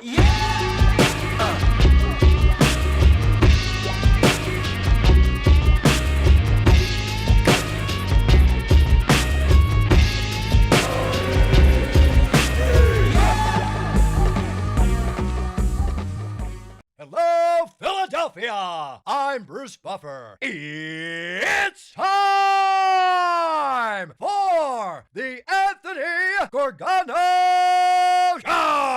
Hello, Philadelphia! I'm Bruce Buffer. It's time for the Anthony Gorgano Show!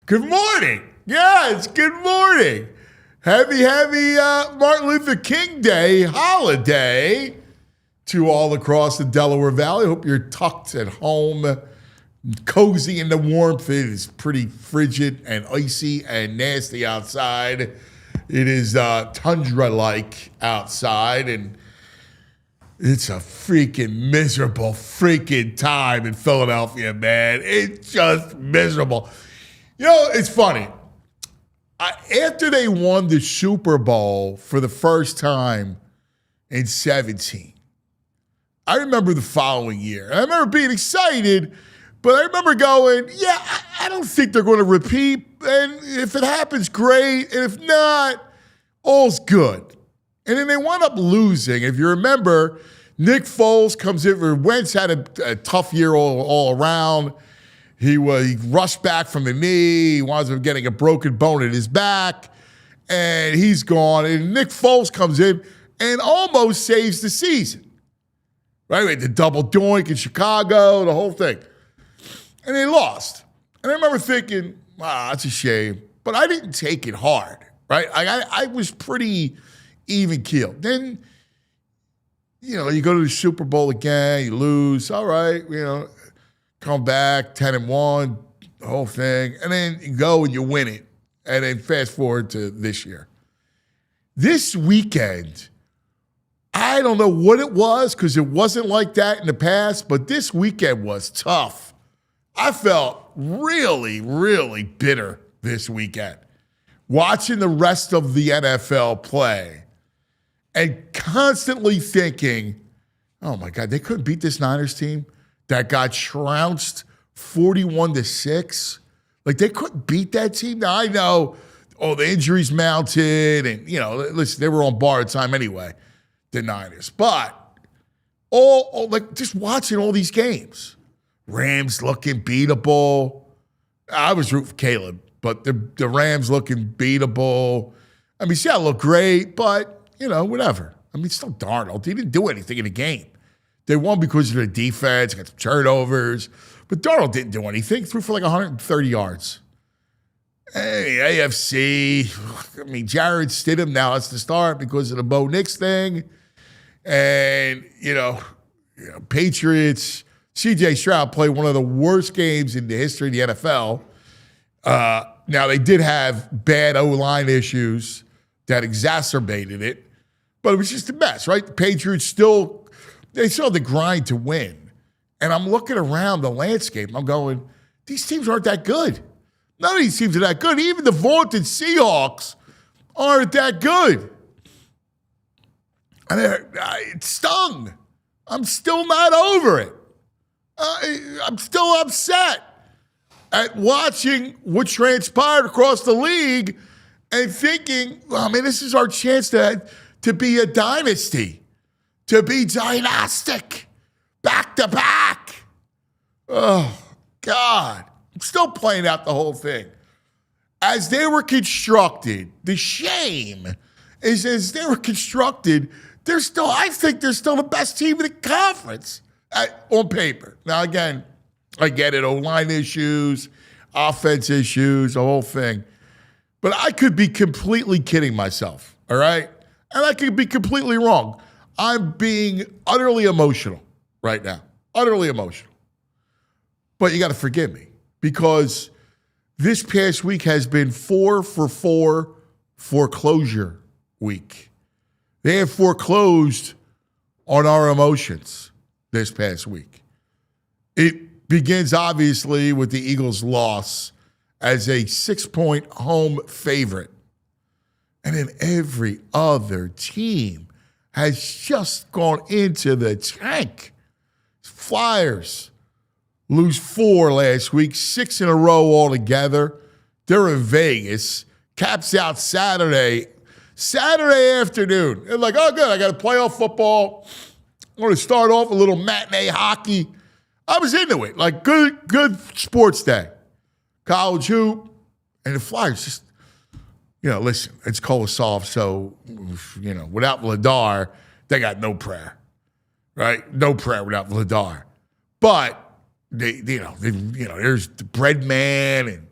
Good morning. Yes, good morning. Happy Martin Luther King Day holiday to all across the Delaware Valley. Hope you're tucked at home, cozy in the warmth. It is pretty frigid and icy and nasty outside. It is tundra-like outside, and it's a freaking miserable freaking time in Philadelphia, man. It's just miserable. You know, it's funny. After they won the Super Bowl for the first time in 2017, I remember the following year. I remember being excited, but I remember going, yeah, I don't think they're going to repeat. And if it happens, great. And if not, all's good. And then they wound up losing. If you remember, Nick Foles comes in. Wentz had a tough year all around. He rushed back from the knee. He winds up getting a broken bone in his back, and he's gone. And Nick Foles comes in and almost saves the season. Right? The double doink in Chicago, the whole thing. And they lost. And I remember thinking, wow, that's a shame. But I didn't take it hard, right? I was pretty even-keeled. Then, you go to the Super Bowl again, you lose. All right, come back, 10-1, the whole thing, and then you go and you win it. And then fast forward to this year. This weekend, I don't know what it was because it wasn't like that in the past, but this weekend was tough. I felt really, really bitter this weekend. Watching the rest of the NFL play and constantly thinking, oh my God, they couldn't beat this Niners team that got trounced 41-6. Like, they couldn't beat that team. Now, I know, the injuries mounted, and, listen, they were on borrowed time anyway, the Niners. But just watching all these games, Rams looking beatable. I was rooting for Caleb, but the Rams looking beatable. I mean, Seattle looked great, but, whatever. I mean, still Darnold. He didn't do anything in the game. They won because of their defense, got some turnovers. But Darnold didn't do anything. Threw for like 130 yards. Hey, AFC. I mean, Jared Stidham now has to start because of the Bo Nix thing. And, Patriots. C.J. Stroud played one of the worst games in the history of the NFL. Now, they did have bad O-line issues that exacerbated it. But it was just a mess, right? The Patriots still had the grind to win. And I'm looking around the landscape. I'm going, these teams aren't that good. None of these teams are that good. Even the vaunted Seahawks aren't that good. And it stung. I'm still not over it. I'm still upset at watching what transpired across the league and thinking, this is our chance to be a dynasty. To be dynastic, back to back. Oh, God. I'm still playing out the whole thing. As they were constructed, the shame is as they were constructed, I think they're still the best team in the conference on paper. Now, again, I get it, O-line issues, offense issues, the whole thing. But I could be completely kidding myself, all right? And I could be completely wrong. I'm being utterly emotional right now. Utterly emotional. But you got to forgive me because this past week has been 4-for-4 foreclosure week. They have foreclosed on our emotions this past week. It begins, obviously, with the Eagles' loss as a 6-point home favorite And then every other team has just gone into the tank. Flyers lose 4 last week, 6 in a row altogether. They're in Vegas. Caps out Saturday afternoon. They're like, oh, good, I got to playoff football. I'm going to start off a little matinee hockey. I was into it. Like, good sports day. College hoop. And the Flyers just, listen, it's Kolosov, so, without Vladar, they got no prayer, right? No prayer without Vladar. But, there's the bread man and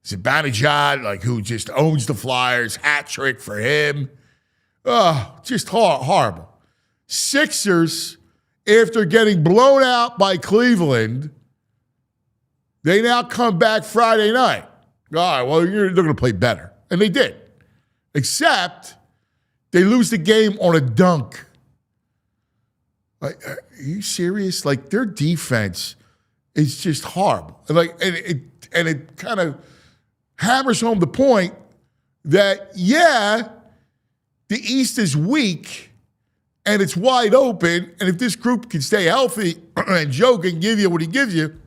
Zibanejad, who just owns the Flyers. Hat trick for him. Oh, just horrible. Sixers, after getting blown out by Cleveland, they now come back Friday night. All right, well, they're going to play better. And they did. Except they lose the game on a dunk. Are you serious? Their defense is just horrible. And it kind of hammers home the point that, the East is weak and it's wide open. And if this group can stay healthy and Joe can give you what he gives you,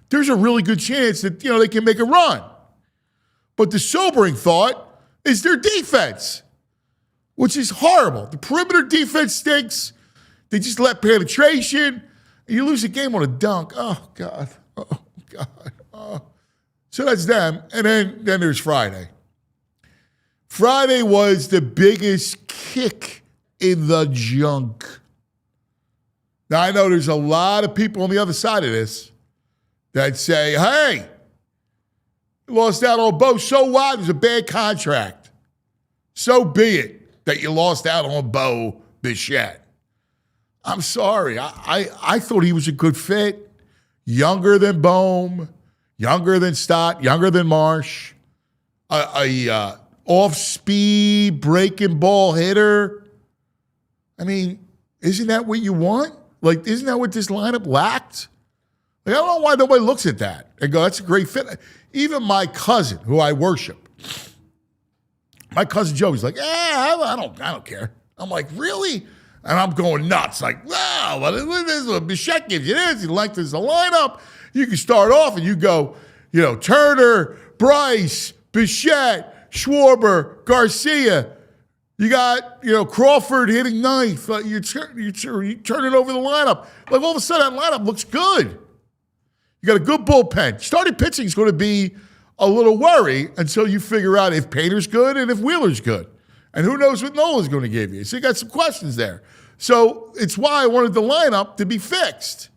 there's a really good chance that, they can make a run. But the sobering thought is their defense, which is horrible. The perimeter defense stinks. They just let penetration. You lose a game on a dunk. Oh, God. Oh, God. Oh. So that's them. And then there's Friday. Friday was the biggest kick in the junk. Now, I know there's a lot of people on the other side of this that say, hey, you lost out on Bo. So what? It was a bad contract. So be it that you lost out on Bo Bichette. I'm sorry. I thought he was a good fit. Younger than Bohm, younger than Stott, younger than Marsh. A off-speed, breaking ball hitter. I mean, isn't that what you want? Isn't that what this lineup lacked? I don't know why nobody looks at that and go, that's a great fit. Even my cousin, who I worship, my cousin Joe, he's like, I don't care. I'm like, really? And I'm going nuts. Wow, this is what Bichette gives you this. He lengthens the lineup. You can start off and you go, Turner, Bryce, Bichette, Schwarber, Garcia. You got, Crawford hitting ninth. You turn it over the lineup. All of a sudden, that lineup looks good. You got a good bullpen. Starting pitching is going to be a little worry until you figure out if Painter's good and if Wheeler's good. And who knows what Nolan's going to give you. So you got some questions there. So it's why I wanted the lineup to be fixed.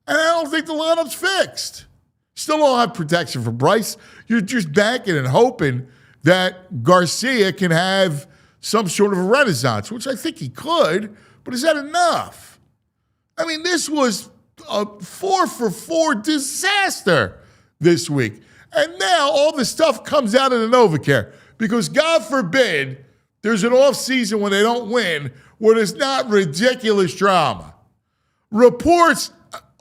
And I don't think the lineup's fixed. Still don't have protection for Bryce. You're just banking and hoping that Garcia can have some sort of a renaissance, which I think he could, but is that enough? I mean, this was a 4-for-4 disaster this week. And now all the stuff comes out of the NovaCare because God forbid there's an off season when they don't win where there's not ridiculous drama. Reports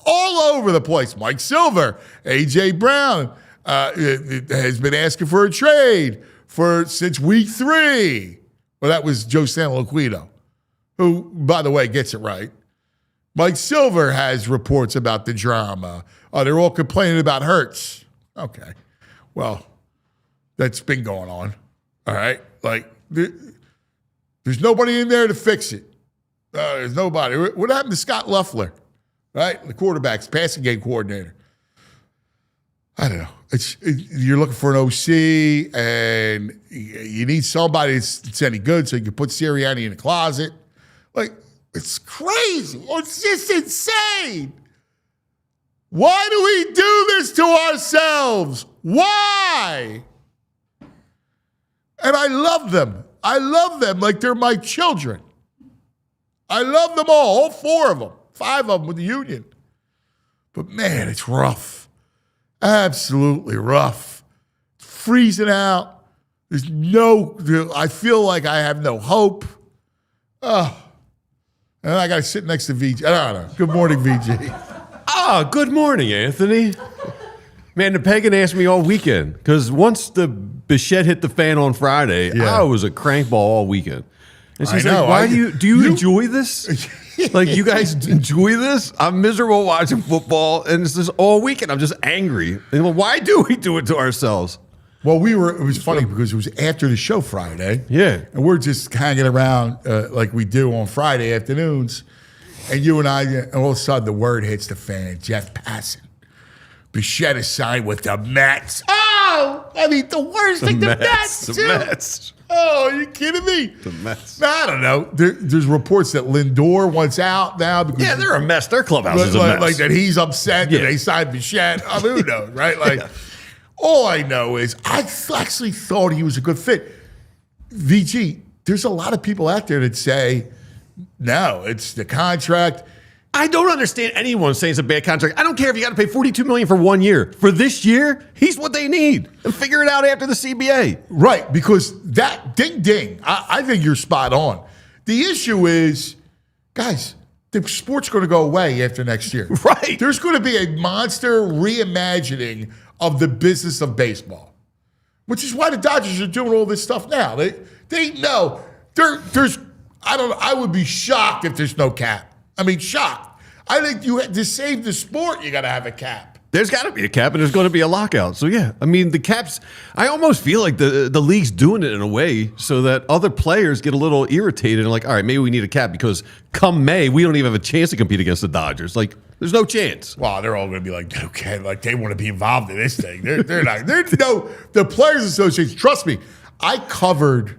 all over the place. Mike Silver, A.J. Brown has been asking for a trade since week 3. Well, that was Joe Sanloquido, who, by the way, gets it right. Mike Silver has reports about the drama. They're all complaining about Hurts. Okay. Well, that's been going on. All right? There's nobody in there to fix it. There's nobody. What happened to Scott Loeffler? Right? The quarterback's passing game coordinator. I don't know. You're looking for an OC, and you need somebody that's any good so you can put Sirianni in the closet. It's crazy. It's just insane. Why do we do this to ourselves? Why? And I love them. I love them like they're my children. I love them all 4 of them, 5 of them with the union. But man, it's rough. Absolutely rough. It's freezing out. I feel like I have no hope. And I got to sit next to VG. I don't know. Good morning, VG. Good morning, Anthony. Man, the Pagan asked me all weekend because once the Bichette hit the fan on Friday, Yeah. I was a crankball all weekend. And she's I know. like, why do you enjoy this? Like, you guys enjoy this? I'm miserable watching football, and it's just all weekend. I'm just angry. And well, why do we do it to ourselves? Well, it was funny because it was after the show Friday. Yeah. And we're just hanging around like we do on Friday afternoons. And you and I, and all of a sudden the word hits the fan. Jeff Passan. Bichette is signed with the Mets. Oh, I mean, the worst thing, the Mets, too. The Mets. Oh, are you kidding me? The Mets. I don't know. There's reports that Lindor wants out now. Because Yeah, they're a mess. Their clubhouse is a mess. Like that he's upset that they signed Bichette. I mean, who knows, right? Like, all I know is I actually thought he was a good fit. VG, there's a lot of people out there that say, no, it's the contract. I don't understand anyone saying it's a bad contract. I don't care if you got to pay $42 million for 1 year. For this year, he's what they need. And figure it out after the CBA. Right, because that ding. I think you're spot on. The issue is, guys, the sport's going to go away after next year. Right. There's going to be a monster reimagining of the business of baseball, which is why the Dodgers are doing all this stuff now. They know there's. I would be shocked if there's no cap. I mean, shocked. I think to save the sport, you got to have a cap. There's got to be a cap, and there's going to be a lockout. So, yeah, I mean, the caps, I almost feel like the league's doing it in a way so that other players get a little irritated and like, all right, maybe we need a cap because come May, we don't even have a chance to compete against the Dodgers. Like, there's no chance. Well, they're all going to be like, okay, like they want to be involved in this thing. They're not. The Players Association, trust me, I covered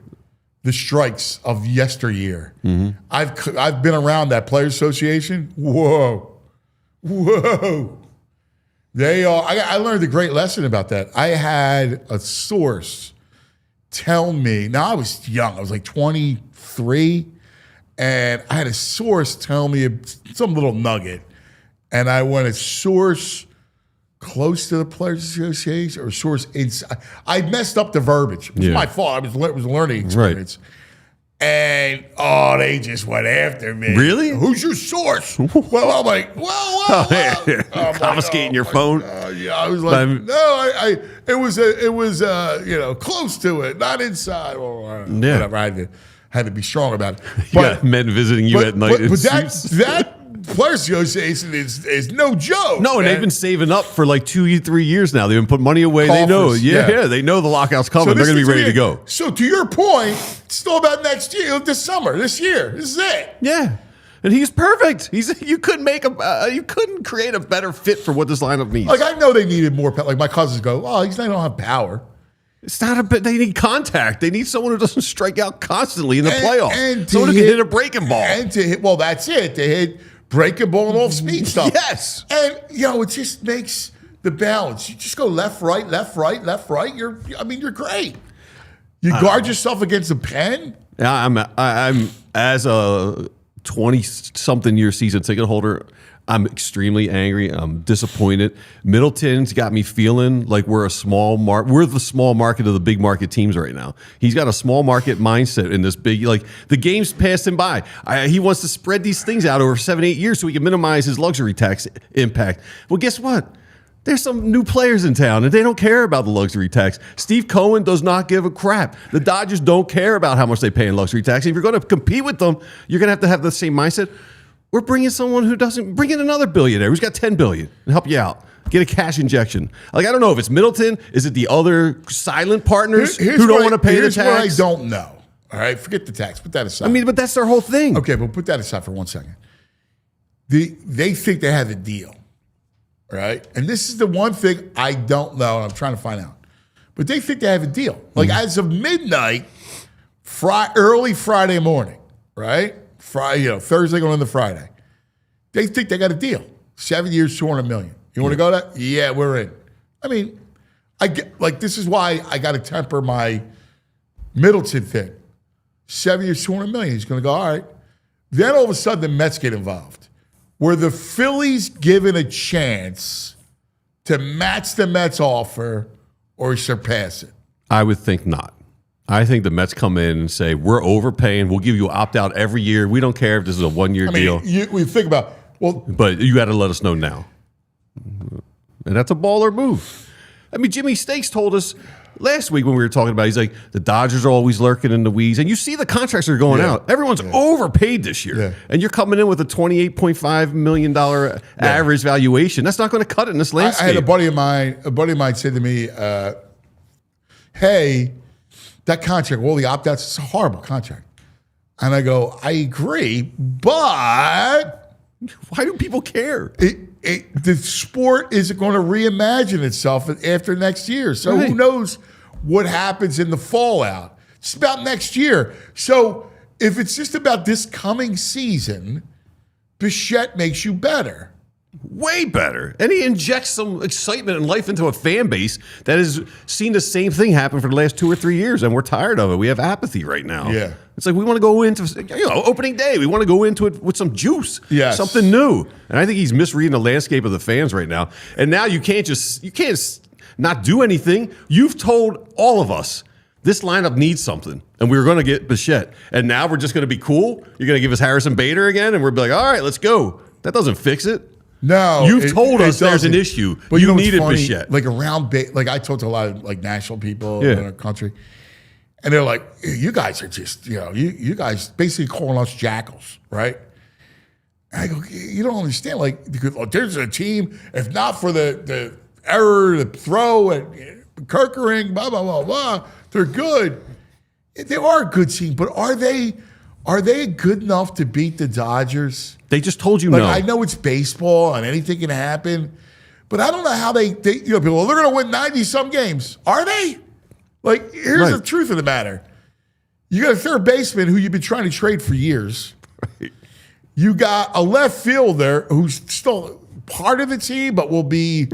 the strikes of yesteryear. Mm-hmm. I've been around that Players Association. Whoa. They are. I learned a great lesson about that. I had a source tell me. Now I was young. I was like 23, and I had a source tell me some little nugget, and I went a source close to the Players Association or source inside. I messed up the verbiage. It was my fault. It was a learning experience. Right. And, they just went after me. Really? Who's your source? Well, I'm like, well. Confiscating your phone? Yeah, I was like, no, it was close to it, not inside. Whatever. I had to be strong about it. You got men visiting you at night. But that Players Association is no joke. No, and they've been saving up for like 2-3 years now. They've been putting money away. Coffers, they know. Yeah, they know the lockout's coming. So they're going to be ready to go. So to your point, it's still about next year, this summer, this year. This is it. Yeah. And he's perfect. You couldn't create a better fit for what this lineup needs. Like, I know they needed more. Like, my cousins go, they don't have power. It's not they need contact. They need someone who doesn't strike out constantly in the playoffs. And someone who can hit a breaking ball. And to hit, that's it. They hit breaking ball and off speed stuff. Yes. And, it just makes the balance. You just go left, right. You're great. You guard yourself against a pen. Yeah, I'm as a 20-something year season ticket holder, I'm extremely angry. I'm disappointed. Middleton's got me feeling like we're the small market of the big market teams right now. He's got a small market mindset in this big, like the game's passed him by. He wants to spread these things out over 7-8 years so he can minimize his luxury tax impact. Well, guess what? There's some new players in town, and they don't care about the luxury tax. Steve Cohen does not give a crap. The Dodgers don't care about how much they pay in luxury tax. If you're going to compete with them, you're going to have the same mindset. We're bringing someone who doesn't bring in another billionaire who's got $10 billion and help you out. Get a cash injection. Like, I don't know if it's Middleton. Is it the other silent partners who don't want to pay the tax? Here's what I don't know. All right, forget the tax. Put that aside. I mean, but that's their whole thing. Okay, but put that aside for 1 second. They think they have a deal, right? And this is the one thing I don't know, and I'm trying to find out. But they think they have a deal. Like, as of midnight, early Friday morning, right? Thursday going into Friday. They think they got a deal. 7 years, $200 million. You want to go to that? Yeah, we're in. I mean, this is why I got to temper my Middleton thing. 7 years, $200 million. He's going to go, all right. Then all of a sudden the Mets get involved. Were the Phillies given a chance to match the Mets offer or surpass it? I would think not. I think the Mets come in and say, we're overpaying. We'll give you an opt-out every year. We don't care if this is a one-year deal. We think about, but you got to let us know now. And that's a baller move. I mean, Jimmy Stakes told us last week when we were talking about, he's like, the Dodgers are always lurking in the weeds. And you see the contracts are going out. Everyone's overpaid this year. Yeah. And you're coming in with a $28.5 million average valuation. That's not going to cut it in this landscape. I had a buddy of mine said to me, hey, that contract, all the opt-outs, it's a horrible contract. And I go, I agree, but why do people care? The sport isn't going to reimagine itself after next year. So who knows what happens in the fallout? It's about next year. So if it's just about this coming season, Bichette makes you better. Way better. And he injects some excitement and life into a fan base that has seen the same thing happen for the last 2 or 3 years, and we're tired of it. We have apathy right now. Yeah. It's like we want to go into, opening day. We want to go into it with some juice. Yes. Something new. And I think he's misreading the landscape of the fans right now. And now you can't not do anything. You've told all of us this lineup needs something, and we were going to get Bichette. And now we're just going to be cool? You're going to give us Harrison Bader again, and we're be like, all right, let's go. That doesn't fix it. No, you've told us there's an issue, but you needed Bichette. Like like I talked to a lot of like national people in our country, and they're like, "You guys are just, you guys basically calling us jackals, right?" And I go, "You don't understand. Like, there's a team. If not for the error, the throw, and Kirkering, blah blah blah blah, they're good. They are a good team, but are they good enough to beat the Dodgers?" They just told you no. no. I know it's baseball and anything can happen, but I don't know how they people, they're going to win 90-some games. Are they? Like, here's the truth of the matter. You got a third baseman who you've been trying to trade for years. Right. You got a left fielder who's still part of the team, but will be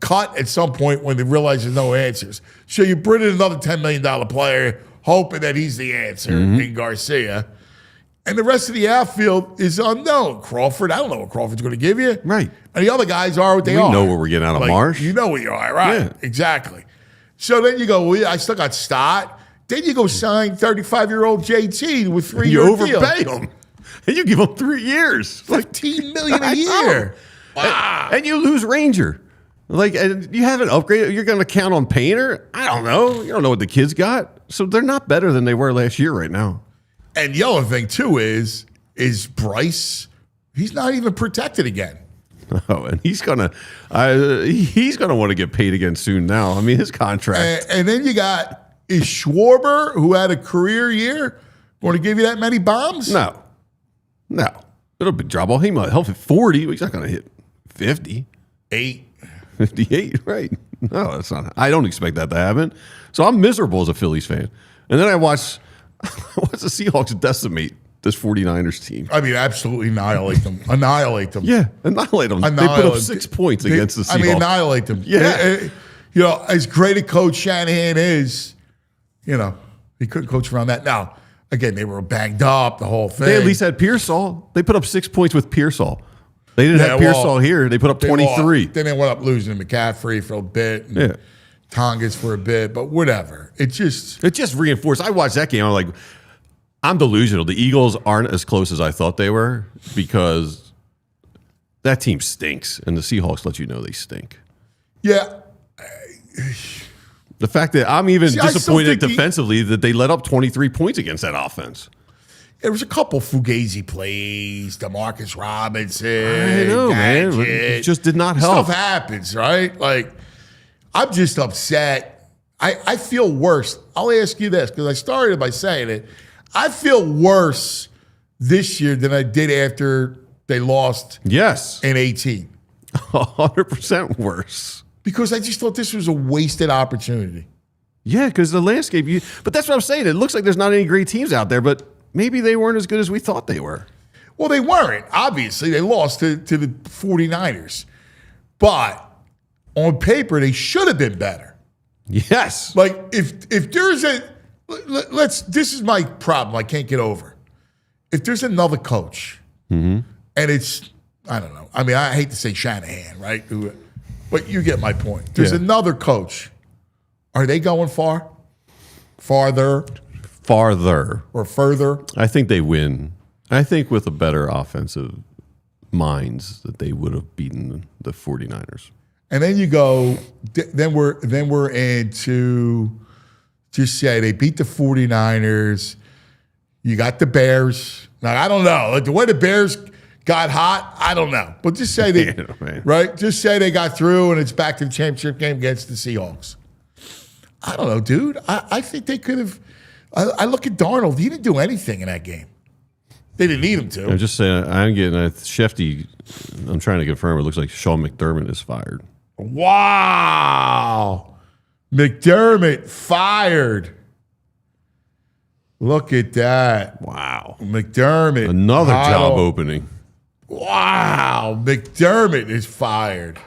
cut at some point when they realize there's no answers. So you bring in another $10 million player, hoping that he's the answer in Garcia. And the rest of the outfield is unknown. Crawford, I don't know what Crawford's going to give you. Right. And the other guys are what they are. We know what we're getting out of Marsh. You know what you are, right? Yeah. Exactly. So then you go, well, I still got Stott. Then you go sign 35-year-old JT with 3 years. You overpay him. And you give him 3 years. $15 million a year. Wow. And you lose Ranger. Like, and you haven't upgraded. You're going to count on Painter? I don't know. You don't know what the kids got. So they're not better than they were last year right now. And the other thing, too, is Bryce, he's not even protected again. Oh, and he's gonna want to get paid again soon now. I mean, his contract. And then you got, is Schwarber, who had a career year, going to give you that many bombs? No. It'll be drop ball. He might help at 40, but he's not going to hit 50. 58, right. No, that's not. I don't expect that to happen. So I'm miserable as a Phillies fan. And then I watch the Seahawks decimate this 49ers team. I mean, absolutely annihilate them. Yeah, annihilate them. They put up 6 points against the Seahawks. I mean, annihilate them. Yeah. As great a coach Shanahan is, he couldn't coach around that. Now, again, they were banged up, the whole thing. They at least had Pearsall. They put up 6 points with Pearsall. They didn't have Pearsall here. They put up 23. Then they went up losing to McCaffrey for a bit. And Tongas for a bit, but whatever. It just reinforced. I watched that game. I'm like, I'm delusional. The Eagles aren't as close as I thought they were because that team stinks, and the Seahawks let you know they stink. Yeah. The fact that I'm even disappointed defensively that they let up 23 points against that offense. There was a couple Fugazi plays, DeMarcus Robinson. I know, man. It just did not help. Stuff happens, right? Like, I'm just upset. I feel worse. I'll ask you this, because I started by saying it. I feel worse this year than I did after they lost in 18. 100% worse. Because I just thought this was a wasted opportunity. Yeah, because the landscape, but that's what I'm saying. It looks like there's not any great teams out there, but maybe they weren't as good as we thought they were. Well, they weren't. Obviously, they lost to the 49ers. But on paper, they should have been better. Yes. Like, if there's this is my problem I can't get over. If there's another coach, and it's, I don't know. I mean, I hate to say Shanahan, right? But you get my point. There's another coach. Are they going far? Farther? Or further? I think they win. I think with a better offensive minds that they would have beaten the 49ers. And then you go, then we're into, just say they beat the 49ers. You got the Bears. Now, I don't know. Like the way the Bears got hot, I don't know. But just say they, right? Just say they got through and it's back to the championship game against the Seahawks. I don't know, dude. I think they could have. I look at Darnold. He didn't do anything in that game. They didn't need him to. I'm just saying, I'm getting Shefty. I'm trying to confirm. It looks like Sean McDermott is fired. Wow. McDermott fired. Look at that. Wow. McDermott. Another job opening. Wow. McDermott is fired.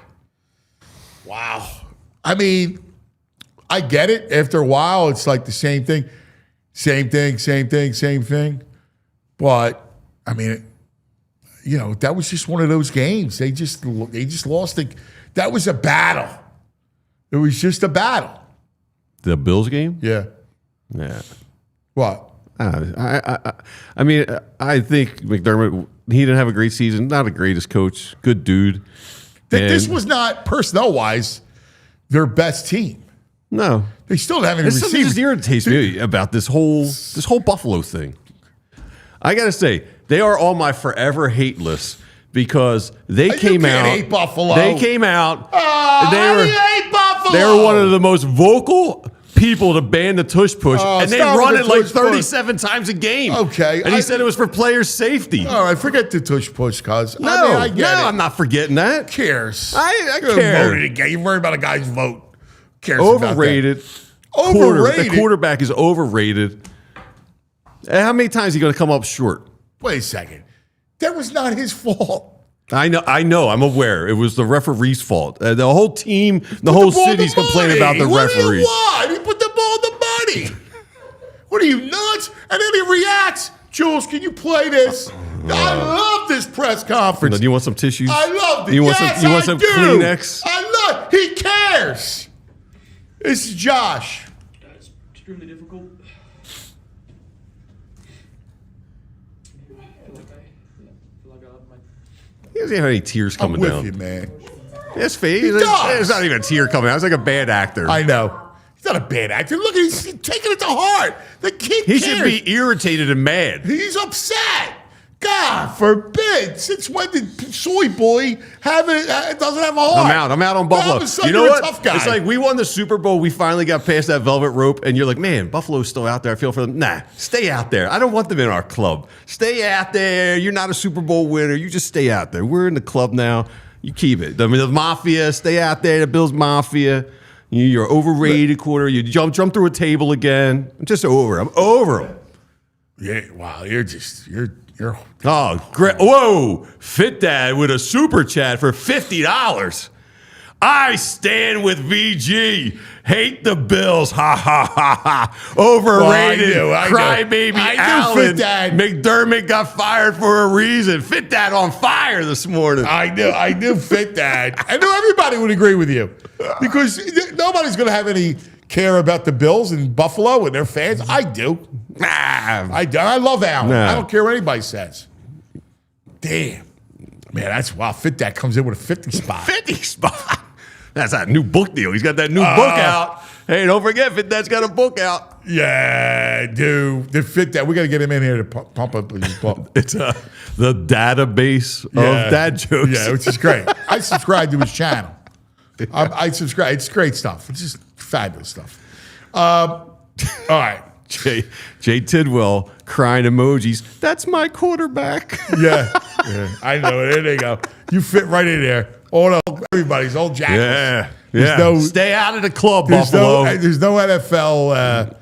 Wow. I mean, I get it. After a while, it's like the same thing. Same thing. But, I mean, you know, that was just one of those games. They just lost it. That was a battle. It was just a battle. The Bills game? Yeah. Yeah. What? I mean, I think McDermott, he didn't have a great season. Not the greatest coach. Good dude. This was not, personnel-wise, their best team. No. They still haven't received. Something just irritates me about this whole Buffalo thing. I got to say, they are on my forever hate list because they came out. Hate Buffalo. They came out. Hate Buffalo. They were one of the most vocal people to ban the tush push, and they run it like 37 times a game. Okay. And he said it was for players' safety. All right, forget the tush push, cuz. No, I get it. I'm not forgetting that. Who cares? I care. You're worried about a guy's vote. Cares Overrated. About that. Overrated. The quarterback is overrated. And how many times is he going to come up short? Wait a second. That was not his fault. I know. I'm aware. It was the referee's fault. The whole team, the whole city's complaining about the referees. What? He put the ball in the money. What are you, nuts? And then he reacts. Jules, can you play this? I love this press conference. Do you want some tissues? I love it. You want some Kleenex? I love. He cares. This is Josh. That's extremely difficult. He doesn't have any tears coming down. I'm with you, man. Yes, it's not even a tear coming out. It's like a bad actor. I know. He's not a bad actor. Look, he's taking it to heart. The kid He cares. should be irritated and mad. He's upset. God forbid. Since when did Soy Boy doesn't have a heart? I'm out on Buffalo. Like, you know what? Tough guy. It's like we won the Super Bowl. We finally got past that velvet rope, and you're like, man, Buffalo's still out there. I feel for them. Nah, stay out there. I don't want them in our club. Stay out there. You're not a Super Bowl winner. You just stay out there. We're in the club now. You keep it. I mean, the Mafia, stay out there. The Bills Mafia. You're overrated quarter. You jump through a table again. I'm just over. I'm over them. Yeah, wow, you're Oh, great. Whoa. Fit Dad with a super chat for $50. I stand with VG. Hate the Bills. Ha, ha, ha, ha. Overrated. Crybaby Allen. McDermott got fired for a reason. Fit Dad on fire this morning. I knew Fit Dad. I knew everybody would agree with you. Because nobody's going to have any care about the Bills and Buffalo and their fans. I do. I love Allen. I don't care what anybody says. Damn. Man, that's wow. Fit Dad comes in with a 50 spot. 50 spot. That's that new book deal. He's got that new book out. Hey, don't forget, Fit Dad's got a book out. Yeah, dude. The Fit Dad. We got to get him in here to pump up his book. It's the database of dad jokes. Yeah, which is great. I subscribe to his channel. I subscribe. It's great stuff. It's just fabulous stuff. All right. Jay Tidwell crying emojis. That's my quarterback. Yeah, I know. There they go. You fit right in there. Everybody's old jackals. Yeah. Stay out of the club, Buffalo. There's no NFL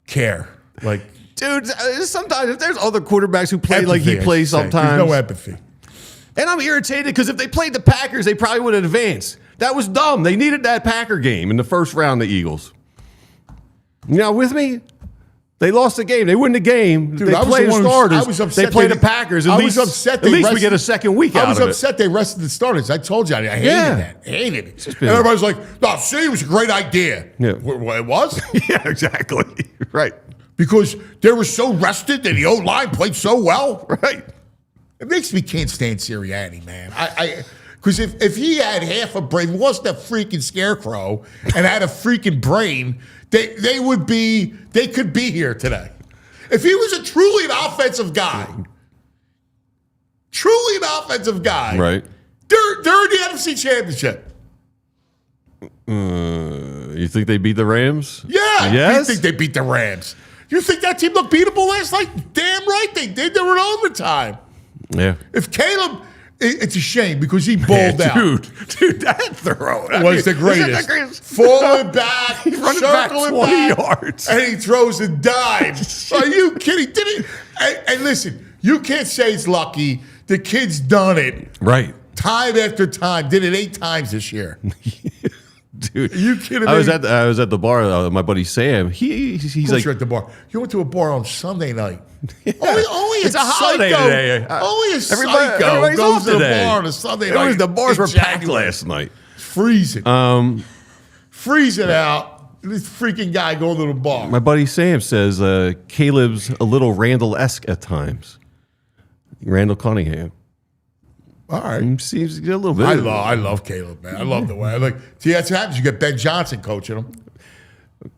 care. Like, dude, sometimes if there's other quarterbacks who play like he plays sometimes. There's no empathy. And I'm irritated because if they played the Packers, they probably would have advanced. That was dumb. They needed that Packer game in the first round, the Eagles. You know, with me? They lost the game. They win the game. Dude, they play the starters. I was upset. They play the Packers. At least we get a second week out of it. I was upset they rested the starters. I told you. I hated that. I hated it. And everybody's like, no, see, it was a great idea. Yeah. Well, it was? Yeah, exactly. Right. Because they were so rested and the O-line played so well. Right. It makes me can't stand Sirianni, man. Because if he had half a brain, wasn't a freaking scarecrow, and had a freaking brain, they could be here today. If he was a truly an offensive guy, Right. they're in the NFC Championship. You think they beat the Rams? Yeah. Yes? You think they beat the Rams? You think that team looked beatable last night? Damn right they did. They were in overtime. Yeah. If Caleb, it's a shame because he bowled out. Dude, that throw Was the greatest. Falling back, He's running back 20 yards. and he throws a dime. Are you kidding? Did he? And listen, you can't say it's lucky. The kid's done it. Right. Time after time. Did it 8 times this year. Dude, Are you kidding me? I was at the bar. My buddy Sam. He's like, you're at the bar. You went to a bar on Sunday night. Only it's a holiday today. Only a psycho everybody's goes off to the today. bar on a Sunday night. The bars in were packed January. last night. Freezing. Freezing out. This freaking guy going to the bar. My buddy Sam says Caleb's a little Randall-esque at times. Randall Cunningham. All right. Seems a little bit. I love Caleb, man. I love the way. See, that's what happens. You get Ben Johnson coaching him.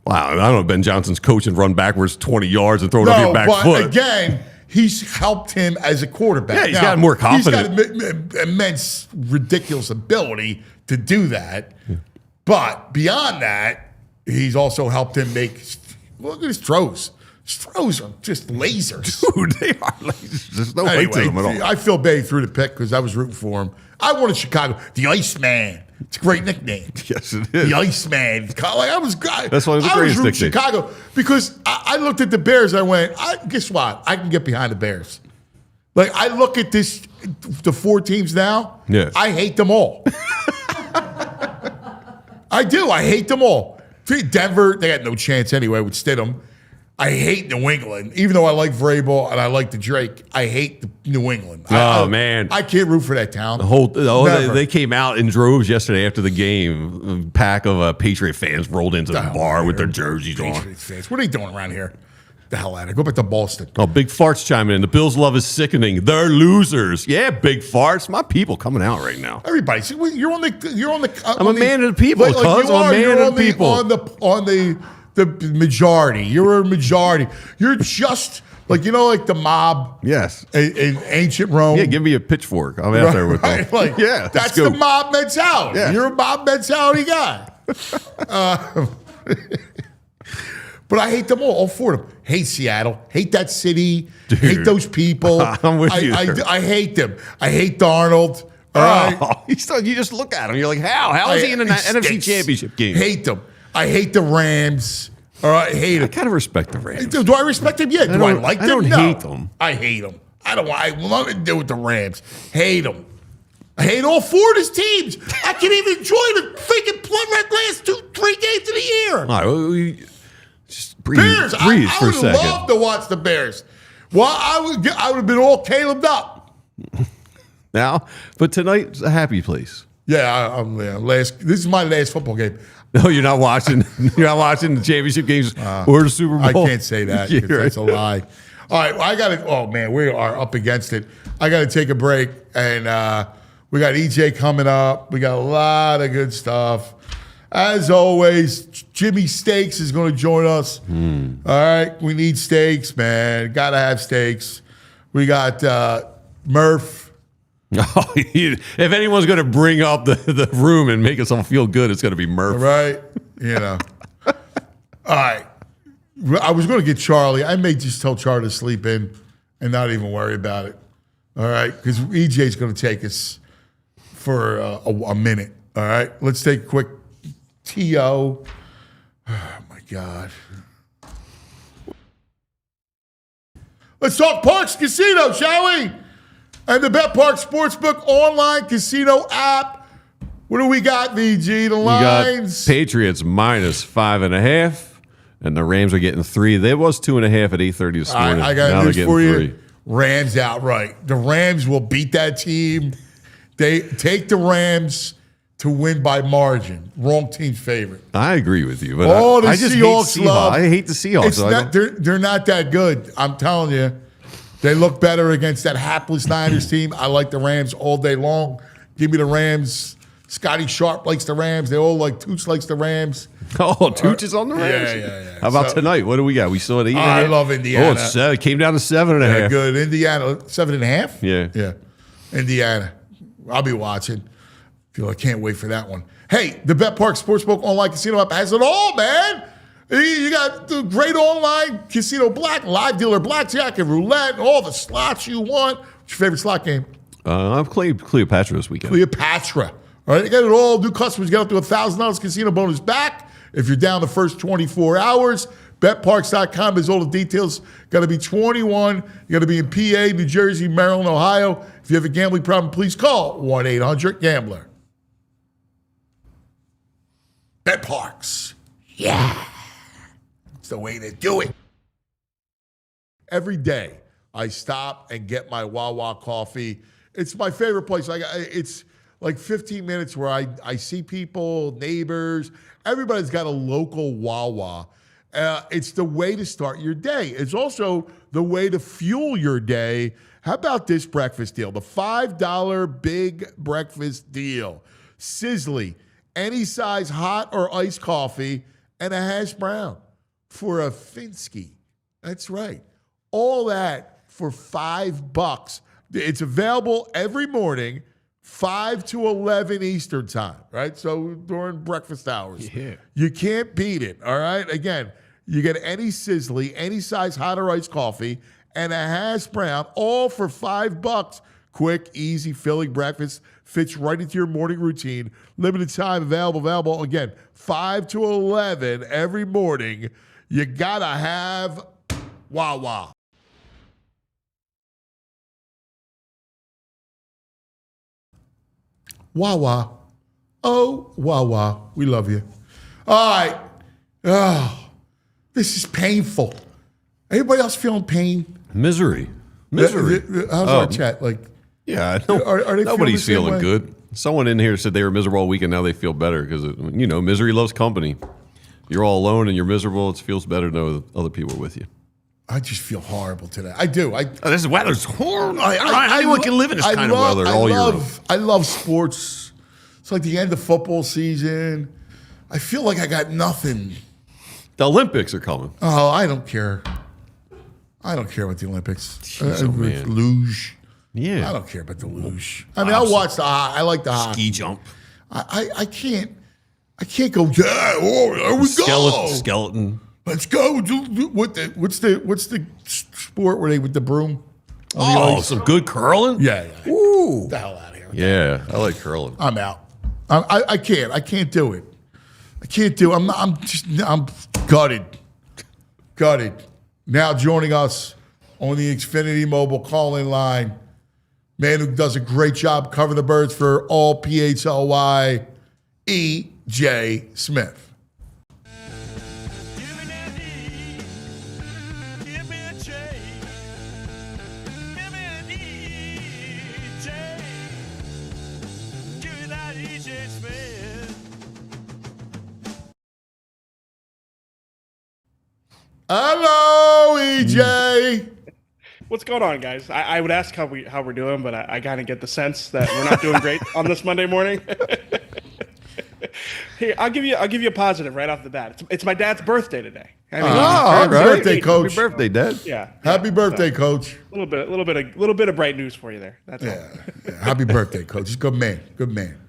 Wow, I don't know. Ben Johnson's coach and run backwards 20 yards and throw it up your back foot. Again, he's helped him as a quarterback. Yeah, he's gotten more confident. He's got immense, ridiculous ability to do that. Yeah. But beyond that, he's also helped him make. Look at his throws. His throws are just lasers. Dude, they are lasers. There's no weight to them at all. I feel bad he threw the pick because I was rooting for him. I wanted Chicago. The Iceman. It's a great nickname. Yes, it is. The Iceman. That's why it was the greatest nickname. I was rooting Chicago because I looked at the Bears and I went, guess what? I can get behind the Bears. Like, I look at the 4 teams now. Yes. I hate them all. I do. I hate them all. Denver, they got no chance anyway with Stidham. I hate New England, even though I like Vrabel and I like the Drake. I hate New England. Man, I can't root for that town. They came out in droves yesterday after the game. A pack of Patriot fans rolled into the bar with their jerseys on. Fans. What are they doing around here? The hell out of it. Go back to Boston. Oh, Big Farts chiming in. The Bills' love is sickening. They're losers. Yeah, Big Farts. My people coming out right now. Everybody, see, you're on the. I'm a man of the people. I'm a man of the people. On the majority. You're a majority. You're just like the mob. Yes. In ancient Rome. Yeah, give me a pitchfock. I'm out there with them. Like, yeah, that's the mob mentality. Yeah. You're a mob mentality guy. But I hate them all 4 of them. Hate Seattle. Hate that city. Dude, hate those people. I'm with you. I hate them. I hate Darnold. All right? You just look at him. You're like, how is he in an NFC Championship game? Hate them. I hate the Rams. All right, hate them. I kind of respect the Rams. Do I respect them? Yeah. Do I like them? I don't hate them. I hate them. I want nothing to do with the Rams. Hate them. I hate all 4 of his teams. I can't even enjoy the freaking last 2-3 games of the year. All right, just breathe. Bears. Breathe for a second. I would love to watch the Bears. Well, I would have been all Caleb'd up. Now, but tonight's a happy place. Yeah, this is my last football game. No, you're not watching. You're not watching the championship games or the Super Bowl. I can't say that. That's a lie. All right, I got to. Oh man, we are up against it. I got to take a break, and we got EJ coming up. We got a lot of good stuff. As always, Jimmy Steaks is going to join us. All right, we need steaks, man. Got to have steaks. We got Murph. Oh, if anyone's going to bring up the room and make us all feel good, it's going to be Murph. Right? All right. I was going to get Charlie. I may just tell Charlie to sleep in and not even worry about it. All right? Because EJ's going to take us for a minute. All right? Let's take a quick TO. Oh, my God. Let's talk Parks Casino, shall we? And the Bet Park Sportsbook online casino app. What do we got, VG? The lines. Got Patriots -5.5, and the Rams are getting 3. There was 2.5 at 8:30 this morning. I got now news for you. 3. Rams outright. The Rams will beat that team. They take the Rams to win by margin. Wrong team's favorite. I agree with you, but the I just Seahawks hate love. I hate the Seahawks. They're not that good. I'm telling you. They look better against that hapless Niners team. I like the Rams all day long. Give me the Rams. Scotty Sharp likes the Rams. They all like Toots likes the Rams. Oh, Toots is on the Rams. Yeah. How about tonight? What do we got? We still at 8. I love Indiana. Oh, it's 7. It came down to 7.5. Yeah, good. Indiana, 7.5? Yeah. Indiana. I'll be watching. I can't wait for that one. Hey, the Bet Park Sportsbook online casino app has it all, man. You got the great online casino live dealer blackjack and roulette, all the slots you want. What's your favorite slot game? I'm playing Cleopatra this weekend. Cleopatra. All right, you got it all. New customers get up to $1,000 casino bonus back if you're down the first 24 hours. BetParks.com is all the details. Got to be 21. You got to be in PA, New Jersey, Maryland, Ohio. If you have a gambling problem, please call 1-800-GAMBLER. BetParks. Yeah. It's the way to do it. Every day, I stop and get my Wawa coffee. It's my favorite place. It's like 15 minutes where I see people, neighbors. Everybody's got a local Wawa. It's the way to start your day. It's also the way to fuel your day. How about this breakfast deal? The $5 big breakfast deal. Sizzly, any size hot or iced coffee, and a hash brown for a Finsky. That's right. All that for $5. It's available every morning, 5 to 11 Eastern time, right? So during breakfast hours. Yeah. You can't beat it, all right? Again, you get any Sizzly, any size hot or iced coffee, and a hash brown, all for $5. Quick, easy, filling breakfast. Fits right into your morning routine. Limited time, available. Again, 5 to 11 every morning. You got to have Wawa. Wawa. Oh, Wawa. We love you. All right. Oh, this is painful. Anybody else feeling pain? Misery. How's our chat? Yeah, are they nobody's feeling feeling good. Someone in here said they were miserable all week and now they feel better because, misery loves company. You're all alone and you're miserable. It feels better to know that other people are with you. I just feel horrible today. I do. This weather's horrible. Anyone can live in this kind of weather all year long. I love sports. It's like the end of football season. I feel like I got nothing. The Olympics are coming. Oh, I don't care. I don't care about the Olympics. Man. Luge. Yeah. I don't care about the luge. I mean, I'll watch I like the hockey. Ski jump. I can't go, there we go. Skeleton. Let's go. What's the sport where they with the broom? Some good curling? Yeah. Ooh. Get the hell out of here. Yeah, I like curling. I'm out. I can't do it. I can't do it. I'm gutted. Now joining us on the Xfinity Mobile call-in line, man who does a great job covering the birds for all PHLY, E.J. Smith. Hello, EJ. What's going on, guys? I would ask how we're doing, but I kind of get the sense that we're not doing great on this Monday morning. Here, I'll give you a positive right off the bat. It's my dad's birthday today. Happy birthday, Coach. Happy birthday, Dad. Yeah. Happy birthday, Coach. A little bit of bright news for you there. That's all. Yeah. Happy birthday, Coach. He's a good man. Good man.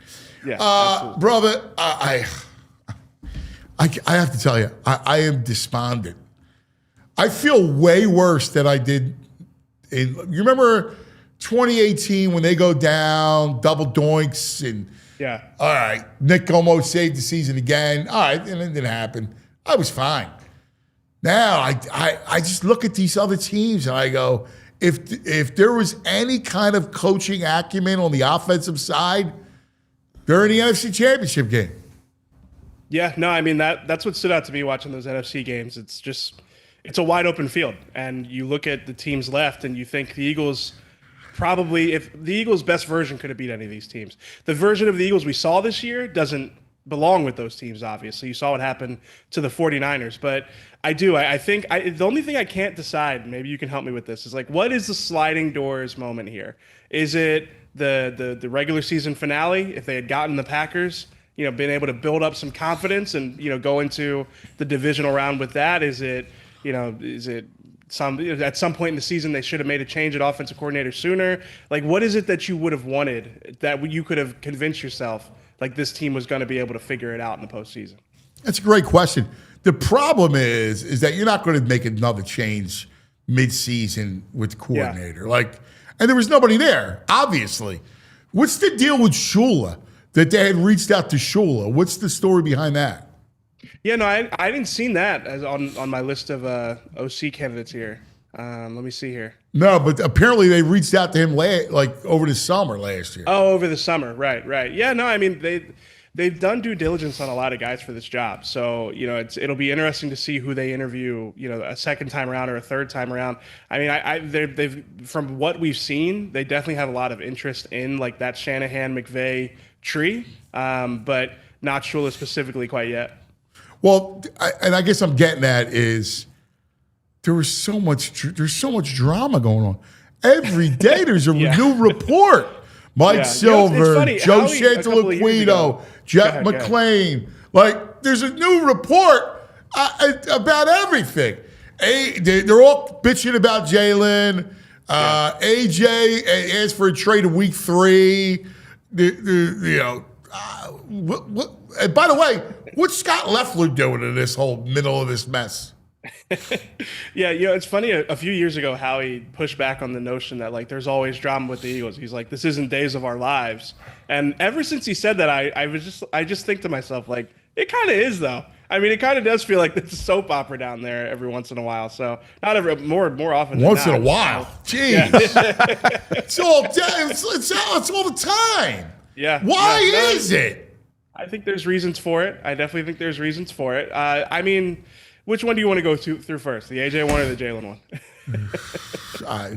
Yeah. Absolutely. Brother, I have to tell you, I am despondent. I feel way worse than I did. You remember 2018 when they go down, double doinks, and Yeah. all right, Nick almost saved the season again. All right, and it didn't happen. I was fine. Now I just look at these other teams and I go, if there was any kind of coaching acumen on the offensive side, they're in the NFC Championship game. Yeah. No, I mean that's what stood out to me watching those NFC games. It's a wide open field, and you look at the teams left, and you think the Eagles probably, if the Eagles' best version could have beat any of these teams. The version of the Eagles we saw this year doesn't belong with those teams, obviously. You saw what happened to the 49ers, but I think the only thing I can't decide, maybe you can help me with this, is like, what is the sliding doors moment here? Is it the regular season finale, if they had gotten the Packers, been able to build up some confidence and, go into the divisional round with that? Is it at some point in the season they should have made a change at offensive coordinator sooner? Like, what is it that you would have wanted that you could have convinced yourself like this team was going to be able to figure it out in the postseason? That's a great question. The problem is that you're not going to make another change mid-season with the coordinator. Yeah. And there was nobody there, obviously. What's the deal with Shula, that they had reached out to Shula? What's the story behind that? Yeah, no, I didn't see that as on my list of OC candidates here. Let me see here. No, but apparently they reached out to him over the summer last year. Oh, over the summer, right. Yeah, no, I mean they've done due diligence on a lot of guys for this job, so it'll be interesting to see who they interview, a second time around or a third time around. I mean, they've from what we've seen, they definitely have a lot of interest in like that Shanahan McVay tree, but not Shula specifically quite yet. Well, I guess I'm getting at is there's so much drama going on. Every day there's a new report. Mike Silver, funny, Joe Howie, Chantilly-Guido, Jeff McClain. There's a new report about everything. They're all bitching about Jalen. AJ asked for a trade in week 3. And by the way, what's Scott Loeffler doing in this whole middle of this mess? Yeah, it's funny. A few years ago, Howie pushed back on the notion that like there's always drama with the Eagles. He's like, this isn't days of our lives. And ever since he said that, I just think to myself like, it kind of is though. I mean, it kind of does feel like there's a soap opera down there every once in a while. So not more often. Once in a while, jeez, it's all the time. Yeah. Why is it? I think there's reasons for it. I definitely think there's reasons for it. I mean, which one do you want to go through first, the AJ one or the Jalen one?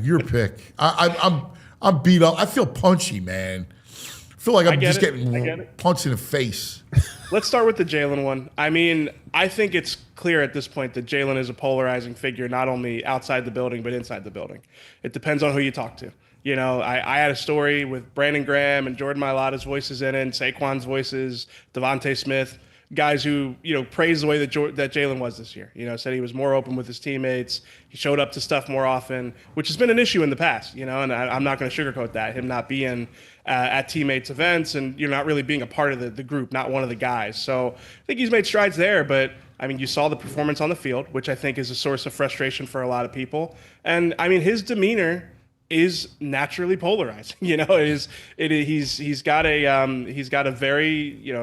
Your pick. I'm beat up. I feel punchy, man. I feel like I'm just getting punched in the face. Let's start with the Jalen one. I mean, I think it's clear at this point that Jalen is a polarizing figure, not only outside the building, but inside the building. It depends on who you talk to. I had a story with Brandon Graham and Jordan Mailata's voices in it, and Saquon's voices, Devontae Smith, guys who, praised the way that Jalen was this year. Said he was more open with his teammates. He showed up to stuff more often, which has been an issue in the past, and I'm not going to sugarcoat that, him not being at teammates' events and not really being a part of the group, not one of the guys. So I think he's made strides there, but I mean, you saw the performance on the field, which I think is a source of frustration for a lot of people. And I mean, his demeanor is naturally polarizing. He's got a very,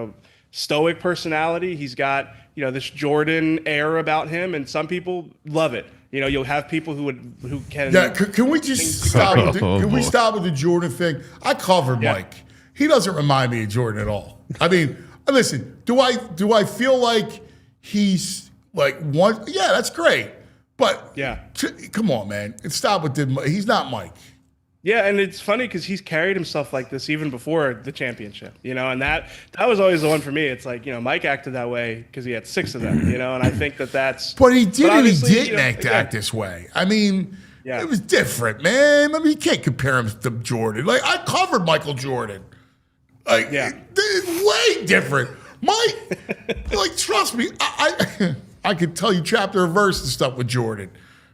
stoic personality. He's got, this Jordan air about him, and some people love it. You'll have people who can. Yeah, can we just stop? Can we stop with the Jordan thing? I covered Mike. He doesn't remind me of Jordan at all. I mean, listen, do I feel like he's like one? Yeah, that's great. But come on, man, stop with the. He's not Mike. Yeah, and it's funny because he's carried himself like this even before the championship, and that was always the one for me. It's like, Mike acted that way because he had 6 of them, and I think that's. But he didn't act this way. I mean, it was different, man. I mean, you can't compare him to Jordan. Like, I covered Michael Jordan. Like, it's way different. Mike, like, trust me, I could tell you chapter and verse and stuff with Jordan.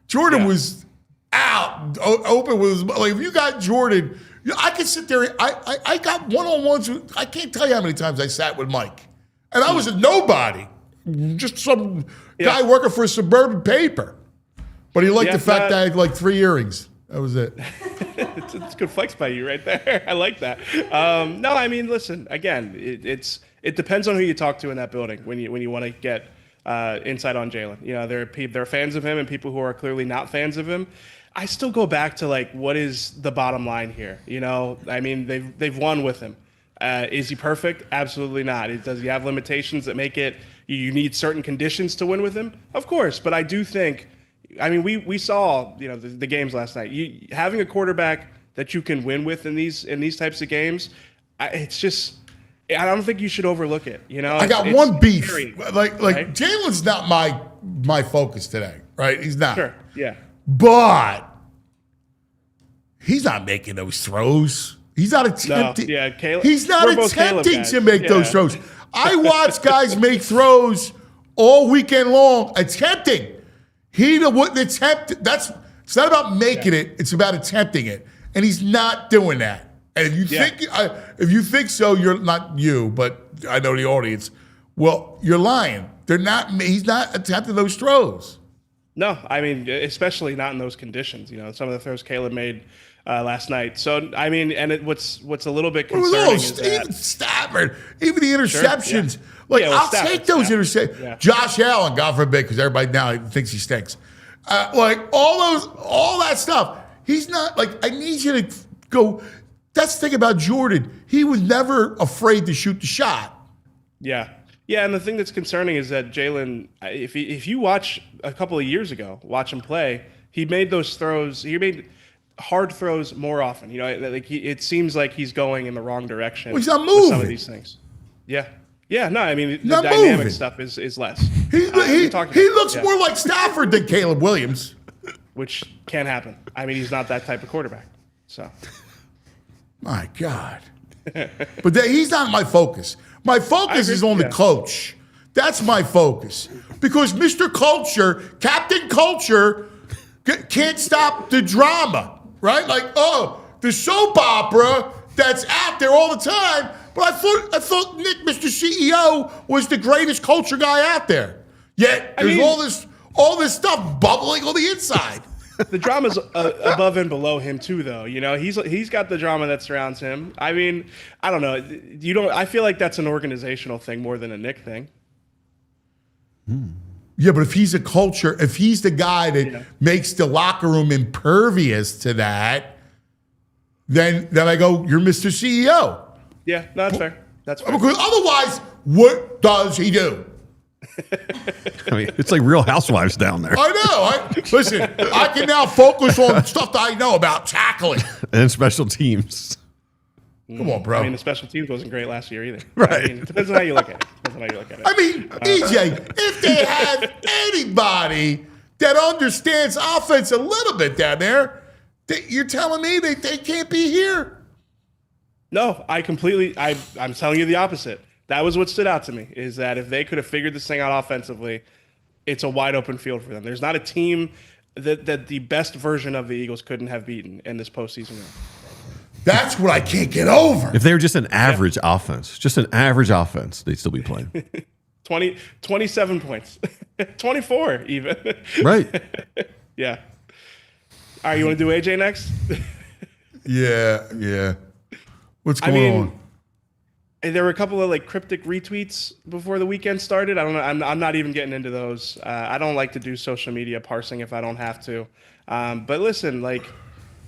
Jordan was out, open with his, like, if you got Jordan, I could sit there. I got one-on-ones. I can't tell you how many times I sat with Mike. And I was a nobody, just some guy working for a suburban paper. But he liked the fact that I had like 3 earrings. That was it. It's good flex by you right there. I like that. No, I mean, listen, again, it depends on who you talk to in that building when you want to get insight on Jalen. There are fans of him and people who are clearly not fans of him. I still go back to like, what is the bottom line here? I mean, they've won with him. Is he perfect? Absolutely not. Does he have limitations that make it you need certain conditions to win with him? Of course, but I do think. I mean, we saw the games last night. Having a quarterback that you can win with in these types of games, it's just. I don't think you should overlook it. I got one beef. Scary, right? Jalen's not my focus today, right? He's not. Sure. Yeah. But he's not making those throws. He's not attempting. No, yeah, Caleb. He's not We're both Caleb attempting guys. to make those throws. I watch guys make throws all weekend long, attempting. He wouldn't attempt. It's not about making it. It's about attempting it, and he's not doing that. And if you think so, you're not you, but I know the audience. Well, you're lying. He's not attempting those throws. No, I mean, especially not in those conditions. Some of the throws Caleb made last night. So I mean, and what's a little bit concerning is that even Stafford, even the interceptions. Sure, yeah. I'll take those interceptions. Yeah. Josh Allen, God forbid, because everybody now thinks he stinks. All that stuff. He's not I need you to go. That's the thing about Jordan. He was never afraid to shoot the shot. Yeah. Yeah, and the thing that's concerning is that Jalen, if you watch a couple of years ago, watch him play, he made those throws. He made hard throws more often. It seems like he's going in the wrong direction. Well, he's not moving. With some of these things. Yeah. Yeah, no, I mean, the not dynamic moving. stuff is less. He looks more like Stafford than Caleb Williams. Which can't happen. I mean, he's not that type of quarterback. So. My God. But he's not my focus. My focus is on the coach. That's my focus. Because Mr. Culture, Captain Culture, can't stop the drama, right? The soap opera that's out there all the time. But I thought Nick, Mr. CEO, was the greatest culture guy out there. Yet there's all this stuff bubbling on the inside. The drama's above and below him too, though. He's got the drama that surrounds him. I mean, I don't know. I feel like that's an organizational thing more than a Nick thing. Yeah, but if he's a culture, if he's the guy that makes the locker room impervious to that, then I go, you're Mr. CEO. Yeah, no, that's fair. That's fair. Because otherwise, what does he do? I mean, it's like Real Housewives down there. I know. Listen, I can now focus on stuff that I know about tackling. And special teams. Come on, bro. I mean, the special teams wasn't great last year either. Right. I mean, it depends on how you look at it. I mean, EJ, if they have anybody that understands offense a little bit down there, you're telling me they can't be here? No, I'm telling you the opposite. That was what stood out to me, is that if they could have figured this thing out offensively, it's a wide open field for them. There's not a team that the best version of the Eagles couldn't have beaten in this postseason run. That's what I can't get over. If they were just an average offense, they'd still be playing. 27 points. 24 even. Right. Yeah. All right, you want to do AJ next? Yeah. What's going on? There were a couple of cryptic retweets before the weekend started. I don't know. I'm not even getting into those. I don't like to do social media parsing if I don't have to. But listen,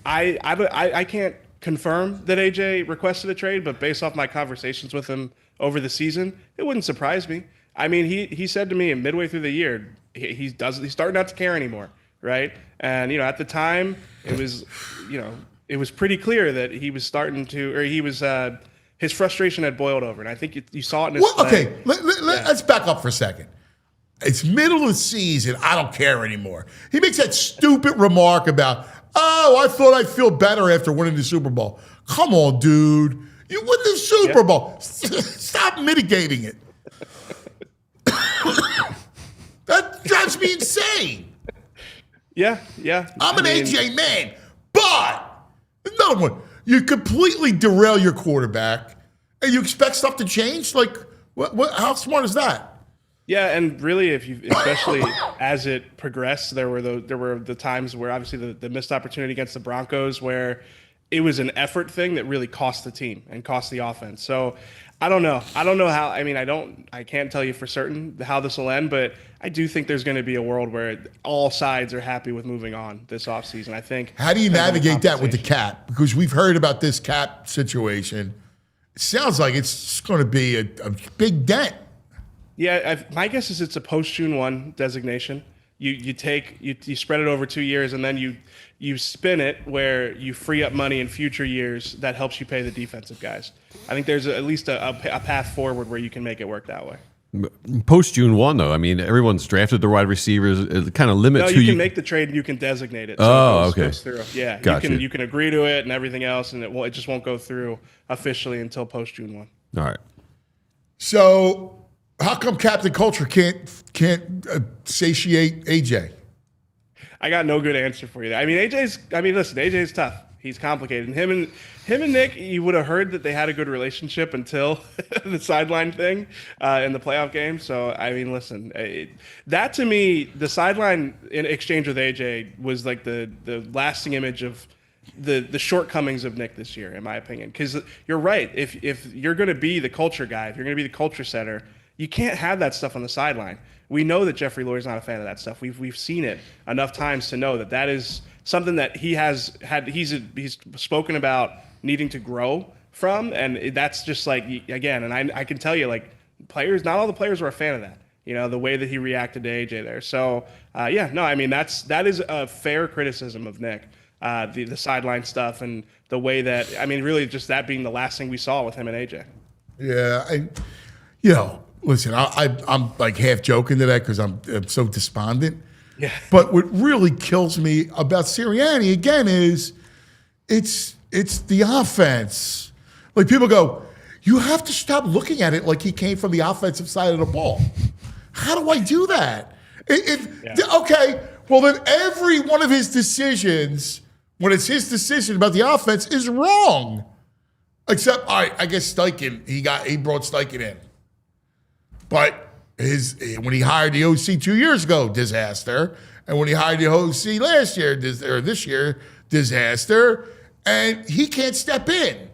I can't confirm that AJ requested a trade, but based off my conversations with him over the season, it wouldn't surprise me. I mean, he said to me midway through the year, he's starting not to care anymore, right? And at the time, it was pretty clear that he was starting to, or he was. His frustration had boiled over, and I think you saw it in his play. Okay, let's back up for a second. It's middle of the season. I don't care anymore. He makes that stupid remark about, I thought I'd feel better after winning the Super Bowl. Come on, dude. You win the Super Bowl. Stop mitigating it. That drives me insane. Yeah. I'm an AJ man, but another one. You completely derail your quarterback, and you expect stuff to change? What? How smart is that? Yeah, and really, especially as it progressed, there were the times where obviously the missed opportunity against the Broncos, where it was an effort thing that really cost the team and cost the offense. So I don't know how. I mean, I can't tell you for certain how this will end, but I do think there's going to be a world where all sides are happy with moving on this offseason. I think. How do you navigate that with the cap? Because we've heard about this cap situation. It sounds like it's going to be a big dent. Yeah, my guess is it's a post-June 1 designation. You spread it over 2 years, and then you spin it where you free up money in future years that helps you pay the defensive guys. I think there's at least a path forward where you can make it work that way. Post June 1, though, I mean, everyone's drafted the wide receivers. It kind of limits No, who you can make the trade and you can designate it. So Oh, it goes okay. through. Yeah, Gotcha. you can agree to it and everything else, and it just won't go through officially until post June 1. All right. So how come Captain Culture can't satiate AJ? I got no good answer for you. I mean, listen, AJ's tough. He's complicated. And him and Nick, you would have heard that they had a good relationship until the sideline thing in the playoff game. So, I mean, listen, that to me, the sideline in exchange with AJ was like the lasting image of the shortcomings of Nick this year, in my opinion. Because you're right. If you're going to be the culture guy, if you're going to be the culture setter, you can't have that stuff on the sideline. We know that Jeffrey Lurie's not a fan of that stuff. We've seen it enough times to know that is something that he's spoken about needing to grow from, and that's just like, again, and I can tell you, like, players, not all the players were a fan of that. You know, the way that he reacted to AJ there. So I mean, that is a fair criticism of Nick, the sideline stuff and the way that, I mean, really just that being the last thing we saw with him and AJ. Yeah, listen, I'm like half joking to that because I'm so despondent. Yeah. But what really kills me about Sirianni again is it's the offense. Like, people go, you have to stop looking at it like he came from the offensive side of the ball. How do I do that? Okay, well then every one of his decisions, when it's his decision about the offense, is wrong. Except, all right, I guess Steichen, he brought Steichen in. But when he hired the OC 2 years ago, disaster. And when he hired the OC last year, or this year, disaster. And he can't step in.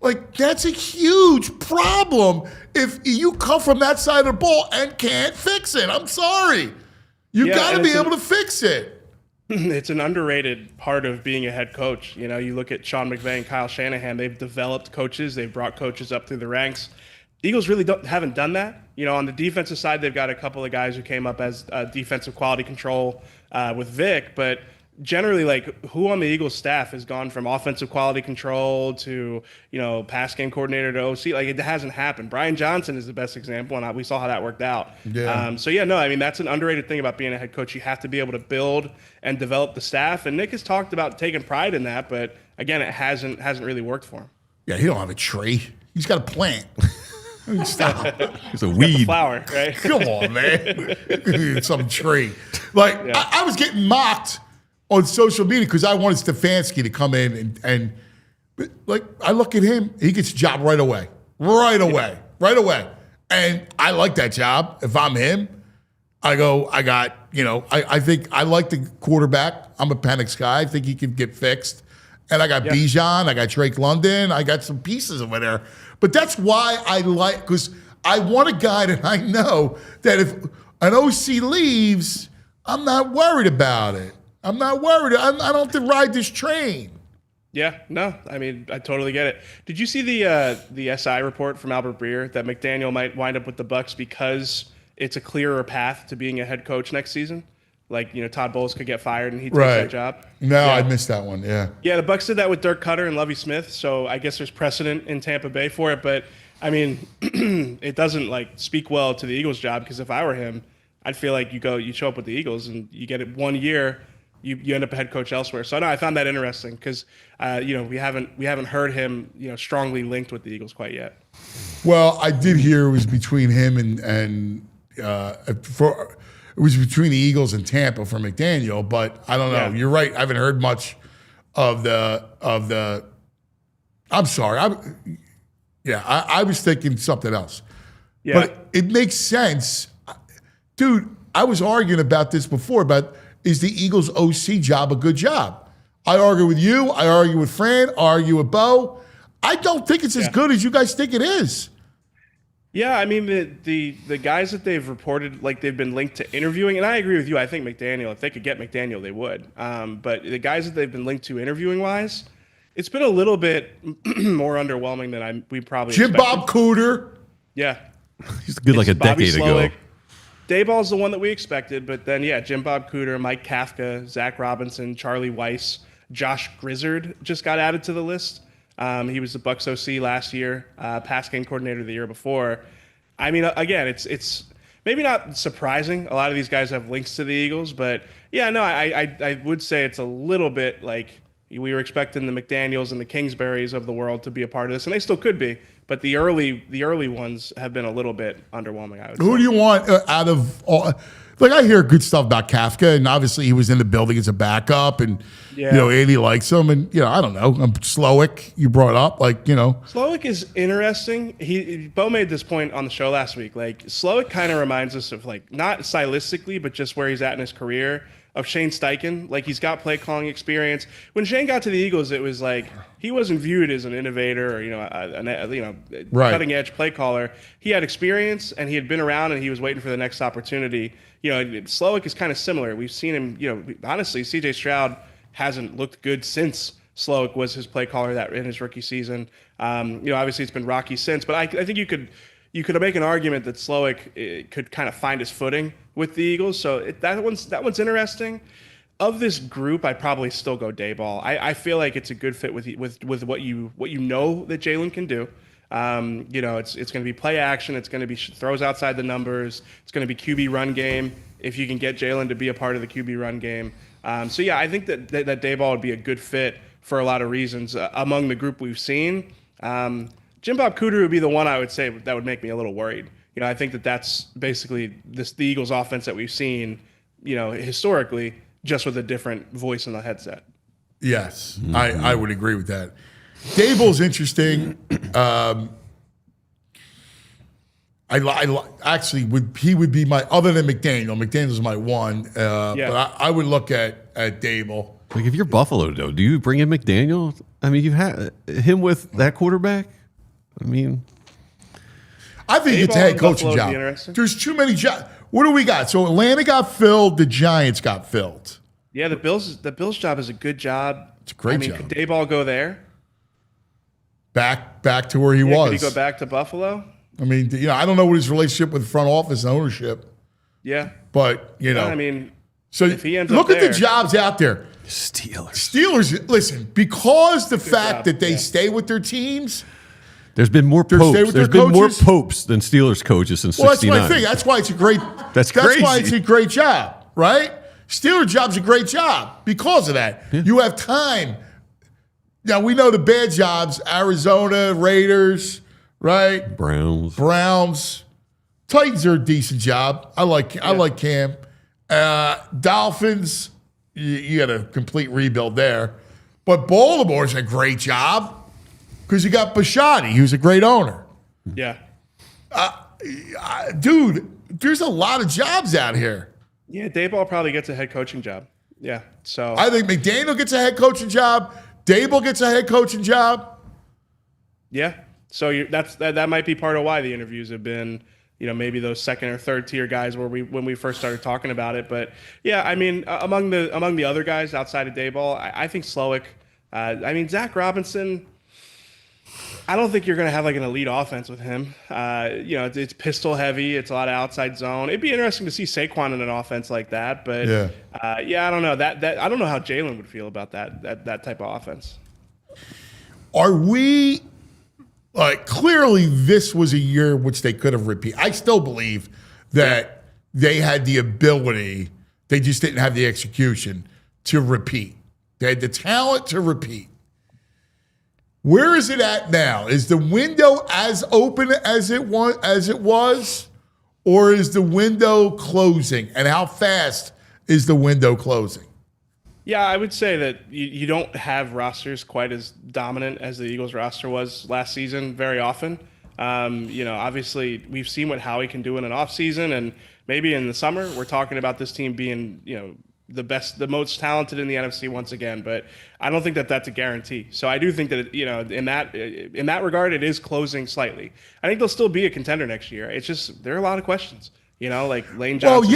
Like, that's a huge problem if you come from that side of the ball and can't fix it. I'm sorry. You got to be able to fix it. It's an underrated part of being a head coach. You know, you look at Sean McVay and Kyle Shanahan, they've developed coaches, they've brought coaches up through the ranks. Eagles really haven't done that. You know, on the defensive side, they've got a couple of guys who came up as defensive quality control with Vic, but generally, like, who on the Eagles staff has gone from offensive quality control to, you know, pass game coordinator to OC? Like, it hasn't happened. Brian Johnson is the best example, and we saw how that worked out. Yeah. I mean, that's an underrated thing about being a head coach. You have to be able to build and develop the staff, and Nick has talked about taking pride in that, but again, it hasn't really worked for him. Yeah, he don't have a tree. He's got a plant. Stop. It's a weed. Flower, right? Come on, man. Some tree. Like, I was getting mocked on social media because I wanted Stefanski to come in and like, I look at him, he gets a job right away. Right away. And I like that job. If I'm him, I think I like the quarterback. I'm a Penix guy. I think he can get fixed. And I got Bijan, I got Drake London, I got some pieces over there. But that's why because I want a guy that I know that if an OC leaves, I'm not worried about it. I'm not worried. I don't have to ride this train. Yeah, no, I mean, I totally get it. Did you see the SI report from Albert Breer that McDaniel might wind up with the Bucs because it's a clearer path to being a head coach next season? Like, you know, Todd Bowles could get fired and he takes that job. No, I missed that one. Yeah. Yeah, the Bucs did that with Dirk Cutter and Lovie Smith, so I guess there's precedent in Tampa Bay for it. But I mean, it doesn't like speak well to the Eagles' job, because if I were him, I'd feel like you show up with the Eagles and you get it 1 year, you end up a head coach elsewhere. So no, I found that interesting because we haven't heard him strongly linked with the Eagles quite yet. Well, I did hear it was between him and it was between the Eagles and Tampa for McDaniel, but I don't know. Yeah. You're right. I haven't heard much of the. I'm sorry. I was thinking something else. Yeah. But it makes sense, dude. I was arguing about this before. But is the Eagles' OC job a good job? I argue with you. I argue with Fran. I argue with Bo. I don't think it's as good as you guys think it is. Yeah, I mean, the guys that they've reported, like, they've been linked to interviewing, and I agree with you. I think McDaniel, if they could get McDaniel, they would. But the guys that they've been linked to interviewing-wise, it's been a little bit more underwhelming than we probably Jim expected. Bob Cooter. Yeah. He's good like a decade ago. Dayball's the one that we expected, but then, Jim Bob Cooter, Mike Kafka, Zach Robinson, Charlie Weiss, Josh Grizzard just got added to the list. He was the Bucs OC last year, pass game coordinator the year before. I mean, again, it's maybe not surprising. A lot of these guys have links to the Eagles, but yeah, no, I would say it's a little bit like we were expecting the McDaniels and the Kingsburys of the world to be a part of this, and they still could be. But the early ones have been a little bit underwhelming, I would say. Who do you want out of all? Like, I hear good stuff about Kafka, and obviously he was in the building as a backup, and Andy likes him, and I don't know. Slowick, you brought up, Slowick is interesting. Bo made this point on the show last week. Like, Slowick kind of reminds us of, like, not stylistically, but just where he's at in his career, of Shane Steichen. Like, he's got play calling experience. When Shane got to the Eagles, it was like he wasn't viewed as an innovator or cutting edge play caller. He had experience, and he had been around, and he was waiting for the next opportunity. Slowick is kind of similar. We've seen him. Honestly, C.J. Stroud hasn't looked good since Slowick was his play caller in his rookie season. Obviously it's been rocky since, but I think you could make an argument that Slowick could kind of find his footing with the Eagles. So that one's interesting. Of this group, I'd probably still go Dayball. I feel like it's a good fit with what you know that Jalen can do. It's going to be play action. It's going to be throws outside the numbers. It's going to be QB run game if you can get Jalen to be a part of the QB run game. I think that Dayball would be a good fit for a lot of reasons among the group we've seen. Jim Bob Cooter would be the one I would say that would make me a little worried. I think that's basically the Eagles offense that we've seen, historically, just with a different voice in the headset. Yes, I would agree with that. Dable's interesting. He would be my, other than McDaniel. McDaniel's my one. But I would look at Dable. Like, if you're Buffalo, though, do you bring in McDaniel? I mean, you've had him with that quarterback. I mean, I think it's a head coaching job. There's too many jobs. What do we got? So Atlanta got filled. The Giants got filled. Yeah, the Bills job is a good job. It's a great job. Could Dayball go there? Back to where he was. Could he go back to Buffalo? I mean, I don't know what his relationship with front office and ownership. Yeah. But, So if he ends look up at the jobs out there. Steelers, listen, because the fact that they stay with their teams. There's been more popes. There's been more popes than Steelers coaches since 69. That's my thing. That's why it's a great. That's why it's a great job, right? Steelers job's a great job because of that. Yeah. You have time. Now we know the bad jobs: Arizona, Raiders, right? Browns. Titans are a decent job. I like Cam. Dolphins, you got a complete rebuild there. But Baltimore's a great job because you got Bichette, who's a great owner. Yeah. Dude, there's a lot of jobs out here. Yeah, Dayball probably gets a head coaching job. Yeah, so I think McDaniel gets a head coaching job. Dable gets a head coaching job. Yeah, so that might be part of why the interviews have been, maybe those second or third tier guys when we first started talking about it. But yeah, I mean, among the other guys outside of Dayball, I think Slowick. Zach Robinson. I don't think you're going to have like an elite offense with him. It's pistol heavy. It's a lot of outside zone. It'd be interesting to see Saquon in an offense like that. But I don't know that I don't know how Jalen would feel about that type of offense. Are we clearly this was a year which they could have repeated. I still believe that they had the ability. They just didn't have the execution to repeat. They had the talent to repeat. Where is it at now? Is the window as open as it was, or is the window closing? And how fast is the window closing? Yeah, I would say that you don't have rosters quite as dominant as the Eagles roster was last season very often. Obviously we've seen what Howie can do in an offseason, and maybe in the summer we're talking about this team being, the best, the most talented in the NFC once again, but I don't think that that's a guarantee. So I do think that in that regard, it is closing slightly. I think they'll still be a contender next year. It's just there are a lot of questions, like Lane Johnson.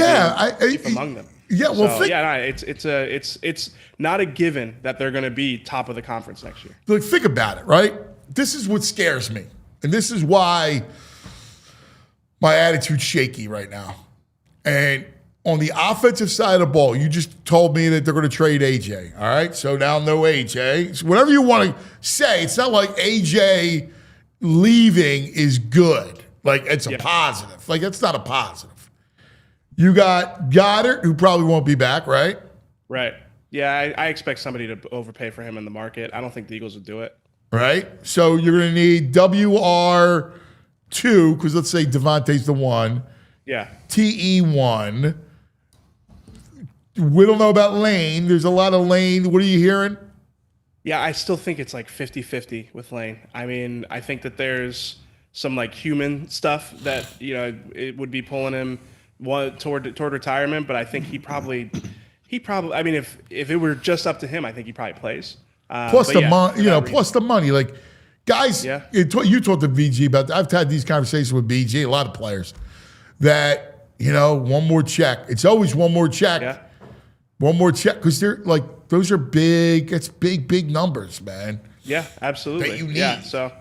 Among them. Yeah, well, it's not a given that they're going to be top of the conference next year. Look, think about it, right? This is what scares me, and this is why my attitude's shaky right now, and. On the offensive side of the ball, you just told me that they're going to trade AJ. All right, so now no AJ. So whatever you want to say, it's not like AJ leaving is good. Like, it's a positive. Like, it's not a positive. You got Goddard, who probably won't be back, right? Right. Yeah, I expect somebody to overpay for him in the market. I don't think the Eagles would do it. Right? So you're going to need WR2, because let's say Devontae's the 1. Yeah. TE1. We don't know about Lane. There's a lot of Lane. What are you hearing? Yeah, I still think it's like 50-50 with Lane. I mean, I think that there's some like human stuff that, it would be pulling him toward retirement, but I think he probably I mean, if it were just up to him, I think he probably plays. Plus the money, plus the money. Like, guys, you talked to VG about that. I've had these conversations with BG, a lot of players, that, one more check. It's always one more check. Yeah. One more check, because they're like, those are big, it's big numbers, man. Yeah, absolutely. That you need. Yeah, so,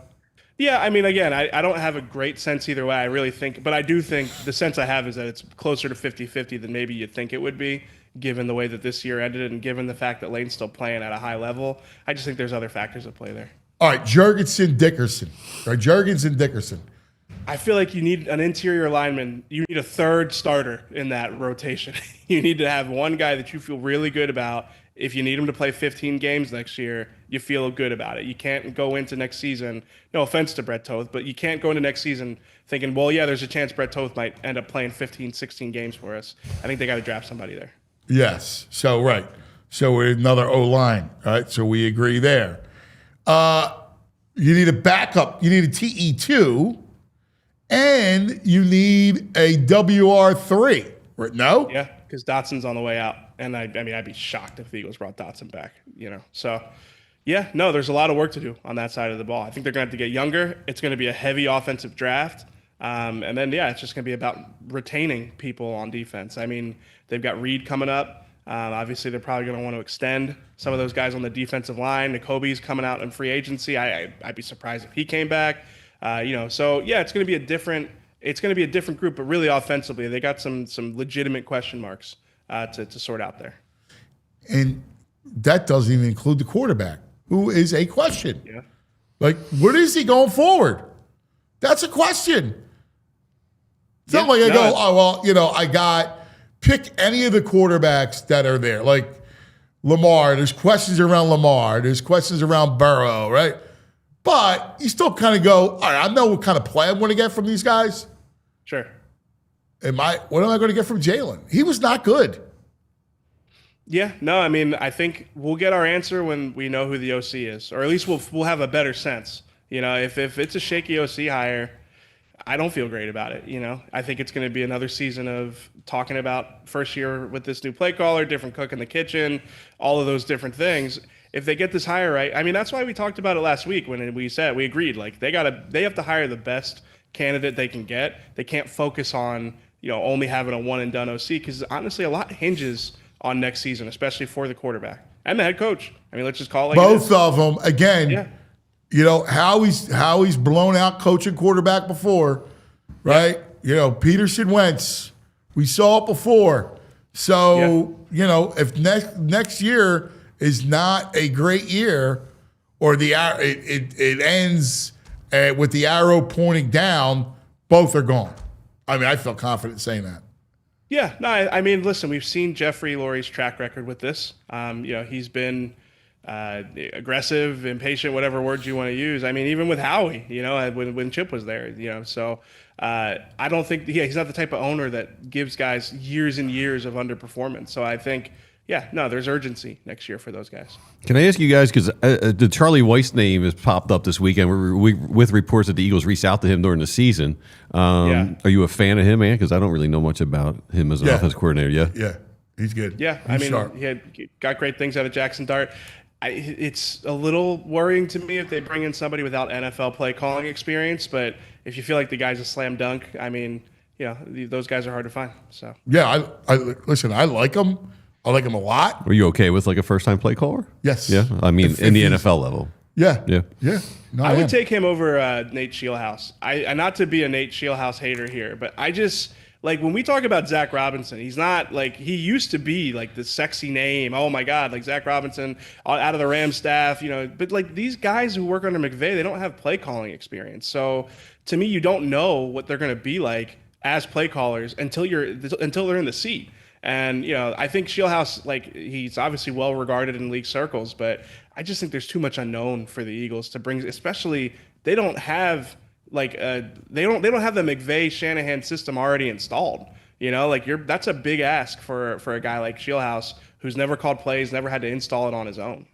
I mean, again, I don't have a great sense either way. I really think, but I do think the sense I have is that it's closer to 50-50 than maybe you'd think it would be, given the way that this year ended and given the fact that Lane's still playing at a high level. I just think there's other factors at play there. All right, Jurgensen Dickerson. I feel like you need an interior lineman. You need a third starter in that rotation. You need to have one guy that you feel really good about. If you need him to play 15 games next year, you feel good about it. You can't go into next season, no offense to Brett Toth, but you can't go into next season thinking, well, yeah, there's a chance Brett Toth might end up playing 15, 16 games for us. I think they got to draft somebody there. Yes. So, right. So, we're another O-line. All right. So, we agree there. You need a backup. You need a TE2. And you need a WR3. No? Yeah, because Dotson's on the way out. And I mean, I'd be shocked if the Eagles brought Dotson back, So, there's a lot of work to do on that side of the ball. I think they're going to have to get younger. It's going to be a heavy offensive draft. And then, it's just going to be about retaining people on defense. I mean, they've got Reed coming up. Obviously, they're probably going to want to extend some of those guys on the defensive line. Nakobe's coming out in free agency. I'd be surprised if he came back. It's going to be a different group, but really offensively, they got some legitimate question marks to sort out there. And that doesn't even include the quarterback, who is a question. Yeah. Like, what is he going forward? That's a question. It's not like I go, I got pick any of the quarterbacks that are there. Like Lamar, there's questions around Lamar. There's questions around Burrow, right? But you still kind of go, all right, I know what kind of play I'm going to get from these guys. Sure. What am I going to get from Jalen? He was not good. Yeah, no, I mean, I think we'll get our answer when we know who the OC is, or at least we'll have a better sense. If it's a shaky OC hire, I don't feel great about it. I think it's going to be another season of talking about first year with this new play caller, different cook in the kitchen, all of those different things. If they get this hire right, I mean, that's why we talked about it last week when we agreed, like they have to hire the best candidate they can get. They can't focus on, only having a one and done OC, because honestly, a lot hinges on next season, especially for the quarterback and the head coach. I mean, let's just call it like both of them. Again, Howie's blown out coaching quarterback before, right? Yeah. Peterson, Wentz, we saw it before. So, if next year is not a great year, or it ends with the arrow pointing down, both are gone. I mean, I feel confident saying that. Yeah, no, I mean, listen, we've seen Jeffrey Lurie's track record with this. He's been aggressive, impatient, whatever words you want to use. I mean, even with Howie, when Chip was there, so I don't think he's not the type of owner that gives guys years and years of underperformance. So I think, there's urgency next year for those guys. Can I ask you guys, because the Charlie Weiss name has popped up this weekend with reports that the Eagles reached out to him during the season. Are you a fan of him, man? Because I don't really know much about him as an offense coordinator. Yeah, he's good. Yeah, He's sharp. He got great things out of Jackson Dart. It's a little worrying to me if they bring in somebody without NFL play calling experience, but if you feel like the guy's a slam dunk, I mean, those guys are hard to find. So I listen. I like him. I like him a lot. Were you okay with like a first-time play caller? Yes. Yeah. I mean, in the NFL level. Yeah. No, I would take him over Nate Scheelhaus. I not to be a Nate Scheelhaus hater here, but I just Like when we talk about Zach Robinson, he's not like he used to be like the sexy name. Oh my God, like Zach Robinson out of the Rams staff, But like these guys who work under McVay, they don't have play calling experience. So to me, you don't know what they're going to be like as play callers until they're in the seat. And I think Shieldhouse, like he's obviously well regarded in league circles, but I just think there's too much unknown for the Eagles to bring. Especially they don't have. They don't have the McVay Shanahan system already installed. That's a big ask for a guy like Shieldhouse who's never called plays, never had to install it on his own.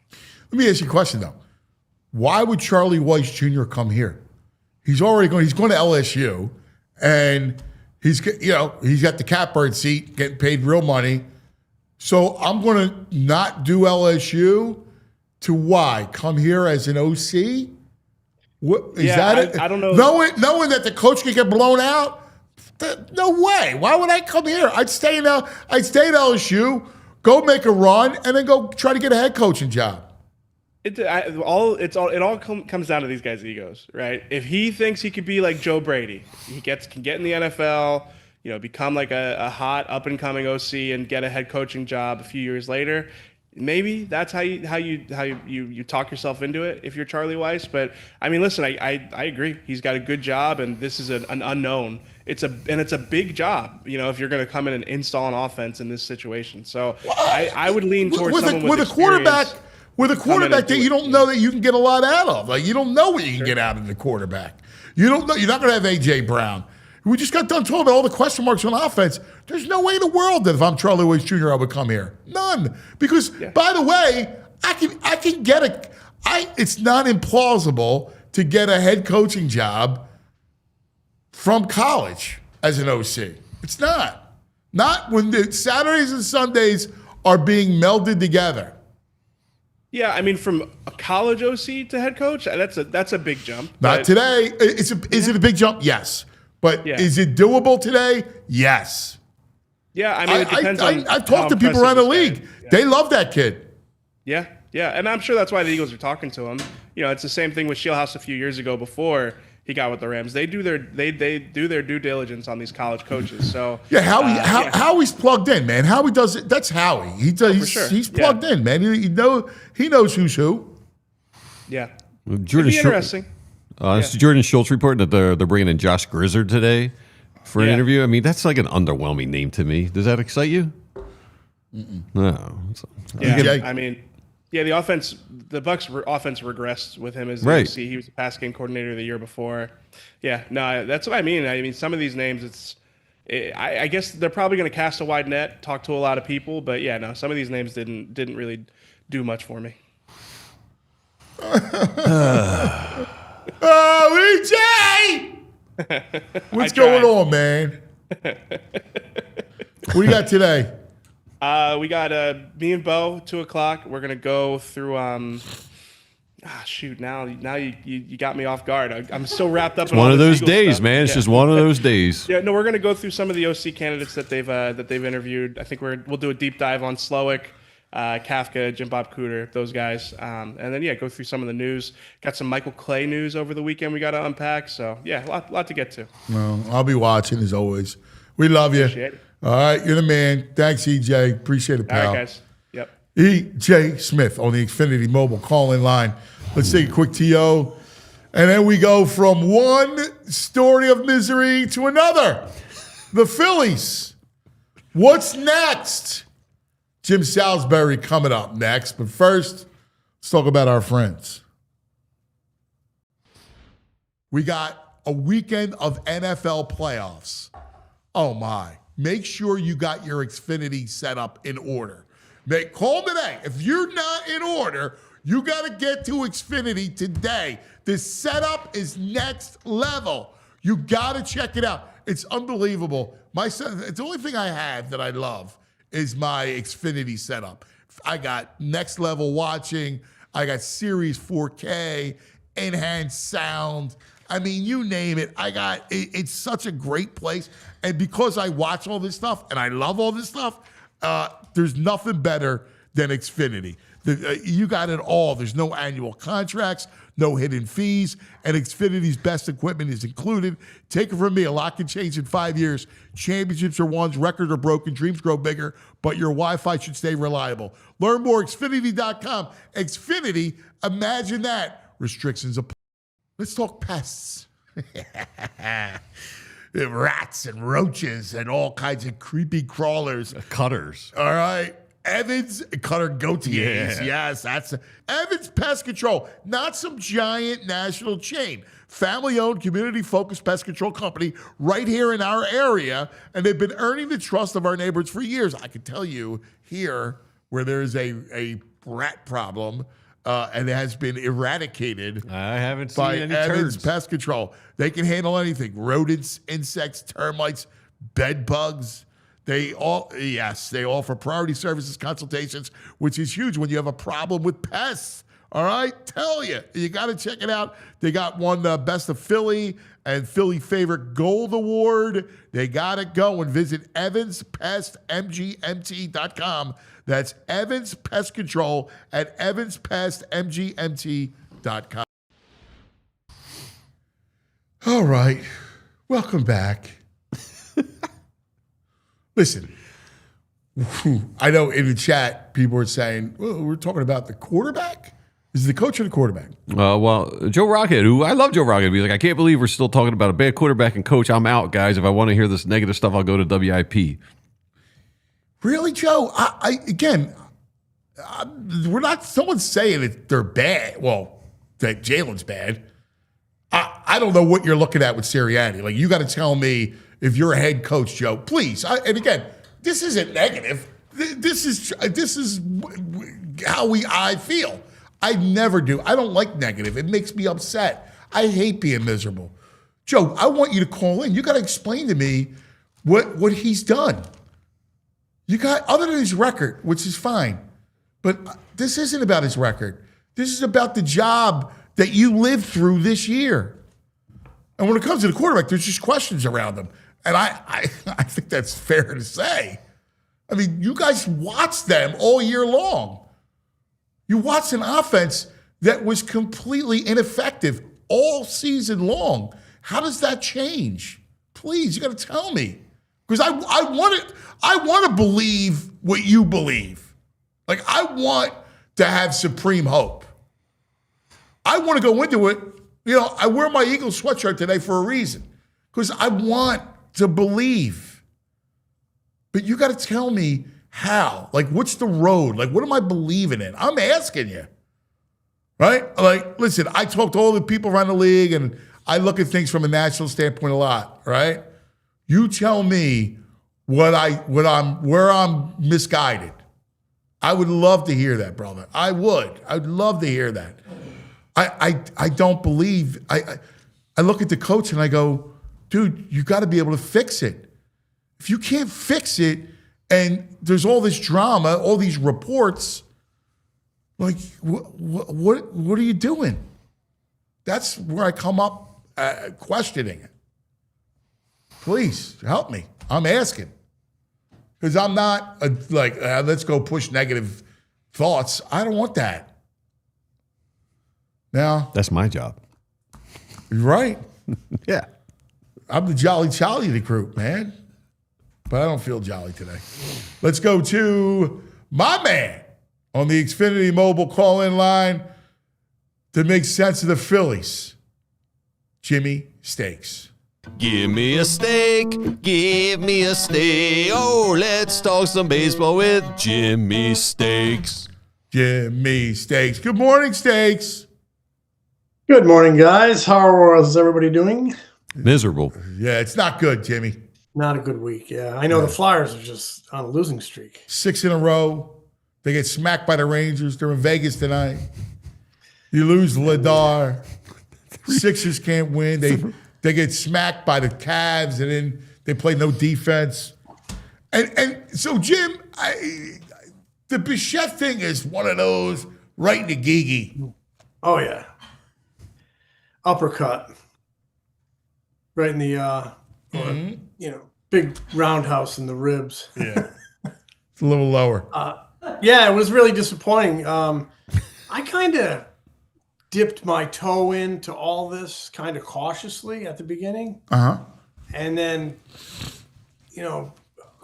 Let me ask you a question though. Why would Charlie Weiss Jr. come here? He's going to LSU, and he's got the catbird seat, getting paid real money. So I'm going to not do LSU to why? Come here as an OC? What, is that it? I don't know. Knowing that the coach can get blown out? No way. Why would I come here? I'd stay at LSU, go make a run, and then go try to get a head coaching job. It all comes down to these guys' egos, right? If he thinks he could be like Joe Brady, can get in the NFL, become like a hot up and coming OC and get a head coaching job a few years later. Maybe that's how you talk yourself into it if you're Charlie Weiss. But I mean, listen, I agree. He's got a good job, and this is an unknown. It's a big job, if you're going to come in and install an offense in this situation. So I would lean towards someone with experience. With a quarterback that you don't know that you can get a lot out of. Like you don't know what you can get out of the quarterback. You don't know. You're not going to have A.J. Brown. We just got done talking about all the question marks on offense. There's no way in the world that if I'm Charlie Weiss Jr., I would come here. None. Because, by the way, I can get it's not implausible to get a head coaching job from college as an OC. It's not. Not when the Saturdays and Sundays are being melded together. Yeah, I mean, from a college OC to head coach, that's a big jump. Not today. Is it a big jump? Yes. But is it doable today? Yes. Yeah, I mean, it depends on. I've talked to people around the league. Yeah. They love that kid. Yeah, and I'm sure that's why the Eagles are talking to him. It's the same thing with Shieldhouse a few years ago before he got with the Rams. They do their due diligence on these college coaches. So Howie's plugged in, man. Howie does it. That's Howie. He's plugged in, man. He knows who's who. Yeah, Jordan interesting. It's Jordan Schultz reporting that they're bringing in Josh Grizzard today for an interview. I mean, that's like an underwhelming name to me. Does that excite you? No. I mean, the offense, the Bucs offense regressed with him as the OC. He was the pass game coordinator the year before. Yeah, no, that's what I mean. I mean, some of these names, I guess they're probably going to cast a wide net, talk to a lot of people, but some of these names didn't really do much for me. Oh, EJ! What's going on, man? What do you got today? We got me and Bo, 2:00. We're gonna go through. Now you got me off guard. I'm so wrapped up. It's one of those days, stuff. Man. It's just one of those days. Yeah, no, we're gonna go through some of the OC candidates that they've interviewed. I think we'll do a deep dive on Slowick, Kafka, Jim Bob Cooter, those guys, and then go through some of the news. Got some Michael Clay news over the weekend we got to unpack. So a lot to get to. Well, I'll be watching as always. We love you. Appreciate it. All right, you're the man. Thanks, EJ. Appreciate it, pal. All right, guys. Yep. EJ Smith on the Xfinity Mobile call-in line. Let's take a quick TO, and then we go from one story of misery to another. The Phillies. What's next? Jim Salisbury coming up next. But first, let's talk about our friends. We got a weekend of NFL playoffs. Oh, my. Make sure you got your Xfinity set up in order. Call today. If you're not in order, you got to get to Xfinity today. The setup is next level. You got to check it out. It's unbelievable. It's the only thing I have that I love is my Xfinity setup. I got next level watching. I got Series 4K, enhanced sound. I mean, you name it. It's such a great place. And because I watch all this stuff and I love all this stuff, there's nothing better than Xfinity. You got it all. There's no annual contracts, no hidden fees, and Xfinity's best equipment is included. Take it from me, a lot can change in 5 years. Championships are won, records are broken, dreams grow bigger, but your Wi-Fi should stay reliable. Learn more, Xfinity.com. Xfinity, imagine that. Restrictions apply. Let's talk pests. Rats and roaches and all kinds of creepy crawlers. Cutters. All right. Evans Cutter Gauthiers. Yeah. Yes, that's Evans Pest Control, not some giant national chain. Family-owned, community-focused pest control company right here in our area, and they've been earning the trust of our neighbors for years. I can tell you here where there's a rat problem, and it has been eradicated. I haven't seen by any Evans turds. Pest Control. They can handle anything: rodents, insects, termites, bed bugs. They offer priority services consultations, which is huge when you have a problem with pests. All right, tell you got to check it out. They got one Best of Philly and Philly Favorite Gold Award. They got to go and visit evanspestmgmt.com. That's Evans Pest Control at evanspestmgmt.com. All right, welcome back. Listen, I know in the chat people are saying, well, we're talking about the quarterback. Is it the coach or the quarterback? Well, Joe Rocket, who I love Joe Rocket, be like, I can't believe we're still talking about a bad quarterback and coach. I'm out, guys. If I want to hear this negative stuff, I'll go to WIP. Really, Joe? We're not, someone's saying that they're bad. Well, that Jalen's bad. I don't know what you're looking at with Sirianni. Like, you got to tell me if you're a head coach, Joe, please. And again, this isn't negative. This is how I feel. I never do. I don't like negative. It makes me upset. I hate being miserable. Joe, I want you to call in. You got to explain to me what he's done. You got, other than his record, which is fine, but this isn't about his record. This is about the job that you lived through this year. And when it comes to the quarterback, there's just questions around him. And I think that's fair to say. I mean, you guys watched them all year long. You watched an offense that was completely ineffective all season long. How does that change? Please, you got to tell me. Because I want to believe what you believe. Like, I want to have supreme hope. I want to go into it. You know, I wear my Eagles sweatshirt today for a reason. Because I want to believe. But you got to tell me how. Like, what's the road? Like, what am I believing in? I'm asking you. Right? Like, listen, I talk to all the people around the league, and I look at things from a national standpoint a lot, right? You tell me where I'm misguided. I would love to hear that, brother. I would. I'd love to hear that. I don't believe. I look at the coach and I go, dude, you got to be able to fix it. If you can't fix it, and there's all this drama, all these reports, like, what are you doing? That's where I come up questioning it. Please help me. I'm asking. Because I'm not let's go push negative thoughts. I don't want that. Now, That's my job. you're right. Yeah. I'm the Jolly Charlie of the group, man. But I don't feel jolly today. Let's go to my man on the Xfinity Mobile call-in line to make sense of the Phillies, Jimmy Steaks. Give me a steak. Give me a steak. Oh, let's talk some baseball with Jimmy Steaks. Jimmy Steaks. Good morning, Steaks. Good morning, guys. How is everybody doing? Miserable. Yeah, it's not good, Jimmy. Not a good week. Yeah, I know the Flyers are just on a losing streak. 6 in a row. They get smacked by the Rangers. They're in Vegas tonight. You lose Ladar. Sixers can't win. They get smacked by the Cavs, and then they play no defense. And so, Jim, the Bichette thing is one of those right in the gigi. Oh yeah, uppercut, right in the big roundhouse in the ribs. Yeah, it's a little lower. Yeah, it was really disappointing. I kind of dipped my toe into all this kind of cautiously at the beginning. And then,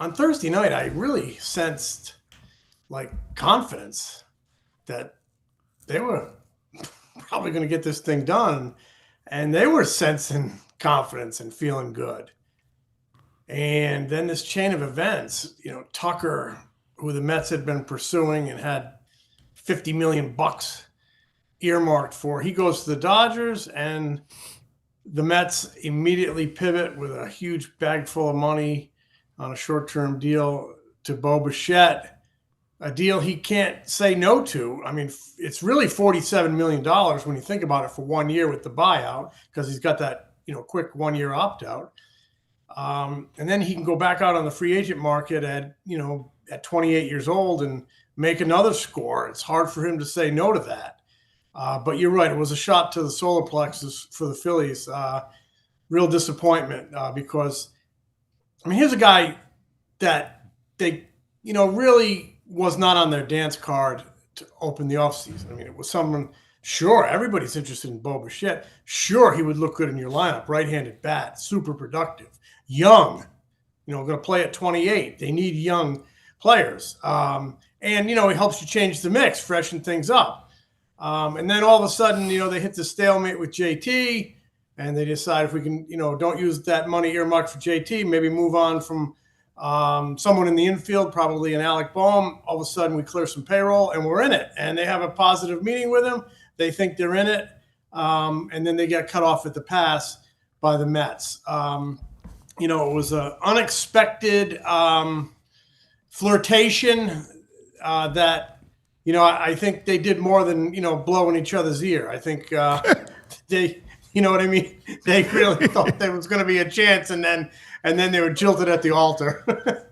on Thursday night, I really sensed like confidence that they were probably going to get this thing done. And they were sensing confidence and feeling good. And then this chain of events, Tucker, who the Mets had been pursuing and had $50 million earmarked for, he goes to the Dodgers, and the Mets immediately pivot with a huge bag full of money on a short-term deal to Bo Bichette, a deal he can't say no to. I mean, it's really $47 million when you think about it for 1 year with the buyout, because he's got that, quick 1 year opt-out. And then he can go back out on the free agent market at 28 years old and make another score. It's hard for him to say no to that. But you're right. It was a shot to the solar plexus for the Phillies. Real disappointment because, here's a guy that they, really was not on their dance card to open the offseason. It was someone, sure, everybody's interested in Bo Bichette. Sure, he would look good in your lineup. Right-handed bat, super productive, young, going to play at 28. They need young players. And, he helps you change the mix, freshen things up. And then all of a sudden, they hit the stalemate with JT, and they decide if we can, don't use that money earmarked for JT, maybe move on from someone in the infield, probably an Alec Bohm. All of a sudden, we clear some payroll, and we're in it. And they have a positive meeting with him. They think they're in it. And then they get cut off at the pass by the Mets. It was an unexpected flirtation that, I think they did more than, blow in each other's ear. I think they, you know what I mean? They really thought there was going to be a chance, and then they were jilted at the altar.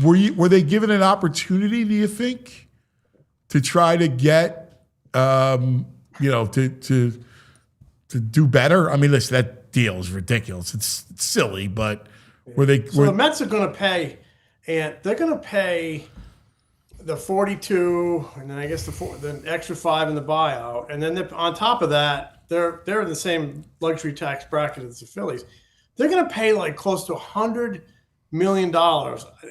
Were they given an opportunity, do you think, to try to get, to do better? Listen, that deal is ridiculous. It's silly, but the Mets are going to pay, and they're going to pay the 42, and then I guess the extra 5 in the buyout, and then on top of that, they're in the same luxury tax bracket as the Phillies. They're going to pay like close to $100 million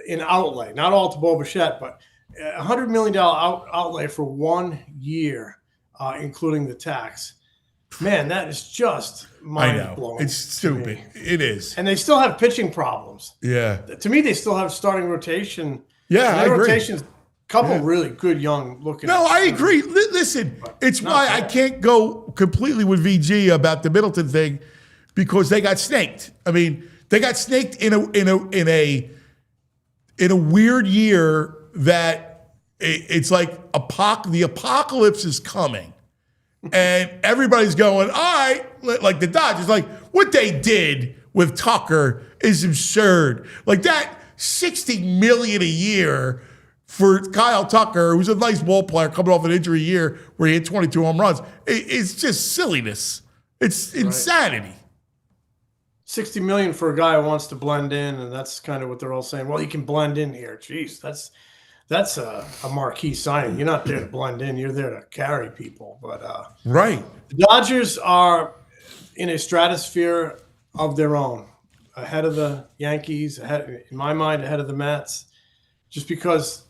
in outlay, not all to Bo Bichette, but $100 million outlay for 1 year, including the tax. Man, that is just mind-blowing. It's stupid. It is. And they still have pitching problems. Yeah. To me, they still have starting rotation. Yeah, I agree. Rotation's couple really good young looking. No, I agree. Listen, it's why I can't go completely with VG about the Middleton thing, because they got snaked. They got snaked in a weird year that it's like the apocalypse is coming. And everybody's going, all right, like the Dodgers, like what they did with Tucker is absurd. Like that $60 million a year for Kyle Tucker, who's a nice ball player coming off an injury year where he hit 22 home runs, it's just silliness. It's insanity. $60 million for a guy who wants to blend in, and that's kind of what they're all saying. Well, you can blend in here. Jeez, that's a marquee signing. You're not there to blend in. You're there to carry people. But right, the Dodgers are in a stratosphere of their own, ahead of the Yankees, in my mind, ahead of the Mets, just because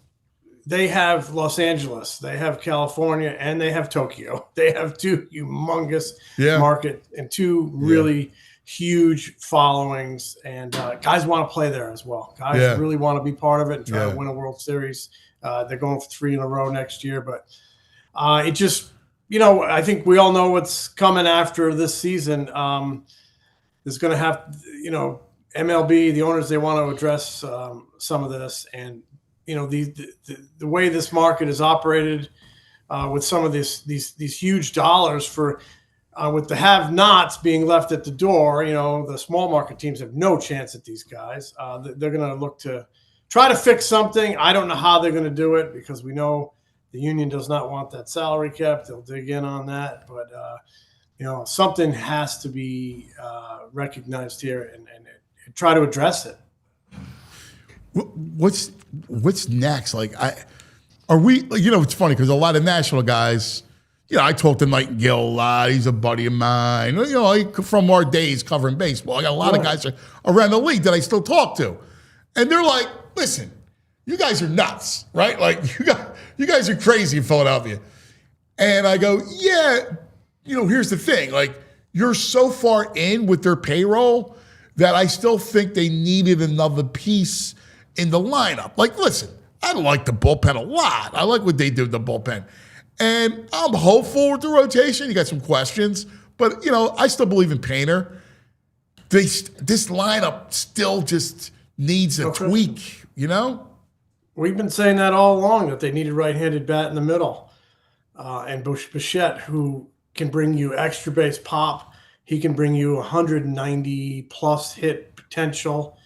they have Los Angeles, they have California, and they have Tokyo. They have two humongous markets and two really huge followings, and guys want to play there as well. Guys really want to be part of it and try to win a World Series. They're going for 3 in a row next year, but it just, I think we all know what's coming after this season. There's going to have, MLB, the owners, they want to address some of this, and the way this market is operated with some of these huge dollars for. With the have-nots being left at the door, the small market teams have no chance at these guys. They're going to look to try to fix something. I don't know how they're going to do it, because we know the union does not want that salary cap. They'll dig in on that. But, something has to be recognized here and try to address it. what's next? Like, are we? You know, it's funny because a lot of national guys. You know, I talk to Nightingale a lot. He's a buddy of mine. You know, from our days covering baseball. I got a lot of guys around the league that I still talk to, and they're like, "Listen, you guys are nuts, right? Like, you guys are crazy in Philadelphia." And I go, "Yeah, you know, here's the thing. Like, you're so far in with their payroll that I still think they needed another piece in the lineup. Like, listen, I like the bullpen a lot. I like what they do with the bullpen. And I'm hopeful with the rotation. You got some questions, but, you know, I still believe in Painter. This lineup still just needs a tweak, you know? We've been saying that all along, that they need a right-handed bat in the middle. And Bo Bichette, who can bring you extra base pop. He can bring you 190-plus hit potential.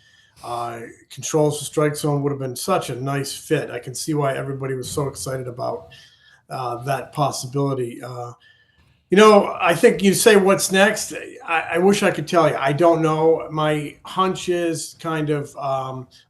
Controls the strike zone, would have been such a nice fit. I can see why everybody was so excited about that possibility. You know, I think you say what's next. I wish I could tell you. I don't know. My hunch is kind of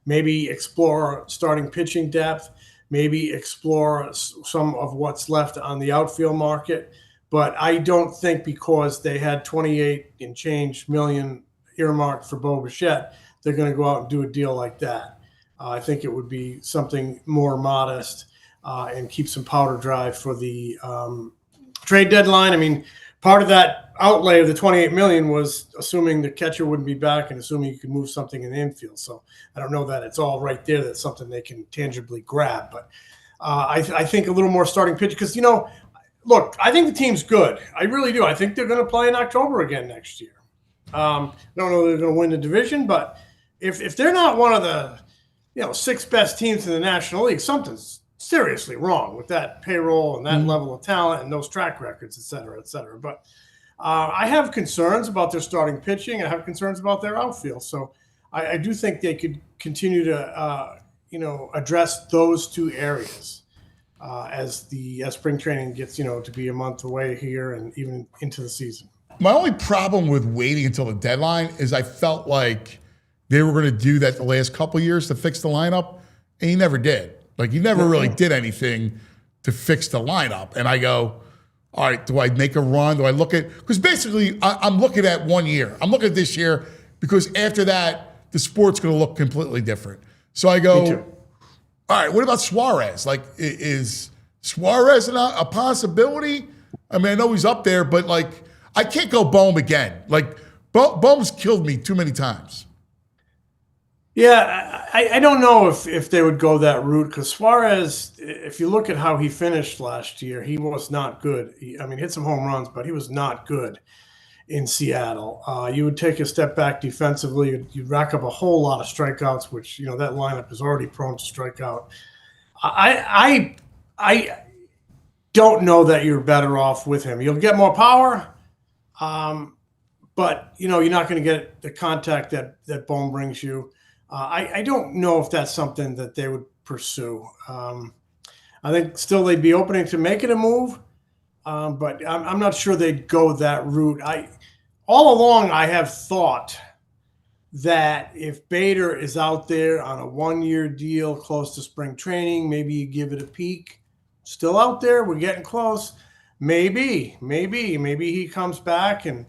maybe explore starting pitching depth, maybe explore some of what's left on the outfield market. But I don't think because they had 28 and change million earmarked for Bo Bichette, they're going to go out and do a deal like that. I think it would be something more modest and keep some powder dry for the trade deadline. I mean, part of that outlay of the 28 million was assuming the catcher wouldn't be back and assuming you could move something in the infield. So I don't know that it's all right there. That's something they can tangibly grab. But I think a little more starting pitch because, you know, look, I think the team's good. I really do. I think they're going to play in October again next year. I don't know if they're going to win the division, but if they're not one of the, you know, 6 best teams in the National League, something's seriously wrong with that payroll and that level of talent and those track records, et cetera, et cetera. But I have concerns about their starting pitching. I have concerns about their outfield. So I do think they could continue to, you know, address those 2 areas. As the spring training gets, you know, to be a month away here and even into the season. My only problem with waiting until the deadline is I felt like they were going to do that the last couple of years to fix the lineup, and he never did. Like, he never really did anything to fix the lineup. And I go, all right, do I make a run? Do I look at – because basically I'm looking at 1 year. I'm looking at this year because after that, the sport's going to look completely different. So I go – all right, what about Suarez? Like, is Suarez a possibility? I mean, I know he's up there, but, like, I can't go Bohm again. Like, Bohm's killed me too many times. Yeah, I don't know if they would go that route because Suarez, if you look at how he finished last year, he was not good. I mean, hit some home runs, but he was not good in Seattle. You would take a step back defensively. You'd rack up a whole lot of strikeouts, which, you know, that lineup is already prone to strike out. I don't know that you're better off with him. You'll get more power, but, you know, you're not going to get the contact that Bohm brings you. I don't know if that's something that they would pursue. I think still they'd be opening to making a move, but I'm not sure they'd go that route. All along, I have thought that if Bader is out there on a 1-year deal close to spring training, maybe you give it a peek. Still out there, we're getting close. Maybe he comes back and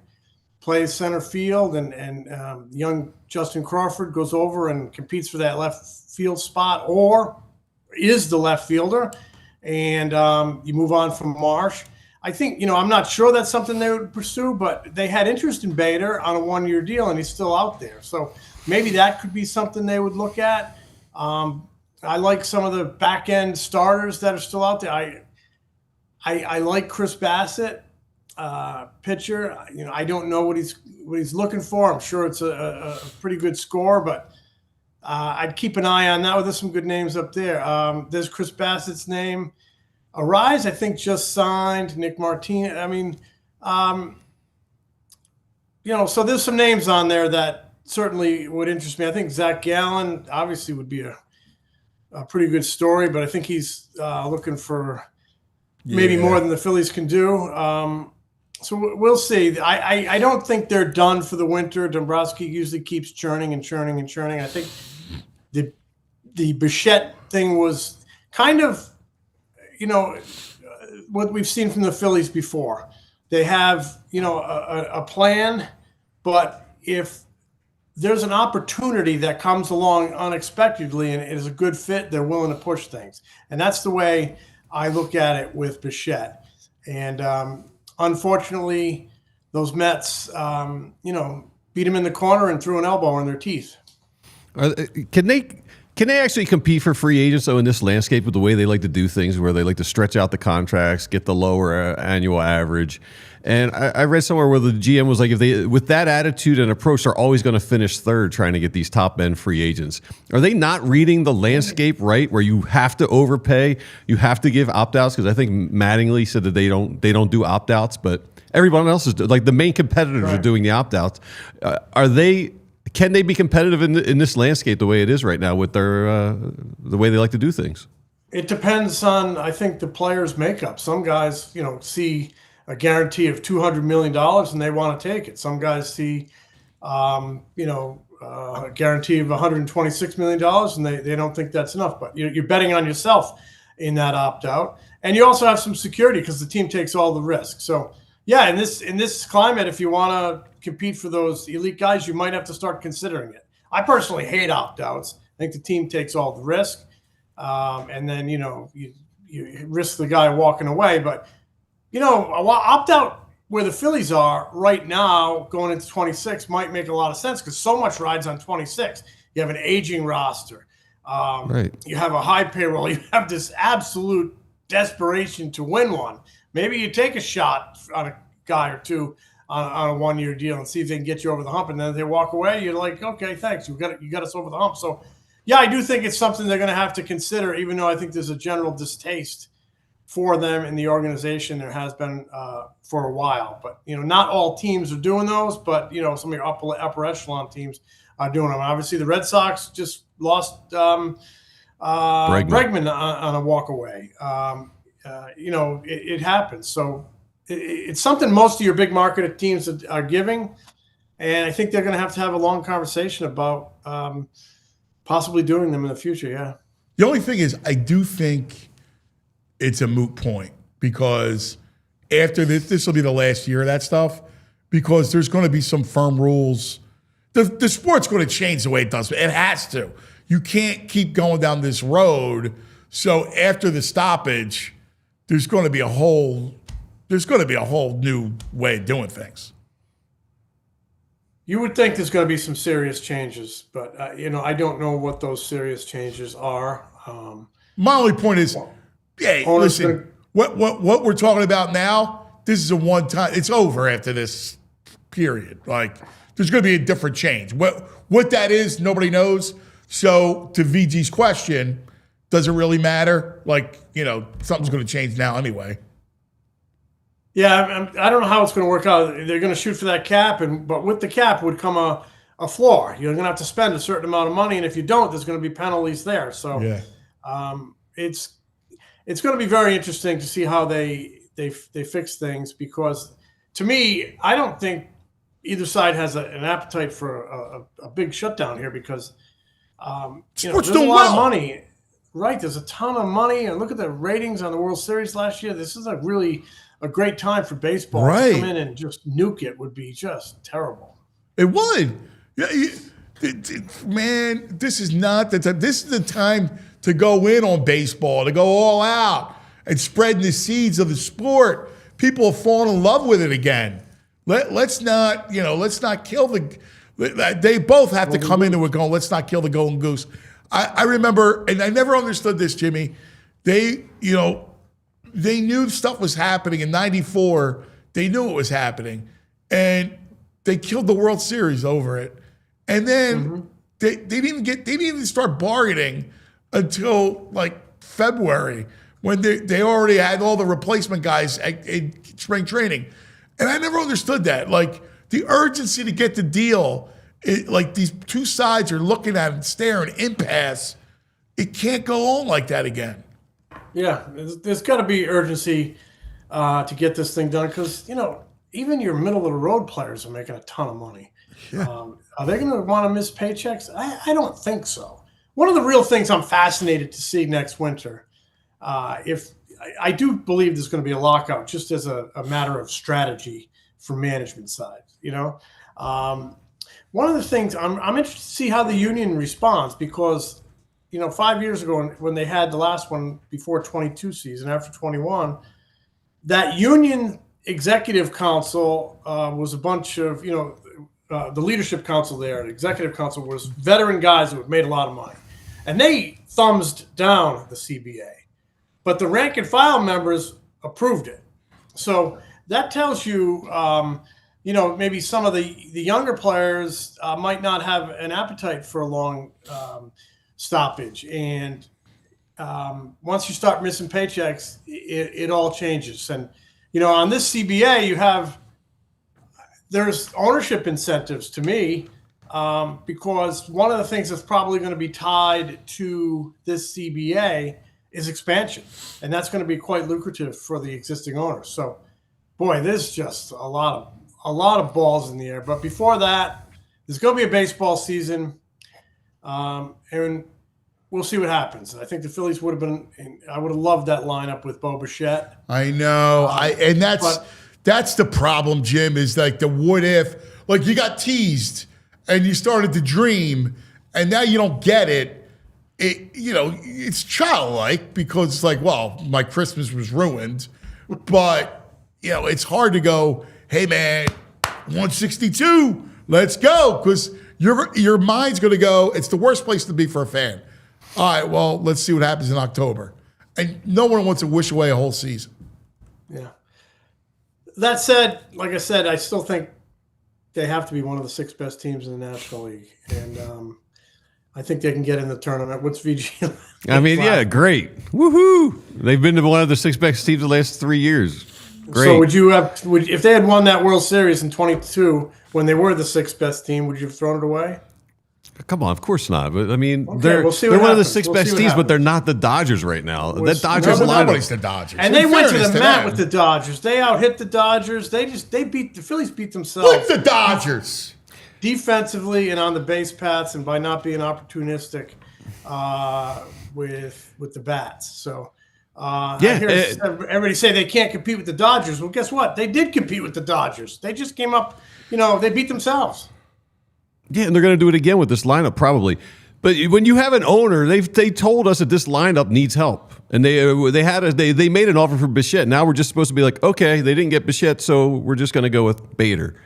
plays center field, and young Justin Crawford goes over and competes for that left field spot, or is the left fielder, and you move on from Marsh. I think, you know, I'm not sure that's something they would pursue, but they had interest in Bader on a 1-year deal, and he's still out there. So maybe that could be something they would look at. I like some of the back-end starters that are still out there. I like Chris Bassett, pitcher. You know, I don't know what he's looking for. I'm sure it's a pretty good score, but I'd keep an eye on that. There's some good names up there. There's Chris Bassett's name. Arise, I think, just signed. Nick Martinez. I mean, you know, so there's some names on there that certainly would interest me. I think Zach Gallen obviously would be a pretty good story, but I think he's looking for maybe more than the Phillies can do. So we'll see. I don't think they're done for the winter. Dombrowski usually keeps churning and churning and churning. I think the Bichette thing was kind of, what we've seen from the Phillies before. They have, a plan, but if there's an opportunity that comes along unexpectedly and it is a good fit, they're willing to push things. And that's the way I look at it with Bichette. And unfortunately, those Mets, beat him in the corner and threw an elbow in their teeth. Can they actually compete for free agents, though, in this landscape with the way they like to do things, where they like to stretch out the contracts, get the lower annual average? And I read somewhere where the GM was like, if they, with that attitude and approach, they're always going to finish third trying to get these top-end free agents. Are they not reading the landscape right, where you have to overpay, you have to give opt-outs? Because I think Mattingly said that they don't do opt-outs, but everyone else is, like the main competitors are doing the opt-outs. Can they be competitive in this landscape the way it is right now with their the way they like to do things? It depends on, I think, the player's makeup. Some guys, see a guarantee of $200 million and they want to take it. Some guys see, a guarantee of $126 million and they don't think that's enough. But you're betting on yourself in that opt-out. And you also have some security because the team takes all the risk. So, yeah, in this climate, if you want to compete for those elite guys, you might have to start considering it. I personally hate opt-outs. I think the team takes all the risk, and then you risk the guy walking away. But opt-out where the Phillies are right now, going into 26, might make a lot of sense because so much rides on 26. You have an aging roster, right? You have a high payroll. You have this absolute desperation to win one. Maybe you take a shot on a guy or two on a one-year deal and see if they can get you over the hump, and then if they walk away, you're like, okay, thanks, you got us over the hump. So, yeah, I do think it's something they're going to have to consider, even though I think there's a general distaste for them in the organization. There has been for a while, but not all teams are doing those, but some of your upper echelon teams are doing them. Obviously, the Red Sox just lost Bregman on a walk away. It happens. So it's something most of your big market teams are giving. And I think they're going to have a long conversation about possibly doing them in the future. Yeah. The only thing is, I do think it's a moot point because after this will be the last year of that stuff because there's going to be some firm rules. The sport's going to change the way it does. It has to. You can't keep going down this road. So after the stoppage, there's going to be a whole new way of doing things. You would think there's going to be some serious changes, but I don't know what those serious changes are. My only point is, hey, listen, what we're talking about now, this is a one-time. It's over after this period. Like, there's going to be a different change. What that is, nobody knows. So, to VG's question, does it really matter? Like, something's going to change now anyway. Yeah, I don't know how it's going to work out. They're going to shoot for that cap, but with the cap would come a floor. You're going to have to spend a certain amount of money, and if you don't, there's going to be penalties there. So, yeah. It's going to be very interesting to see how they fix things because, to me, I don't think either side has an appetite for a big shutdown here because there's a lot of money. Right, there's a ton of money, and look at the ratings on the World Series last year. This is a great time for baseball. Right. To come in and just nuke it would be just terrible. It would. Man, this is not the time. This is the time to go in on baseball, to go all out and spreading the seeds of the sport. People have fallen in love with it again. Let's not kill the. They both have to come into it going, let's not kill the golden goose. I remember, and I never understood this, Jimmy. They knew stuff was happening in '94. They knew it was happening, and they killed the World Series over it. And then they didn't even start bargaining until like February when they already had all the replacement guys in spring training. And I never understood that. Like the urgency to get the deal. Like these two sides are looking at it and staring, impasse. It can't go on like that again. Yeah, there's got to be urgency to get this thing done because, even your middle-of-the-road players are making a ton of money. Yeah. Are they going to want to miss paychecks? I don't think so. one of the real things I'm fascinated to see next winter, if I do believe there's going to be a lockout, just as a matter of strategy for management side. One of the things I'm interested to see how the union responds, because 5 years ago when they had the last one before 22 season, after 21, that union executive council was a bunch of the leadership council there, the executive council was veteran guys who had made a lot of money, and they thumbs down the CBA, but the rank and file members approved it. So that tells you, maybe some of the younger players might not have an appetite for a long stoppage. And once you start missing paychecks, it all changes. And, on this CBA, there's ownership incentives to me, because one of the things that's probably going to be tied to this CBA is expansion. And that's going to be quite lucrative for the existing owners. So, boy, there's just a lot of balls in the air. But before that, there's going to be a baseball season, and we'll see what happens. I think the Phillies would have been. I would have loved that lineup with Bo Bichette. I know, that's the problem, Jim. Is like the what if, like you got teased and you started to dream, and now you don't get it. It's childlike because it's like, well, my Christmas was ruined, but it's hard to go, hey man, 162, let's go, because your mind's going to go, it's the worst place to be for a fan. All right, well, let's see what happens in October. And no one wants to wish away a whole season. Yeah. That said, like I said, I still think they have to be one of the 6 best teams in the National League. And I think they can get in the tournament. What's VG? I mean, yeah, great. Woohoo! They've been to one of the 6 best teams the last 3 years. Great. So if they had won that World Series in 22 when they were the 6th best team, would you have thrown it away? Come on, of course not. But I mean, Okay, they're we'll see one what of the happens. 6 We'll best see what teams, but happens. they're not the Dodgers right now. That Dodgers Nobody's lineup. the Dodgers. And In they went to fairness the mat them. with the Dodgers. They out-hit the Dodgers. The Phillies beat themselves. With the Dodgers. Defensively and on the base paths, and by not being opportunistic with the bats. So I hear everybody say they can't compete with the Dodgers. Well, guess what? They did compete with the Dodgers. They just came up, they beat themselves. Yeah, and they're going to do it again with this lineup probably. But when you have an owner, they told us that this lineup needs help, and they made an offer for Bichette. Now we're just supposed to be like, okay, they didn't get Bichette, so we're just going to go with Bader.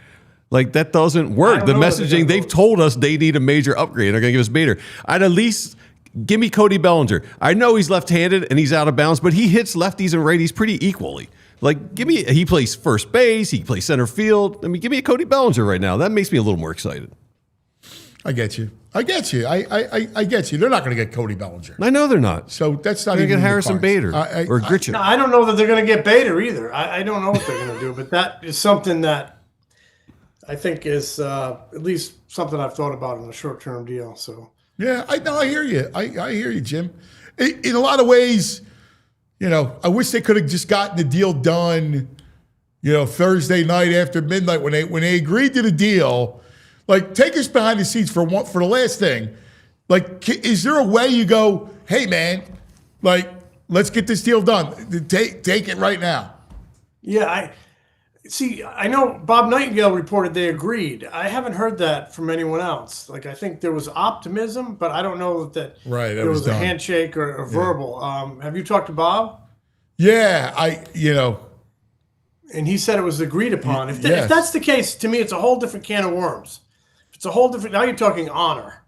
Like, that doesn't work. The messaging, they've told us they need a major upgrade. They're going to give us Bader. I'd at least give me Cody Bellinger. I know he's left-handed and he's out of bounds, but he hits lefties and righties pretty equally. Like, he plays first base, he plays center field. I mean, give me a Cody Bellinger right now. That makes me a little more excited. I get you. I get you. They're not going to get Cody Bellinger. I know they're not. So that's not They're even going to get Harrison Bader or Gritchen. No, I don't know that they're going to get Bader either. I don't know what they're going to do, but that is something that I think is at least something I've thought about in a short-term deal. So yeah, I hear you. I hear you, Jim. In a lot of ways, I wish they could have just gotten the deal done, Thursday night after midnight when they agreed to the deal. Like, take us behind the scenes for the last thing. Like, is there a way you go, hey man, like, let's get this deal done. Take it right now. Yeah, I know Bob Nightingale reported they agreed. I haven't heard that from anyone else. Like, I think there was optimism, but I don't know that there was a handshake or a verbal. Have you talked to Bob? Yeah, And he said it was agreed upon. If that's the case, to me, it's a whole different can of worms. It's a whole different. Now you're talking honor,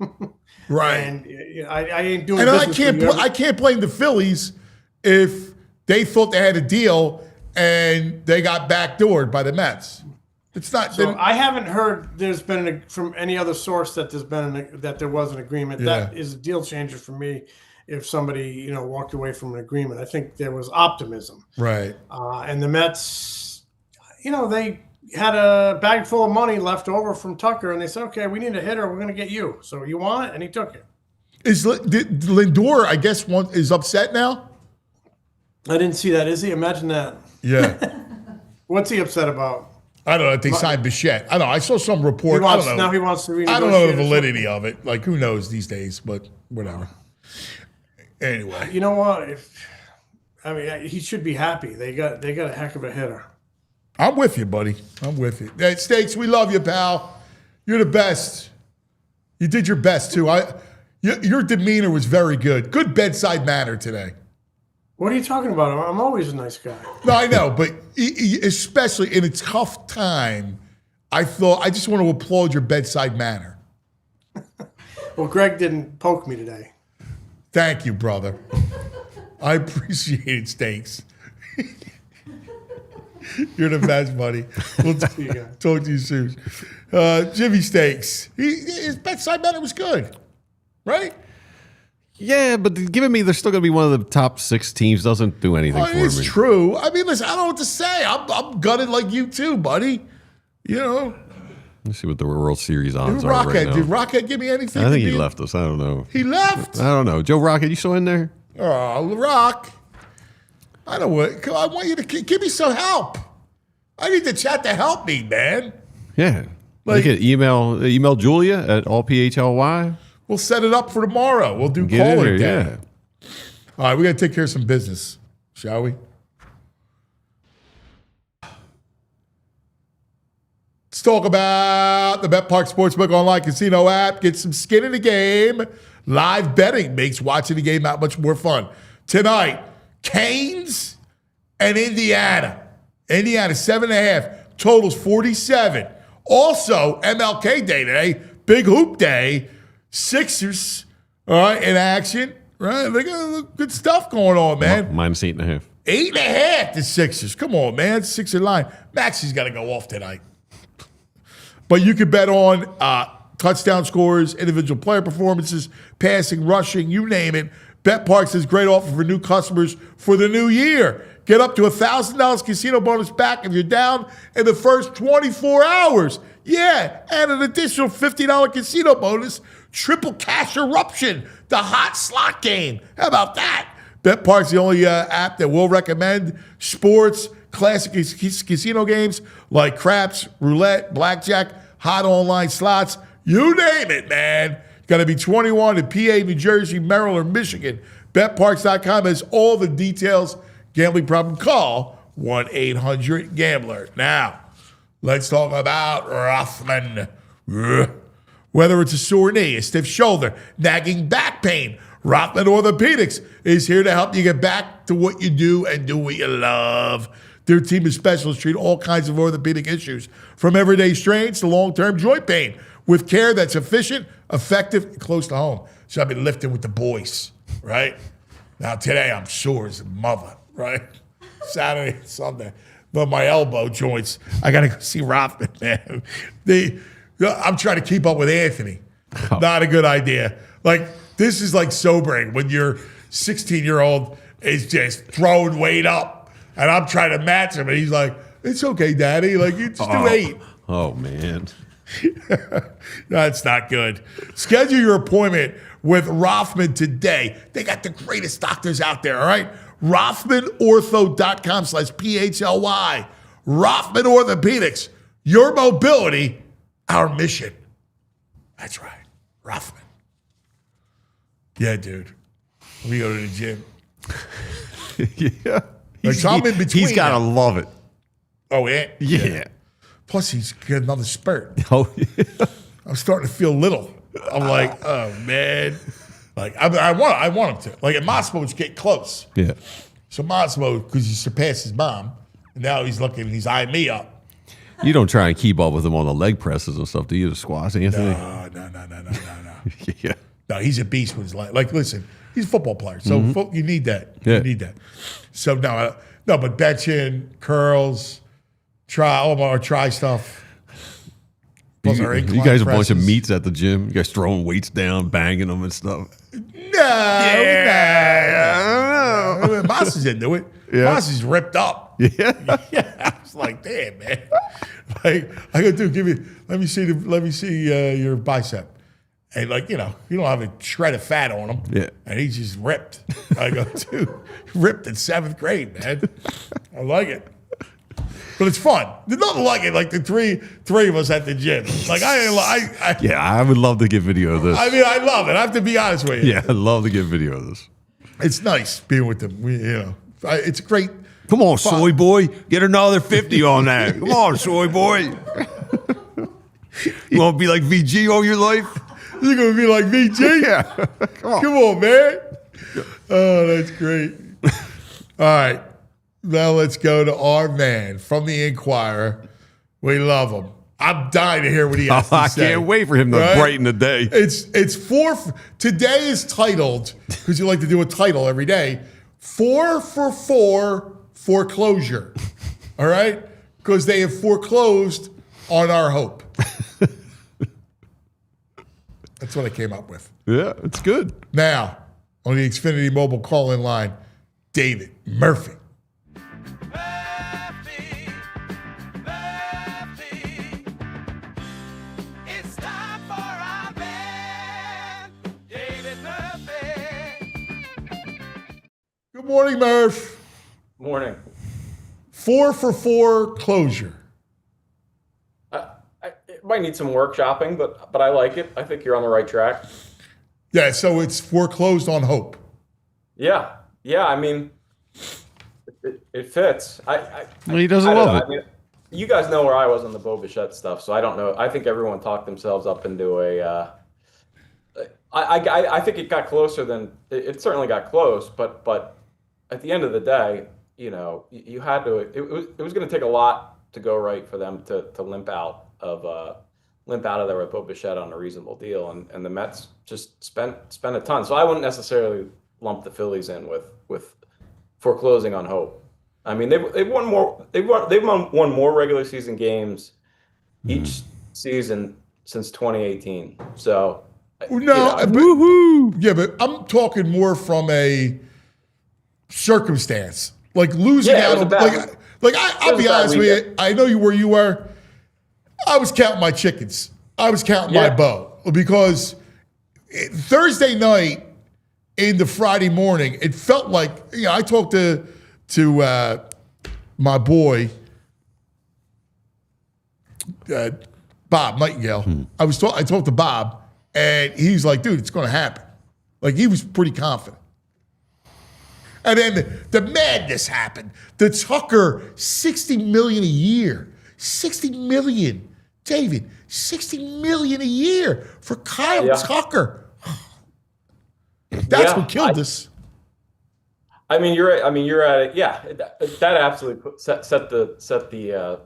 right? And I ain't doing. And business I can't blame the Phillies if they thought they had a deal and they got backdoored by the Mets. It's not. So I haven't heard there's been from any other source that there was an agreement. Yeah. That is a deal changer for me. If somebody walked away from an agreement, I think there was optimism, right? And the Mets, they had a bag full of money left over from Tucker, and they said, "Okay, we need a hitter. We're going to get you. So you want it?" And he took it. Did Lindor, I guess, is upset now? I didn't see that. Is he? Imagine that. Yeah. What's he upset about? I don't know if they signed Bichette. I don't know. I saw some report. I don't know. Now he wants to renegotiate. I don't know the validity of it. Like, who knows these days? But whatever. Anyway, You know what? He should be happy. They got a heck of a hitter. I'm with you, buddy. I'm with you. Hey, Stakes, we love you, pal. You're the best. You did your best, too. Your demeanor was very good. Good bedside manner today. What are you talking about? I'm always a nice guy. No, I know, but especially in a tough time, I just want to applaud your bedside manner. Well, Greg didn't poke me today. Thank you, brother. I appreciate it, Stakes. You're the best, buddy. We'll talk to you soon. Jimmy Stakes. His bedside manner was good, right? Yeah, but giving me they're still going to be one of the top 6 teams doesn't do anything for me. It's true. I mean, listen, I don't know what to say. I'm gutted like you too, buddy. You know. Let's see what the World Series odds are right now. Did Rocket give me anything? I think he left us. I don't know. He left? I don't know. Joe Rocket, you still in there? Oh, Rock. I don't want. I want you to give me some help. I need the chat to help me, man. Yeah. Like, you can email Julia at allphly. We'll set it up for tomorrow. We'll do Get in caller there, day. yeah. All right, we got to take care of some business, shall we? Let's talk about the BetPark Sportsbook online casino app. Get some skin in the game. Live betting makes watching the game that much more fun. Tonight, Canes and Indiana. Indiana, 7.5. Totals 47. Also, MLK Day today. Big hoop day. Sixers, all right, in action. Right? They got good stuff going on, man. Minus 8.5. 8.5, the Sixers. Come on, man. 6 in line. Maxi's got to go off tonight. But you can bet on touchdown scores, individual player performances, passing, rushing, you name it. BetParks has great offer for new customers for the new year. Get up to $1,000 casino bonus back if you're down in the first 24 hours. Yeah, and an additional $50 casino bonus. Triple cash eruption, the hot slot game. How about that? BetPark's the only app that will recommend sports, classic casino games like craps, roulette, blackjack, hot online slots. You name it, man. You got to be 21 in PA, New Jersey, Maryland, or Michigan. BetParks.com has all the details. Gambling problem? Call 1-800-GAMBLER. Now, let's talk about Rothman. Whether it's a sore knee, a stiff shoulder, nagging back pain, Rothman Orthopedics is here to help you get back to what you do and do what you love. Their team of specialists treat all kinds of orthopedic issues, from everyday strains to long-term joint pain, with care that's efficient, effective, and close to home. So I've been lifting with the boys, right? Now today I'm sore as a mother, right? Saturday, Sunday. But my elbow joints, I got to go see Rothman, man. I'm trying to keep up with Anthony. Not a good idea. Like, this is like sobering when your 16-year-old is just throwing weight up, and I'm trying to match him, and he's like, it's okay, Daddy. Like, you just do 8. Oh, man. That's not good. Schedule your appointment with Rothman today. They got the greatest doctors out there, all right? RothmanOrtho.com/PHLY. Rothman Orthopedics. Your mobility, our mission. That's right. Rothman. Yeah, dude. We go to the gym. Yeah. So I'm in between. He's got to now. love it. Oh, yeah? Yeah. Plus, he's got another spurt. Oh, yeah. I'm starting to feel little. I'm like, oh, man. Like, I want him to. Like, at Massimo, it's getting close. Yeah. So Massimo, because he surpassed his mom, and now he's eyeing me up. You don't try and keep up with him on the leg presses and stuff, do you? The squats, Anthony? No. Yeah. No, he's a beast with his leg. Like, listen, he's a football player, so you need that. Yeah. You need that. So, no, but benching, curls, try stuff. Plus our You incline guys a bunch of presses. meats at the gym. You guys throwing weights down, banging them and stuff. No. Moss into it. Yeah. Moss is ripped up. Yeah. I was like, damn, man. Like, I go, dude, let me see your bicep. And like, you don't have a shred of fat on him. Yeah. And he's just ripped. I go, dude, ripped in 7th grade, man. I like it. But it's fun. There's nothing like it. Like the three of us at the gym. Like Yeah, I would love to get video of this. I mean, I love it. I have to be honest with you. Yeah, I'd love to get video of this. It's nice being with them. It's great. Come on, soy boy. Get another 50 on that. Come on, soy boy. You want to be like VG all your life? You're going to be like VG? Yeah. Come on, man. Oh, that's great. All right. Now let's go to our man from the Inquirer. We love him. I'm dying to hear what he has to say. I can't wait for him to brighten the day. It's four. Today is titled, because you like to do a title every day, 4 for 4 foreclosure. All right? Because they have foreclosed on our hope. That's what I came up with. Yeah, it's good. Now, on the Xfinity mobile call-in line, David Murphy. It's time for our man, David Murphy. Good morning, Murph. Morning. 4 for 4 closure. It might need some workshopping, but I like it. I think you're on the right track. Yeah, so it's foreclosed on hope. Yeah. I mean, it fits. Well, he doesn't love it. I mean, you guys know where I was on the Bo Bichette stuff, so I don't know. I think everyone talked themselves up into a. I think it got closer than it certainly got close, but at the end of the day, you had to. It was going to take a lot to go right for them to limp out of there with Bo Bichette on a reasonable deal, and the Mets just spent a ton. So I wouldn't necessarily lump the Phillies in with foreclosing on hope. I mean, they've won more regular season games each season since 2018. So woohoo! Yeah, but I'm talking more from a circumstance, like losing out. I'll be honest with you. I know where you were. I was counting my chickens. I was counting my bow because Thursday night into Friday morning, it felt like I talked to my boy Bob Nightingale. I talked to Bob, and he's like, "Dude, it's going to happen." Like he was pretty confident. And then the madness happened. The Tucker, $60 million a year. $60 million. David, $60 million a year for Kyle Tucker. That's what killed us. I mean, you're at it. Yeah, that absolutely set the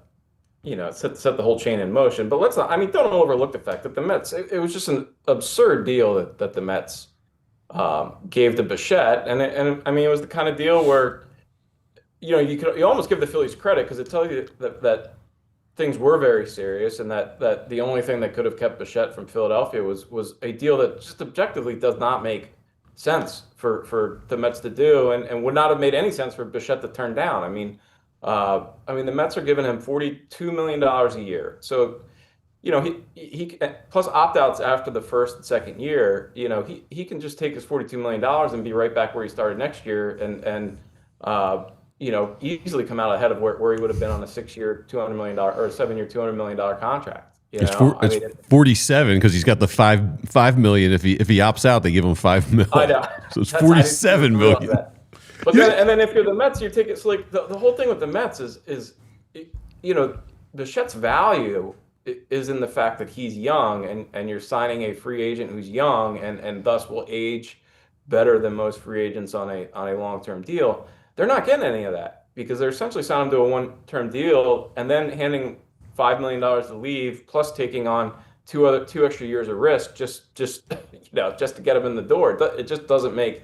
whole chain in motion. But let's not. I mean, don't overlook the fact that the Mets. It was just an absurd deal that the Mets gave to Bichette, and I mean, it was the kind of deal where you almost give the Phillies credit because it tells you that things were very serious, and that the only thing that could have kept Bichette from Philadelphia was a deal that just objectively does not make sense for the Mets to do, and would not have made any sense for Bichette to turn down. I mean, the Mets are giving him $42 million a year, so he plus opt-outs after the first and second year. He can just take his $42 million and be right back where he started next year, and easily come out ahead of where he would have been on a 6-year, $200 million or a 7-year, $200 million contract. It's 47 because he's got the $5 million. If he opts out, they give him $5 million. I know. So it's $47 million. But then if you're the Mets, you take it. So like the whole thing with the Mets is Bichette's value is in the fact that he's young, and you're signing a free agent who's young and thus will age better than most free agents on a long-term deal. They're not getting any of that because they're essentially signing him to a one-term deal and then handing $5 million to leave, plus taking on two extra years of risk just to get him in the door. It just doesn't make.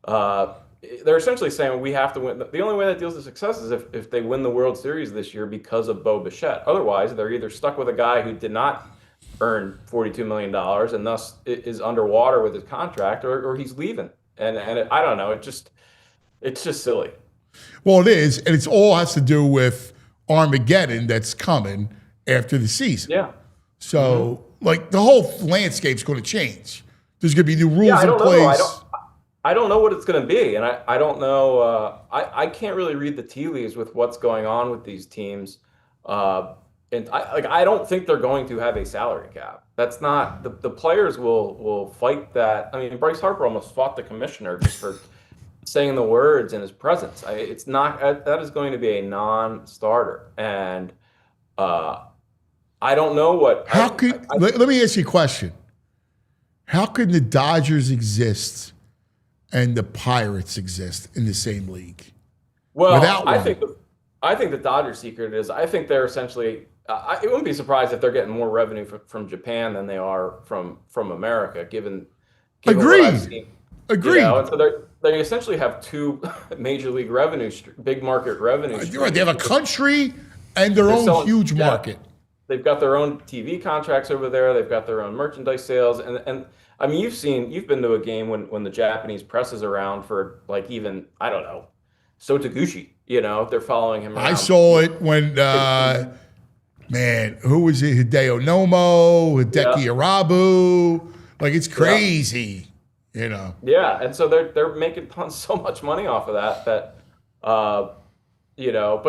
They're essentially saying we have to win. The only way that deals to success is if they win the World Series this year because of Bo Bichette. Otherwise, they're either stuck with a guy who did not earn $42 million and thus is underwater with his contract, or he's leaving. And I don't know. It's just silly. Well, it is, and it all has to do with Armageddon that's coming after the season. Yeah. So, like, the whole landscape's going to change. There's going to be new rules in place. I don't know what it's going to be, and I don't know. I can't really read the tea leaves with what's going on with these teams, and I don't think they're going to have a salary cap. That's not the players will fight that. I mean, Bryce Harper almost fought the commissioner just for saying the words in his presence. It's not that is going to be a non-starter, and I don't know what. How could let me ask you a question? How could the Dodgers exist and the Pirates exist in the same league? Well, without I one? think the Dodgers' secret is I think they're essentially. I wouldn't be surprised if they're getting more revenue from Japan than they are from America, given what I've seen. Agreed. And so they essentially have two major league big market revenue streams. You're right. They have a country and their own huge market. They've got their own TV contracts over there. They've got their own merchandise sales, and I mean, you've been to a game when the Japanese press is around for like even I don't know, Sotaguchi. They're following him around. I saw it when who was it? Hideo Nomo, Hideki Arabu. Like it's crazy. Yeah, and so they're making so much money off of that. But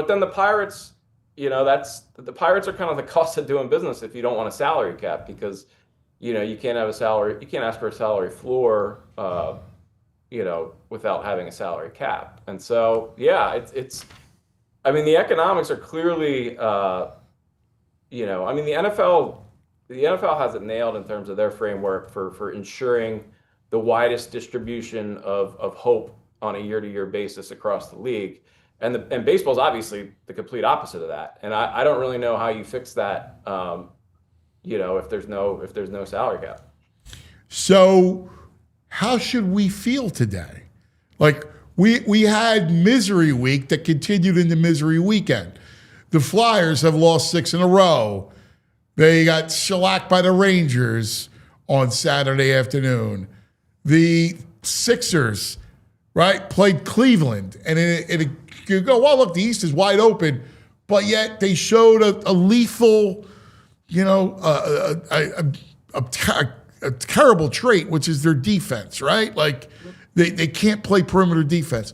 then the Pirates, the Pirates are kind of the cost of doing business if you don't want a salary cap because, you can't have a salary, you can't ask for a salary floor, without having a salary cap. And so, yeah, I mean, the economics are clearly, I mean, the NFL has it nailed in terms of their framework for ensuring the widest distribution of hope on a year-to-year basis across the league. And baseball's obviously the complete opposite of that. And I don't really know how you fix that, if there's no salary cap. So how should we feel today? Like we had misery week that continued into misery weekend. The Flyers have lost 6 in a row. They got shellacked by the Rangers on Saturday afternoon. The Sixers, right, played Cleveland. And you go, well, look, the East is wide open. But yet they showed a lethal, a terrible trait, which is their defense, right? Like they can't play perimeter defense.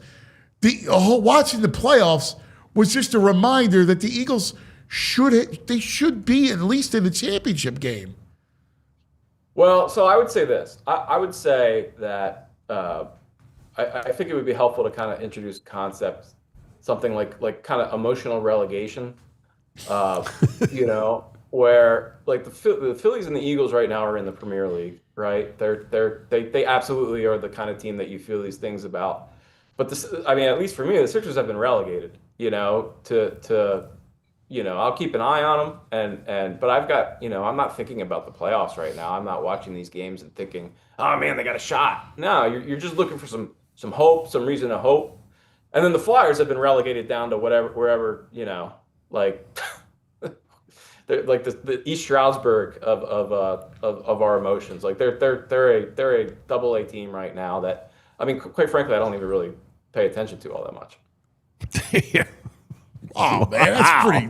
Watching the playoffs was just a reminder that the Eagles should be at least in the championship game. Well, so I would say this. I would say that I think it would be helpful to kind of introduce concepts, something like kind of emotional relegation, where like the Phillies and the Eagles right now are in the Premier League, right? They absolutely are the kind of team that you feel these things about. But at least for me, the Sixers have been relegated, to I'll keep an eye on them, but I've got, I'm not thinking about the playoffs right now. I'm not watching these games and thinking, oh man, they got a shot. No, you're just looking for some hope, some reason to hope. And then the Flyers have been relegated down to wherever, like they're like the East Stroudsburg of our emotions. Like they're a double A team right now that, I mean, quite frankly, I don't even really pay attention to all that much. Oh man, that's pretty.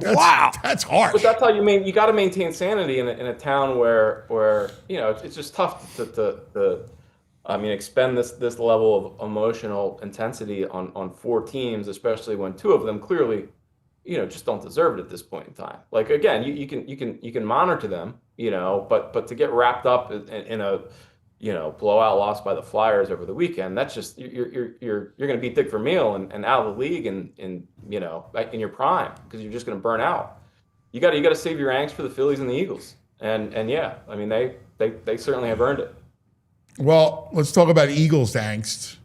That's harsh. But that's how you got to maintain sanity in a town where it's just tough to expend this level of emotional intensity on 4 teams, especially when 2 of them clearly just don't deserve it at this point in time. Like again, you can monitor them, but to get wrapped up in a blowout loss by the Flyers over the weekend, that's just you're going to be Dick Vermeil and out of the league in your prime because you're just going to burn out. You got to save your angst for the Phillies and the Eagles, and yeah, I mean they certainly have earned it. Well, let's talk about Eagles angst.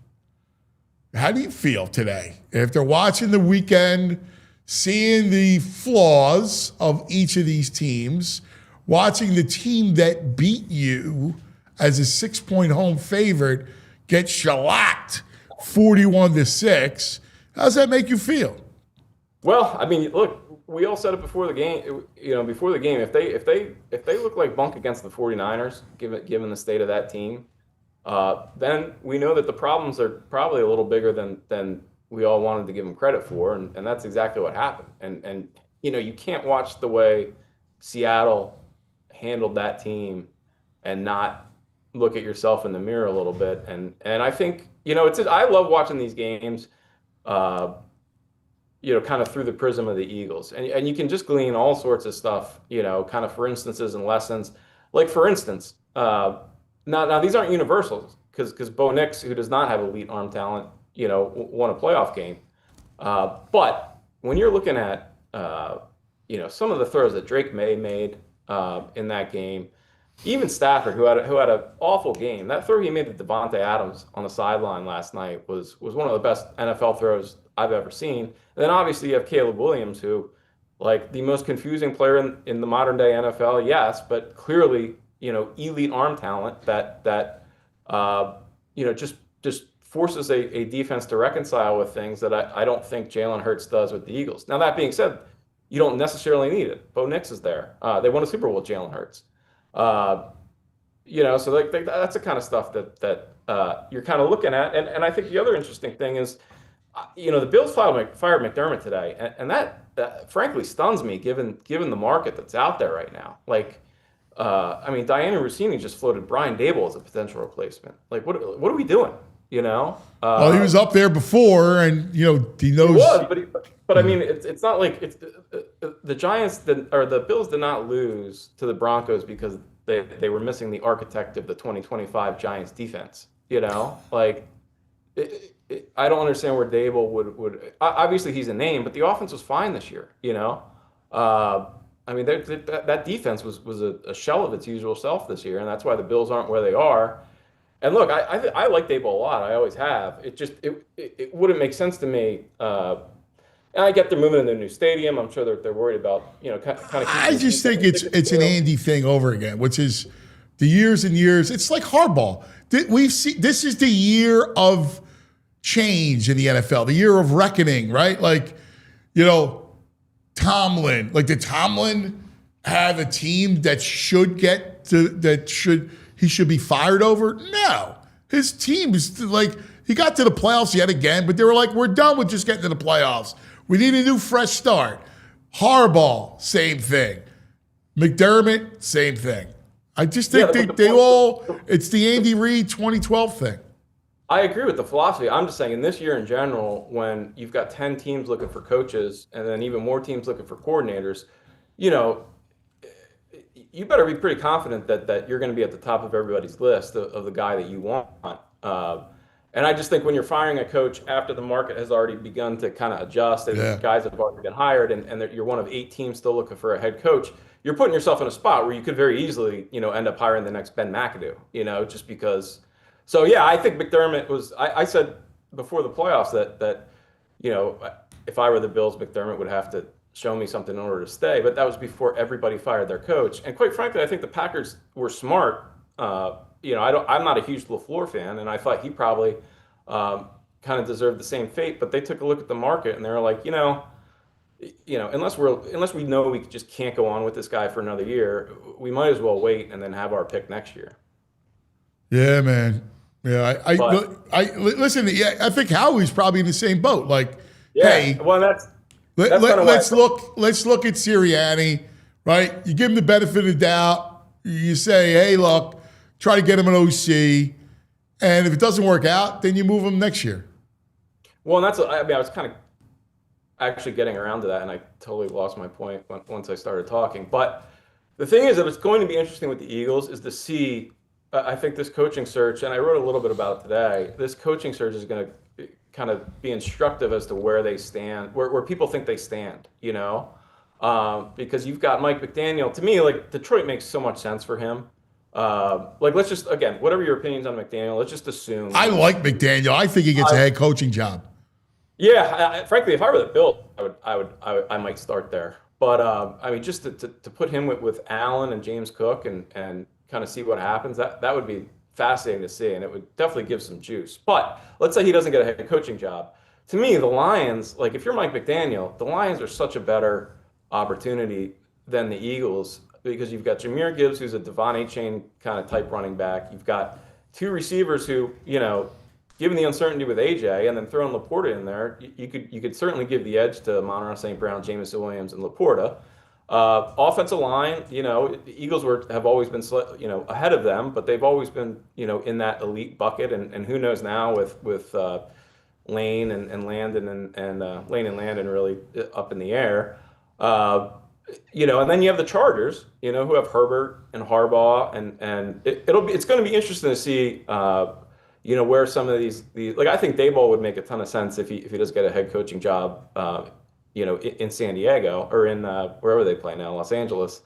How do you feel today after watching the weekend, seeing the flaws of each of these teams, watching the team that beat you as a 6-point home favorite get shellacked 41-6? How's that make you feel? Well, I mean, look, we all said it before the game. If they look like bunk against the 49ers, given the state of that team, then we know that the problems are probably a little bigger than we all wanted to give them credit for, and that's exactly what happened. And you can't watch the way Seattle handled that team and not look at yourself in the mirror a little bit. And I think, I love watching these games, kind of through the prism of the Eagles. And you can just glean all sorts of stuff, kind of for instances and lessons. Like, for instance, now these aren't universals because Bo Nix, who does not have elite arm talent, won a playoff game. But when you're looking at, some of the throws that Drake May made in that game, even Stafford, who had an awful game, that throw he made to Devontae Adams on the sideline last night was one of the best NFL throws I've ever seen. And then obviously you have Caleb Williams, who, like, the most confusing player in the modern day NFL, yes, but clearly, elite arm talent that just forces a defense to reconcile with things that I don't think Jalen Hurts does with the Eagles. Now, that being said, you don't necessarily need it. Bo Nix is there. They won a Super Bowl with Jalen Hurts. So that's the kind of stuff that you're kind of looking at. And I think the other interesting thing is, the Bills fired McDermott today, and that frankly stuns me given the market that's out there right now. Like, Diana Rossini just floated Brian Dable as a potential replacement. Like, what are we doing? Well, he was up there before, and he knows. He was, but I mean, it's not like it's the Giants or the Bills did not lose to the Broncos because they were missing the architect of the 2025 Giants defense. Like, I don't understand where Dable would. Obviously, he's a name, but the offense was fine this year. That defense was a shell of its usual self this year, and that's why the Bills aren't where they are. And look, I like Dable a lot. I always have. It wouldn't make sense to me. And I get they're moving into a new stadium. I'm sure they're worried about kind of. I just think it's an Andy thing over again, which is the years and years. It's like hardball. This is the year of change in the NFL, the year of reckoning, right? Like, Tomlin. Like, did Tomlin have a team that he should be fired over? No. His team is like, he got to the playoffs yet again, but they were like, we're done with just getting to the playoffs. We need a new fresh start. Harbaugh, same thing. McDermott, same thing. I just think it's the Andy Reid 2012 thing. I agree with the philosophy. I'm just saying in this year in general, when you've got 10 teams looking for coaches and then even more teams looking for coordinators, you better be pretty confident that you're going to be at the top of everybody's list of the guy that you want. And I just think when you're firing a coach after the market has already begun to kind of adjust and guys have already been hired and you're one of 8 teams still looking for a head coach, you're putting yourself in a spot where you could very easily, end up hiring the next Ben McAdoo, just because. So, yeah, I think McDermott was – I said before the playoffs that if I were the Bills, McDermott would have to show me something in order to stay. But that was before everybody fired their coach. And quite frankly, I think the Packers were smart. I'm not a huge LaFleur fan, and I thought he probably kind of deserved the same fate. But they took a look at the market, and they were like, unless we know we just can't go on with this guy for another year, we might as well wait and then have our pick next year. Yeah, man. Yeah, listen. Yeah, I think Howie's probably in the same boat. Like, hey, well, let's look at Sirianni, right? You give him the benefit of the doubt. You say, hey, look, try to get him an OC, and if it doesn't work out, then you move him next year. Well, and I was kind of actually getting around to that, and I totally lost my point once I started talking. But the thing is that it's going to be interesting with the Eagles is to see. I think this coaching search, and I wrote a little bit about it today, this coaching search is going to kind of be instructive as to where they stand, where people think they stand, because you've got Mike McDaniel. To me, like, Detroit makes so much sense for him. Let's just, again, whatever your opinions on McDaniel, let's just assume. I like McDaniel. I think he gets a head coaching job. Yeah, frankly, if I were the Bills, I might start there. But just to put him with Allen and James Cook and kind of see what happens, that would be fascinating to see, and it would definitely give some juice. But let's say he doesn't get a head coaching job. To me, the Lions, like, if you're Mike McDaniel, the Lions are such a better opportunity than the Eagles because you've got Jahmyr Gibbs, who's a Devon A-Chain kind of type running back. You've got 2 receivers who, given the uncertainty with AJ and then throwing Laporta in there, you could certainly give the edge to Monroe St. Brown, Jameson Williams, and Laporta. Offensive line, the Eagles have always been, ahead of them, but they've always been, in that elite bucket. And who knows now with Lane and Landon and Lane and Landon really up in the air. And then you have the Chargers, who have Herbert and Harbaugh, and it's going to be interesting to see, where some of these like I think Daboll would make a ton of sense if he does get a head coaching job, in San Diego or in wherever they play now, Los Angeles.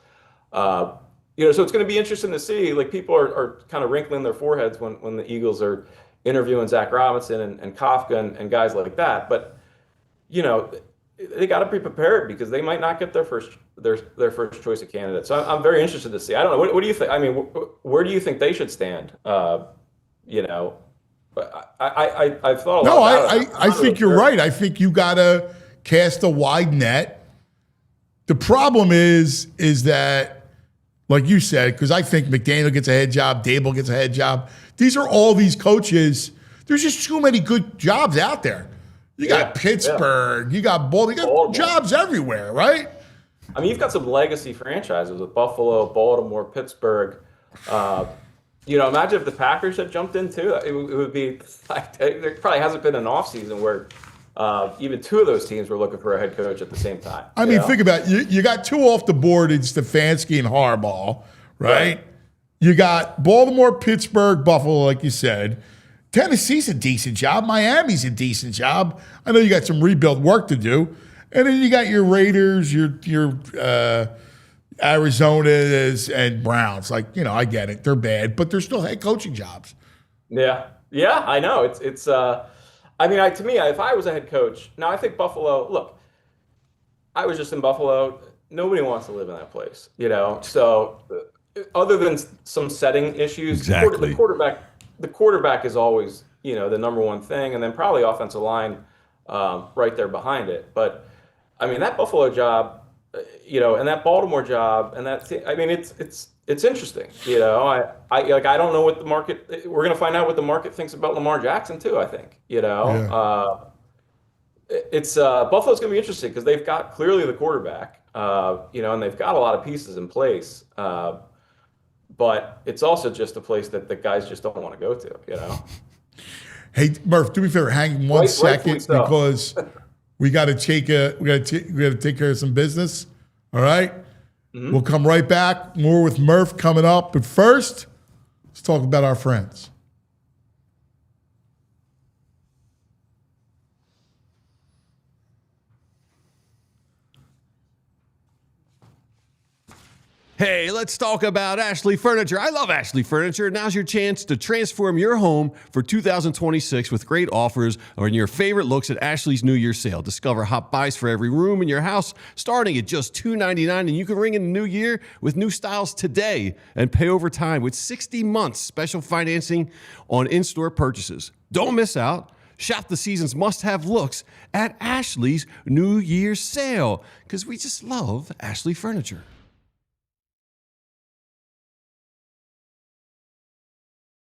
So it's going to be interesting to see. Like people are kind of wrinkling their foreheads when the Eagles are interviewing Zach Robinson and Kafka and guys like that, but they got to be prepared because they might not get their first choice of candidate. So I'm very interested to see. I don't know. What do you think? I mean, where do you think they should stand? I've thought a lot about it. I think you're right. I think you got to cast a wide net. The problem is that, like you said, because I think McDaniel gets a head job, Daboll gets a head job. These are all these coaches. There's just too many good jobs out there. You got Pittsburgh, you got Baltimore, you got jobs everywhere, right? I mean, you've got some legacy franchises with Buffalo, Baltimore, Pittsburgh. Imagine if the Packers had jumped in too. It would be like, there probably hasn't been an offseason where even two of those teams were looking for a head coach at the same time. I mean, think about it. You got two off the board in Stefanski and Harbaugh, right? You got Baltimore, Pittsburgh, Buffalo, like you said. Tennessee's a decent job. Miami's a decent job. I know you got some rebuild work to do. And then you got your Raiders, your Arizonas and Browns. Like, I get it. They're bad, but they're still head coaching jobs. Yeah. Yeah, I know. It's to me, if I was a head coach, now I think Buffalo, look, I was just in Buffalo. Nobody wants to live in that place, So other than some setting issues, exactly. The quarterback is always, the number one thing, and then probably offensive line right there behind it. But I mean, that Buffalo job, and that Baltimore job, and it's interesting. I don't know what the market. We're going to find out what the market thinks about Lamar Jackson too. I think Buffalo's going to be interesting because they've got clearly the quarterback, and they've got a lot of pieces in place. But it's also just a place that the guys just don't want to go to, Hey, Murph, do me a favor, hang one second because we got to take care of some business. All right, We'll come right back. More with Murph coming up. But first, let's talk about our friends. Hey, let's talk about Ashley Furniture. I love Ashley Furniture. Now's your chance to transform your home for 2026 with great offers on your favorite looks at Ashley's New Year's sale. Discover hot buys for every room in your house starting at just $299, and you can ring in the new year with new styles today and pay over time with 60 months special financing on in-store purchases. Don't miss out. Shop the season's must-have looks at Ashley's New Year's sale because we just love Ashley Furniture.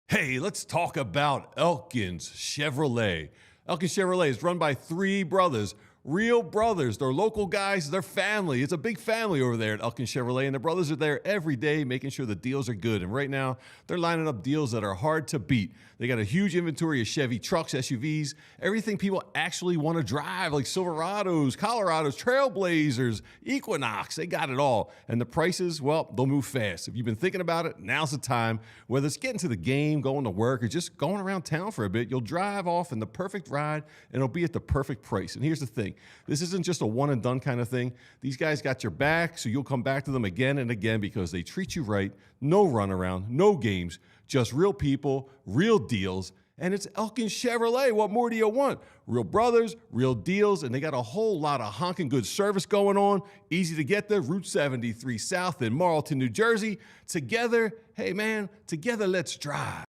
Hey, let's talk about Elkins Chevrolet. Elkins Chevrolet is run by three brothers, real brothers. They're local guys, they're family. It's a big family over there at Elkins Chevrolet, and the brothers are there every day making sure the deals are good. And right now, they're lining up deals that are hard to beat. They got a huge inventory of Chevy trucks, SUVs, everything people actually want to drive, like Silverados, Colorados, Trailblazers, Equinox. They got it all. And the prices, well, they'll move fast. If you've been thinking about it, now's the time. Whether it's getting to the game, going to work, or just going around town for a bit, you'll drive off in the perfect ride, and it'll be at the perfect price. And here's the thing. This isn't just a one-and-done kind of thing. These guys got your back, so you'll come back to them again and again because they treat you right. No runaround, no games, just real people, real deals, and it's Elkins Chevrolet. What more do you want? Real brothers, real deals, and they got a whole lot of honking good service going on. Easy to get there, Route 73 South in Marlton, New Jersey. Together, hey man, together let's drive.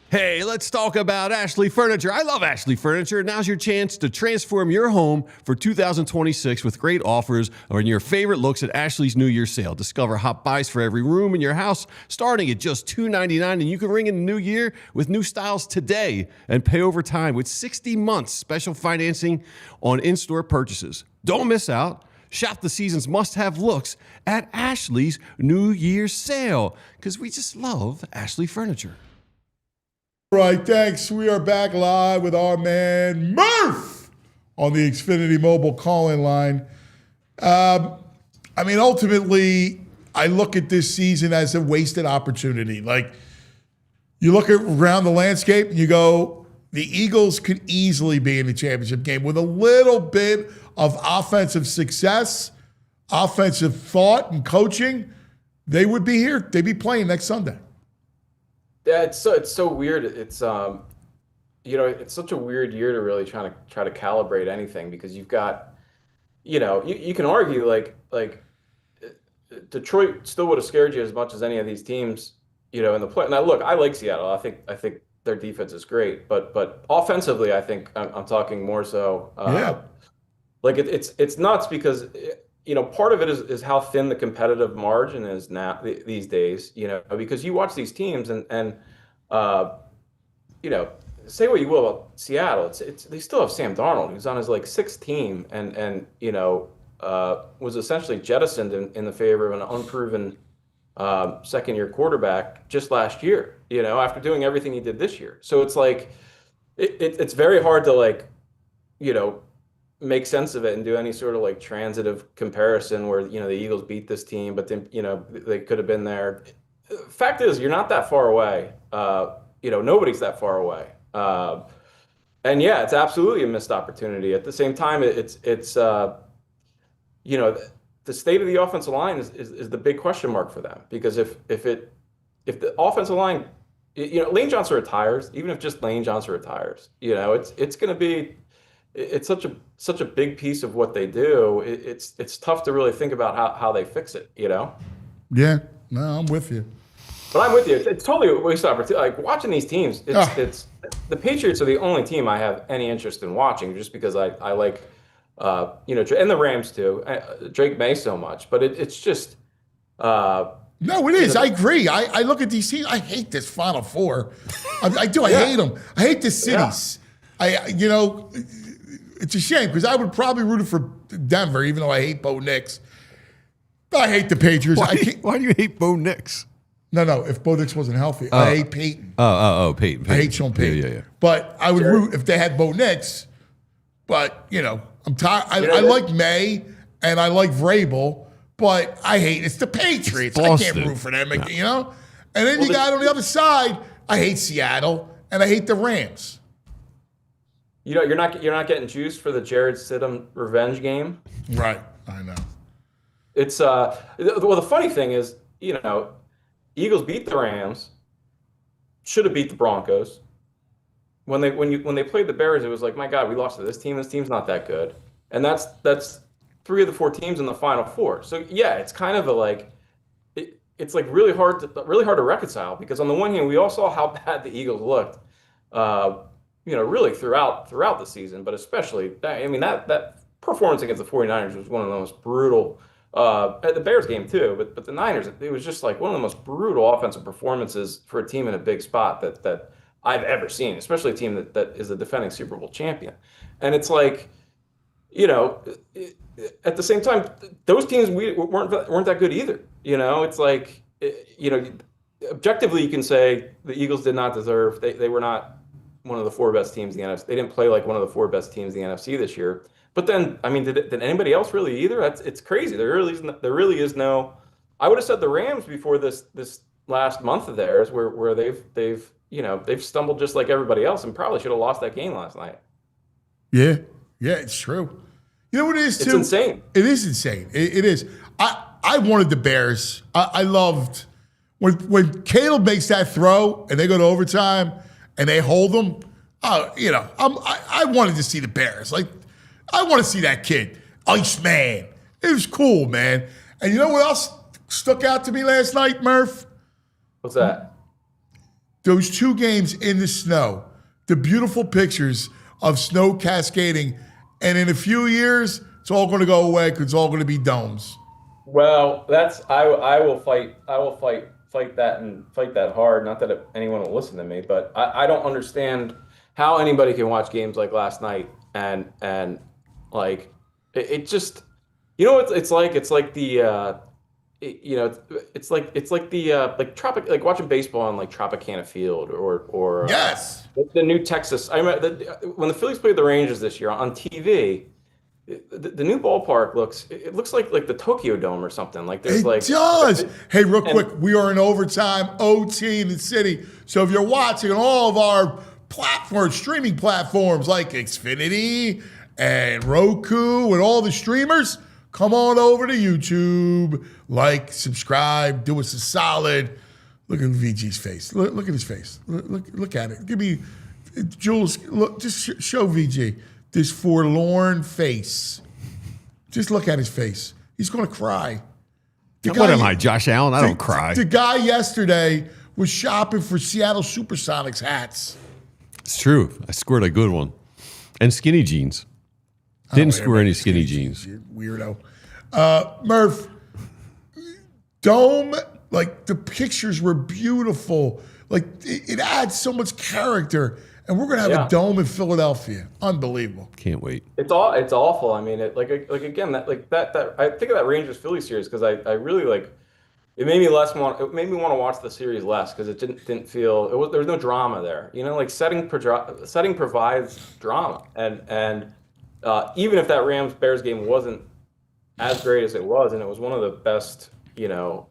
Hey, let's talk about Ashley Furniture. I love Ashley Furniture. Now's your chance to transform your home for 2026 with great offers on your favorite looks at Ashley's New Year's sale. Discover hot buys for every room in your house starting at just $299, and you can ring in the new year with new styles today and pay over time with 60 months special financing on in-store purchases. Don't miss out. Shop the season's must-have looks at Ashley's New Year's sale, because we just love Ashley Furniture. All right, thanks. We are back live with our man Murph on the Xfinity Mobile call-in line. Ultimately, I look at this season as a wasted opportunity. Like, you look around the landscape and you go, the Eagles could easily be in the championship game with a little bit of offensive success, offensive thought, and coaching. They would be here. They'd be playing next Sunday. Yeah, it's so weird. It's it's such a weird year to really try to calibrate anything, because you've got, you can argue like Detroit still would have scared you as much as any of these teams, in the play. Now look, I like Seattle. I think their defense is great, but offensively, I think I'm talking more so. Like it's nuts because part of it is how thin the competitive margin is now these days. Because you watch these teams and say what you will about Seattle, it's they still have Sam Darnold, who's on his sixth team, and was essentially jettisoned in the favor of an unproven second-year quarterback just last year. After doing everything he did this year. So it's it's very hard to make sense of it and do any sort of transitive comparison where the Eagles beat this team, but then they could have been there. Fact is, you're not that far away. Nobody's that far away. And yeah, it's absolutely a missed opportunity. At the same time, it's the state of the offensive line is the big question mark for them, because if the offensive line, Lane Johnson retires, even if just Lane Johnson retires, it's going to be. It's such a big piece of what they do. It's tough to really think about how they fix it. Yeah, no, I'm with you. But I'm with you. It's totally a waste of opportunity. Like watching these teams, it's the Patriots are the only team I have any interest in watching, just because I like and the Rams too. Drake May so much, but it's just. No, it is. I agree. I look at these teams. I hate this Final Four. I do. I hate them. I hate the cities. Yeah. It's a shame, because I would probably root for Denver, even though I hate Bo Nix. I hate the Patriots. Why do you hate Bo Nix? No. If Bo Nix wasn't healthy, I hate Peyton. Peyton. I hate Sean Payton. Yeah. But I would root if they had Bo Nix. But I'm tired. I like May and I like Vrabel, but I hate it's the Patriots. I can't root for them. And then you got on the other side, I hate Seattle and I hate the Rams. You're not getting juiced for the Jared Stidham revenge game. Right, I know. It's the funny thing is, Eagles beat the Rams, should have beat the Broncos. When they played the Bears, it was like, my God, we lost to this team. This team's not that good, and that's 3 of the 4 teams in the Final Four. So yeah, it's kind of it's really hard to reconcile, because on the one hand, we all saw how bad the Eagles looked. Really throughout the season, but especially that performance against the 49ers was one of the most brutal. At the Bears game too, but the Niners, it was just one of the most brutal offensive performances for a team in a big spot that I've ever seen, especially a team that is a defending Super Bowl champion. And it's at the same time, those teams weren't that good either. It's objectively you can say the Eagles did not deserve. They were not one of the 4 best teams in the NFC. They didn't play like one of the 4 best teams in the NFC this year. But then, did anybody else really either? It's crazy. There really is no. I would have said the Rams before this last month of theirs, where they've stumbled just like everybody else, and probably should have lost that game last night. Yeah, it's true. You know what it is too? It's insane. It is insane. It is. I wanted the Bears. I loved when Caleb makes that throw and they go to overtime and they hold them. I wanted to see the Bears. I want to see that kid, Iceman. It was cool, man. And you know what else stuck out to me last night, Murph? What's that? Those 2 games in the snow. The beautiful pictures of snow cascading. And in a few years, it's all going to go away because it's all going to be domes. Well, I will fight that and fight that hard. Not that anyone will listen to me, but I don't understand how anybody can watch games like last night and it just, You know what it's like? It's like it's like the like watching baseball on like Tropicana Field or Yes. the new Texas. I remember when the Phillies played the Rangers this year on TV. The new ballpark looks like the Tokyo Dome or something. Like there's It does. Hey, real quick, we are in overtime, OT in the city. So if you're watching on all of our platforms, streaming platforms like Xfinity and Roku and all the streamers, come on over to YouTube, like, subscribe, do us a solid. Look at VG's face. Look at his face. Look at it. Give me, Jules. Look, just show VG this forlorn face. Just look at his face. He's going to cry. What am I, Josh Allen? I don't cry. The guy yesterday was shopping for Seattle Supersonics hats. It's true. I scored a good one. And skinny jeans. Didn't score any skinny jeans. You weirdo. Murph, Dome, like the pictures were beautiful. Like it adds so much character. And we're gonna have a dome in Philadelphia. Unbelievable. Can't wait. It's awful. I mean, like again that I think of that Rangers Phillies series because I really like it made me want to watch the series less because it didn't feel there was no drama there. You know, like setting provides drama and even if that Rams Bears game wasn't as great as it was and it was one of the best, you know,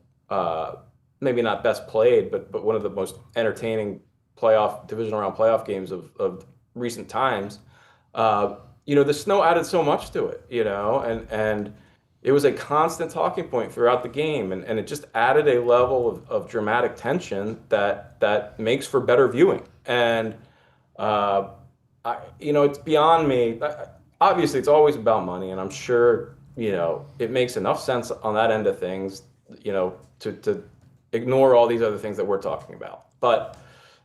maybe not best played but one of the most entertaining divisional round playoff games of recent times, you know, the snow added so much to it, you know, and it was a constant talking point throughout the game, and it just added a level of dramatic tension that makes for better viewing. And you know, it's beyond me. Obviously, it's always about money, and I'm sure, you know, it makes enough sense on that end of things, you know, to ignore all these other things that we're talking about, but.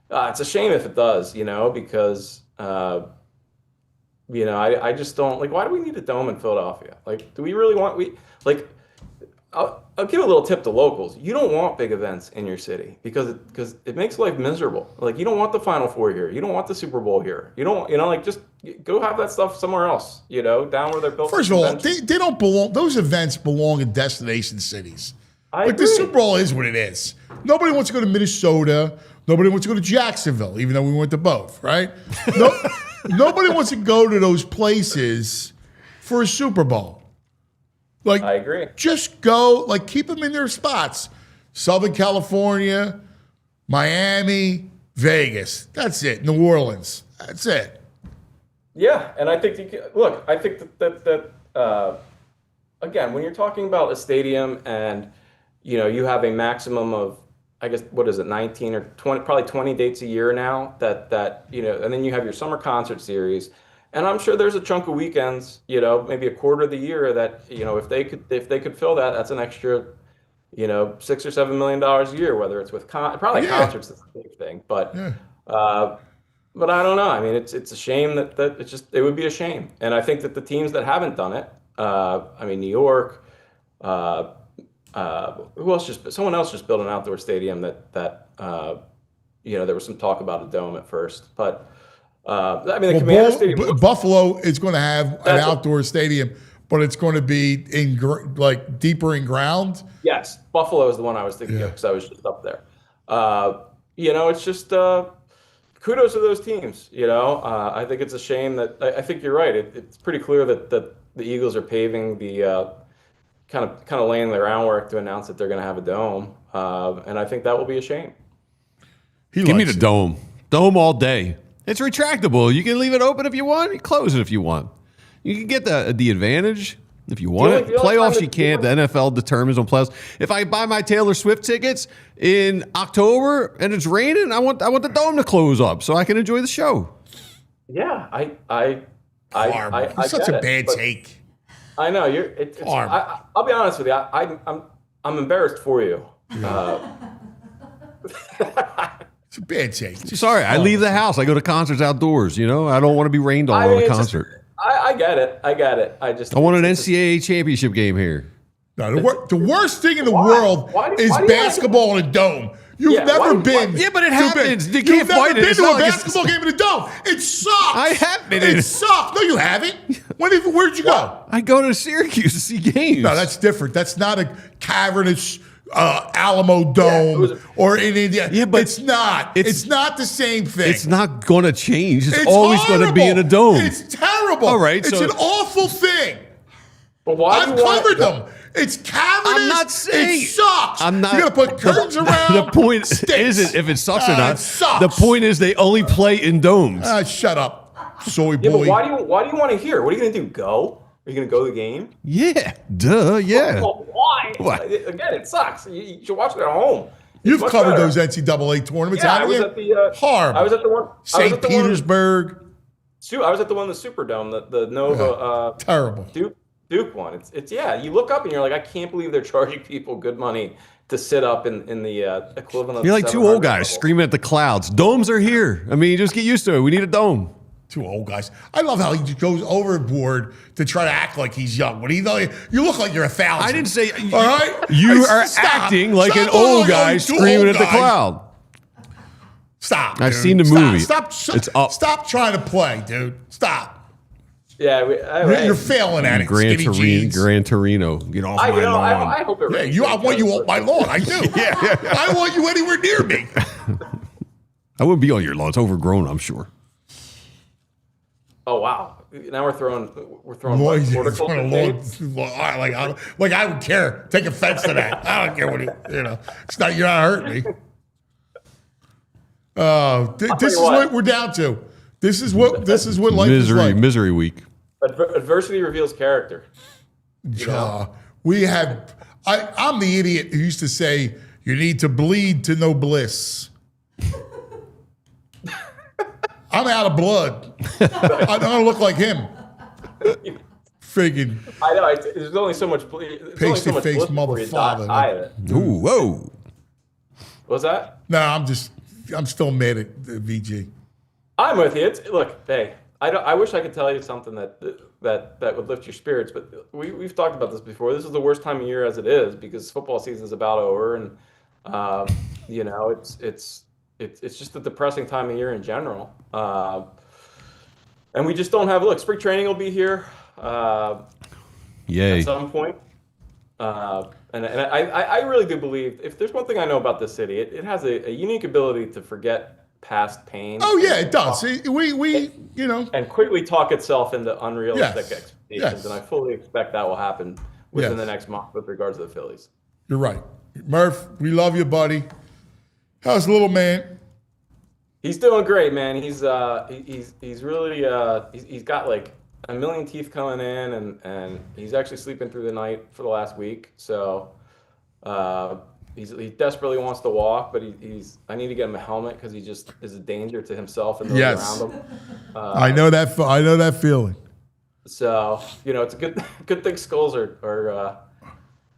It's a shame if it does, you know, because, you know, I just don't, like, why do we need a dome in Philadelphia? Like, do we really want, I'll give a little tip to locals. You don't want big events in your city because it makes life miserable. Like, you don't want the Final Four here. You don't want the Super Bowl here. You don't, you know, like, just go have that stuff somewhere else, you know, down where they're built. First of all, they don't belong, those events belong in destination cities. Like, the Super Bowl is what it is. Nobody wants to go to Minnesota. Nobody wants to go to Jacksonville, even though we went to both, right? Nobody wants to go to those places for a Super Bowl. Like, I agree. Just go, like, keep them in their spots. Southern California, Miami, Vegas. That's it. New Orleans. That's it. Yeah, and I think I think that again, when you're talking about a stadium and you know you have a maximum of, I guess, what is it, 19 or 20, probably 20 dates a year now that, you know, and then you have your summer concert series. And I'm sure there's a chunk of weekends, you know, maybe a quarter of the year that, you know, if they could fill that, that's an extra, you know, $6 or $7 million a year, whether it's with concerts, that's a big thing. But, but I don't know. I mean, it's a shame that it would be a shame. And I think that the teams that haven't done it, I mean, New York, who else someone else just built an outdoor stadium that you know, there was some talk about a dome at first, but I mean, the Commander Stadium. Buffalo is going to have an outdoor stadium, but it's going to be deeper in ground. Yes, Buffalo is the one I was thinking of because I was just up there. You know, it's just kudos to those teams. You know, I think it's a shame that I think you're right. It's pretty clear that the Eagles are paving the kind of laying the groundwork to announce that they're going to have a dome, and I think that will be a shame. Give me the dome. Dome all day. It's retractable. You can leave it open if you want. You close it if you want. You can get the advantage if you want it. Playoffs you can't. The NFL determines on playoffs. If I buy my Taylor Swift tickets in October and it's raining, I want the dome to close up so I can enjoy the show. Yeah, It's such a bad take. I know I'll be honest with you. I'm embarrassed for you. It's a bad take. Sorry, I leave the house. I go to concerts outdoors. You know, I don't want to be rained on a concert. I get it. I want an NCAA championship game here. No, the worst thing in the world is basketball in a dome. You've never been. Yeah, but it happens. You You've can't fight never it. been to a basketball game in a dome. It sucks. I have been. It sucks. No, you haven't. Where'd you go? I go to Syracuse to see games. No, that's different. That's not a cavernous Alamo Dome or in India. Yeah, but it's not. It's not the same thing. It's not going to change. It's always going to be in a dome. It's terrible. All right, it's so an awful thing. But why I've covered them. It's cavernous. I'm not saying it sucks. I'm not. You got to put curtains around. The point stinks. isn't if it sucks or not. It sucks. The point is they only play in domes. Shut up, soy Yeah, boy. but why do you want to hear? What are you going to do? Go? Are you going to go to the game? Yeah, duh, yeah. Well, why? What? Again, it sucks. You should watch it at home. You've Much covered better. those NCAA tournaments, Yeah, I haven't was you? at the Horrible. I was at the one. St. Petersburg. I was at the one in the Superdome, the Nova Terrible. Duke one. It's yeah. You look up and you're like, I can't believe they're charging people good money to sit up in the equivalent. You're of like two 700 old guys level. screaming at the clouds. Domes are here. I mean, just get used to it. We need a dome. Two old guys. I love how he just goes overboard to try to act like he's young. When you look like you're 1,000. I didn't say. All right, You Stop. are acting like Stop. an old guy Two screaming old at the guys. cloud. Stop. I've dude. seen the Stop. movie. Stop. It's up. Stop trying to play, dude. Stop. Yeah, You're failing at it. Gran Skinny jeans. Torino. Get off my lawn. I hope it Yeah, rains. I want you off my lawn. I do. I want you anywhere near me. I wouldn't be on your lawn. It's overgrown, I'm sure. Oh wow! Now we're throwing Boy, horticulture shades. like I would care. Take offense to that. I don't care what it's not. You're not hurting me. This is what we're down to. This is what life is like. Misery week. Adversity reveals character. We have. I'm the idiot who used to say you need to bleed to know bliss. I'm out of blood. I don't look like him. Friggin' I know. There's only so much. pasty-faced motherfucker. Ooh, whoa. What was that? No, I'm still mad at VG. I'm with you. Look, hey, I wish I could tell you something that would lift your spirits, but we've talked about this before. This is the worst time of year as it is because football season is about over, and it's just a depressing time of year in general. And we just don't have. Look, spring training will be here. Yay. At some point. And I really do believe if there's one thing I know about this city, it has a unique ability to forget past pain. Oh yeah, it does. See, we and quickly talk itself into unrealistic Yes. expectations, Yes. and I fully expect that will happen within the next month with regards to the Phillies. You're right, Murph. We love you, buddy. How's the little man? He's doing great, man. He's really he's got like a million teeth coming in, and he's actually sleeping through the night for the last week. So he desperately wants to walk, but I need to get him a helmet because he just is a danger to himself and those around him. I know that feeling. So it's a good thing skulls are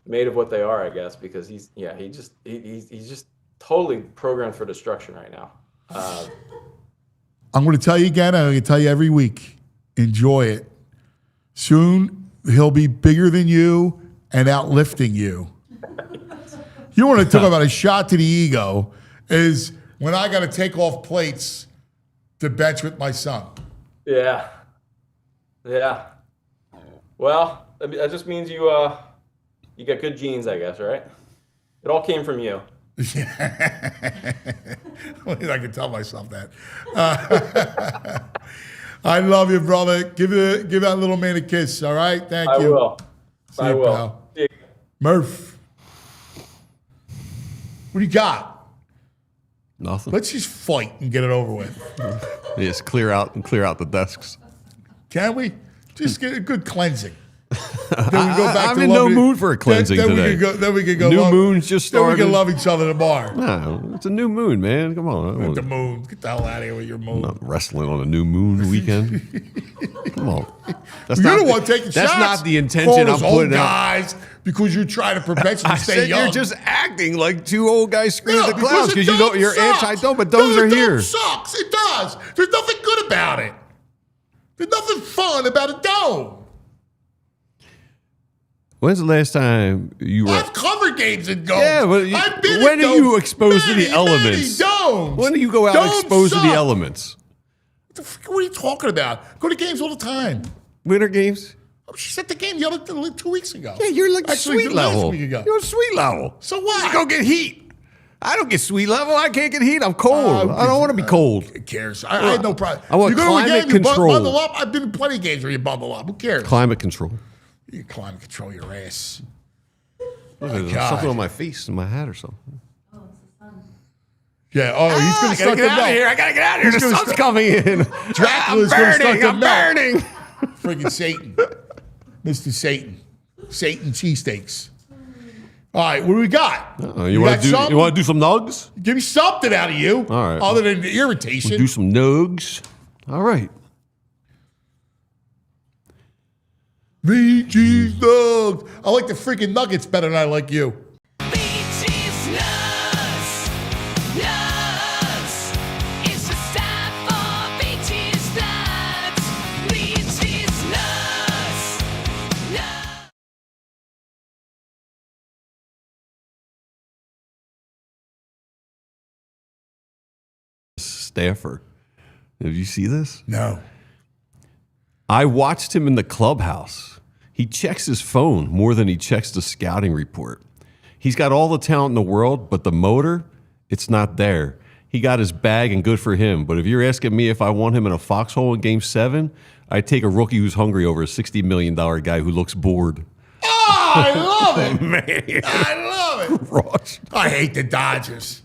made of what they are, I guess, because he's just totally programmed for destruction right now. I'm going to tell you again. I'm going to tell you every week. Enjoy it. Soon he'll be bigger than you and outlifting you. You want to talk about a shot to the ego is when I got to take off plates to bench with my son. Yeah. Well, that just means you got good genes, I guess, right? It all came from you. I can tell myself that. I love you, brother. Give that little man a kiss, all right? Thank you. I will. Pal. Murph. What do you got? Nothing. Let's just fight and get it over with. Yes, clear out the desks. Can we? Just get a good cleansing. Then we go back I'm to in no loving- mood for a cleansing then today. Then we could go. New moon's just Then we started. can love each other tomorrow. No, it's a new moon, man. Come on. The moon. Get the hell out of here with your moon. I'm not wrestling on a new moon weekend. Come on. That's You're not the one taking That's shots. not the intention Calling I'm us old putting out. guys because you're trying to perpetually I stay said young. you're just acting like two old guys screaming at the clouds because because you're anti-dome, but domes are the here. dome sucks. It does. There's nothing good about it. There's nothing fun about a dome. When's the last time you were? I've covered games in domes. Yeah, but I've been when in are you domes. exposed to the elements? Many domes. When do you go out Domes exposed to the suck. elements? What are you talking about? Go to games all the time. Winter games? She set the game the other 2 weeks ago. Yeah, you're like Actually, sweet last level. week ago. You're sweet level. So what? You go get heat. I don't get sweet level. I can't get heat. I'm cold. I don't want to be cold. Who cares? I had no problem. I want you go to a climate game, you control. bundle up. I've been in plenty of games where you bundle up. Who cares? Climate control. You climate control your ass. Look, My there's God. something on my face, in my hat or something. Yeah. Oh, he's going to start get to out of melt. here. I gotta get out of here. He's The gonna sun's start- coming in. Dracula's going to start to I'm melt. burning. Friggin' Satan. Mr. Satan. Satan cheesesteaks. All right, what do we got? You want got to something? do some nugs? Give me something out of you. All right. Other than the irritation. Do some nugs. All right. Meat, cheese, nugs. I like the freaking nuggets better than I like you. Beaches, nuts, nuts. It's just time for beaches, nuts. Beaches, nuts, nuts. Stafford. Did you see this? No. I watched him in the clubhouse. He checks his phone more than he checks the scouting report. He's got all the talent in the world, but the motor, it's not there. He got his bag and good for him. But if you're asking me if I want him in a foxhole in game 7, I'd take a rookie who's hungry over a $60 million guy who looks bored. Oh, I love it. Man. I love it. Ross. I hate the Dodgers.